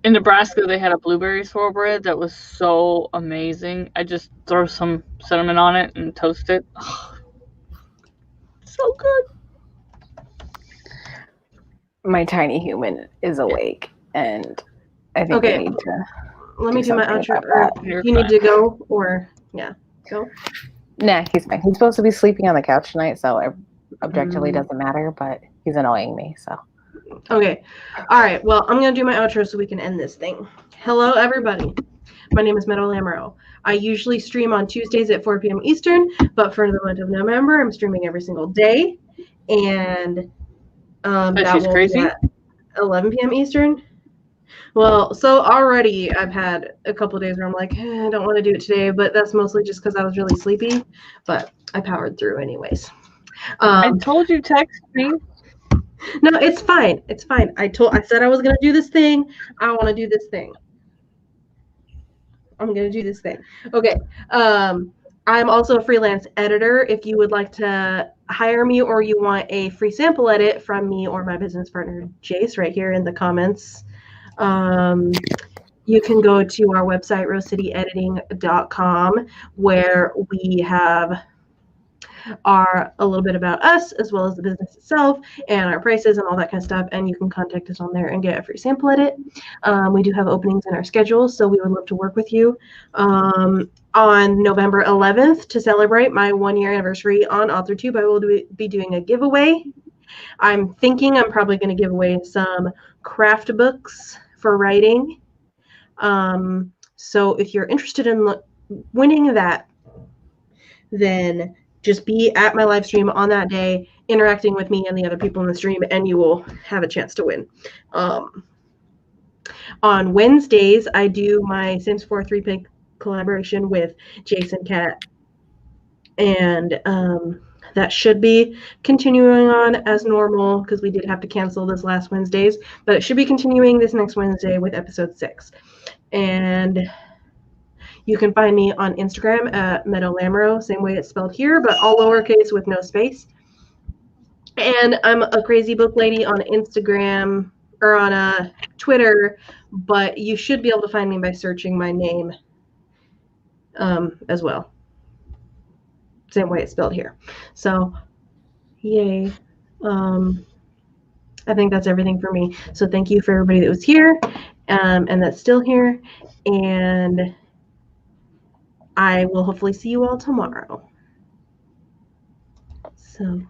In Nebraska, they had a blueberry swirl bread that was so amazing. I just throw some cinnamon on it and toast it. Oh, so good. My tiny human is awake, and I think I need to. Let me do my outro. You need to go, or go. Nah, he's fine. He's supposed to be sleeping on the couch tonight, so it objectively doesn't matter. But he's annoying me, so. Okay. All right. Well, I'm going to do my outro so we can end this thing. Hello, everybody. My name is NaNoWriMo. I usually stream on Tuesdays at 4 p.m. Eastern, but for the month of November, I'm streaming every single day. And that will be at 11 p.m. Eastern. Well, so already I've had a couple of days where I'm like, I don't want to do it today, but that's mostly just because I was really sleepy. But I powered through anyways. I told you text me. No, it's fine. It's fine. I said I was gonna do this thing. I want to do this thing. I'm gonna do this thing. Okay. I'm also a freelance editor. If you would like to hire me or you want a free sample edit from me or my business partner Jace, right here in the comments, you can go to our website rosecityediting.com, where we have a little bit about us as well as the business itself and our prices and all that kind of stuff, and you can contact us on there and get a free sample edit. We do have openings in our schedule, so we would love to work with you. On November 11th, to celebrate my 1-year anniversary on AuthorTube, I will be doing a giveaway. I'm thinking I'm probably going to give away some craft books for writing. So if you're interested in winning that, then just be at my live stream on that day, interacting with me and the other people in the stream, and you will have a chance to win. On Wednesdays, I do my Sims 4 3-pick collaboration with Jason Cat, and that should be continuing on as normal because we did have to cancel this last Wednesdays, but it should be continuing this next Wednesday with episode 6. And You can find me on Instagram at NaNoWriMo, same way it's spelled here, but all lowercase with no space. And I'm a crazy book lady on Instagram or on Twitter, but you should be able to find me by searching my name as well. Same way it's spelled here. So, yay. I think that's everything for me. So thank you for everybody that was here and that's still here. And I will hopefully see you all tomorrow. So.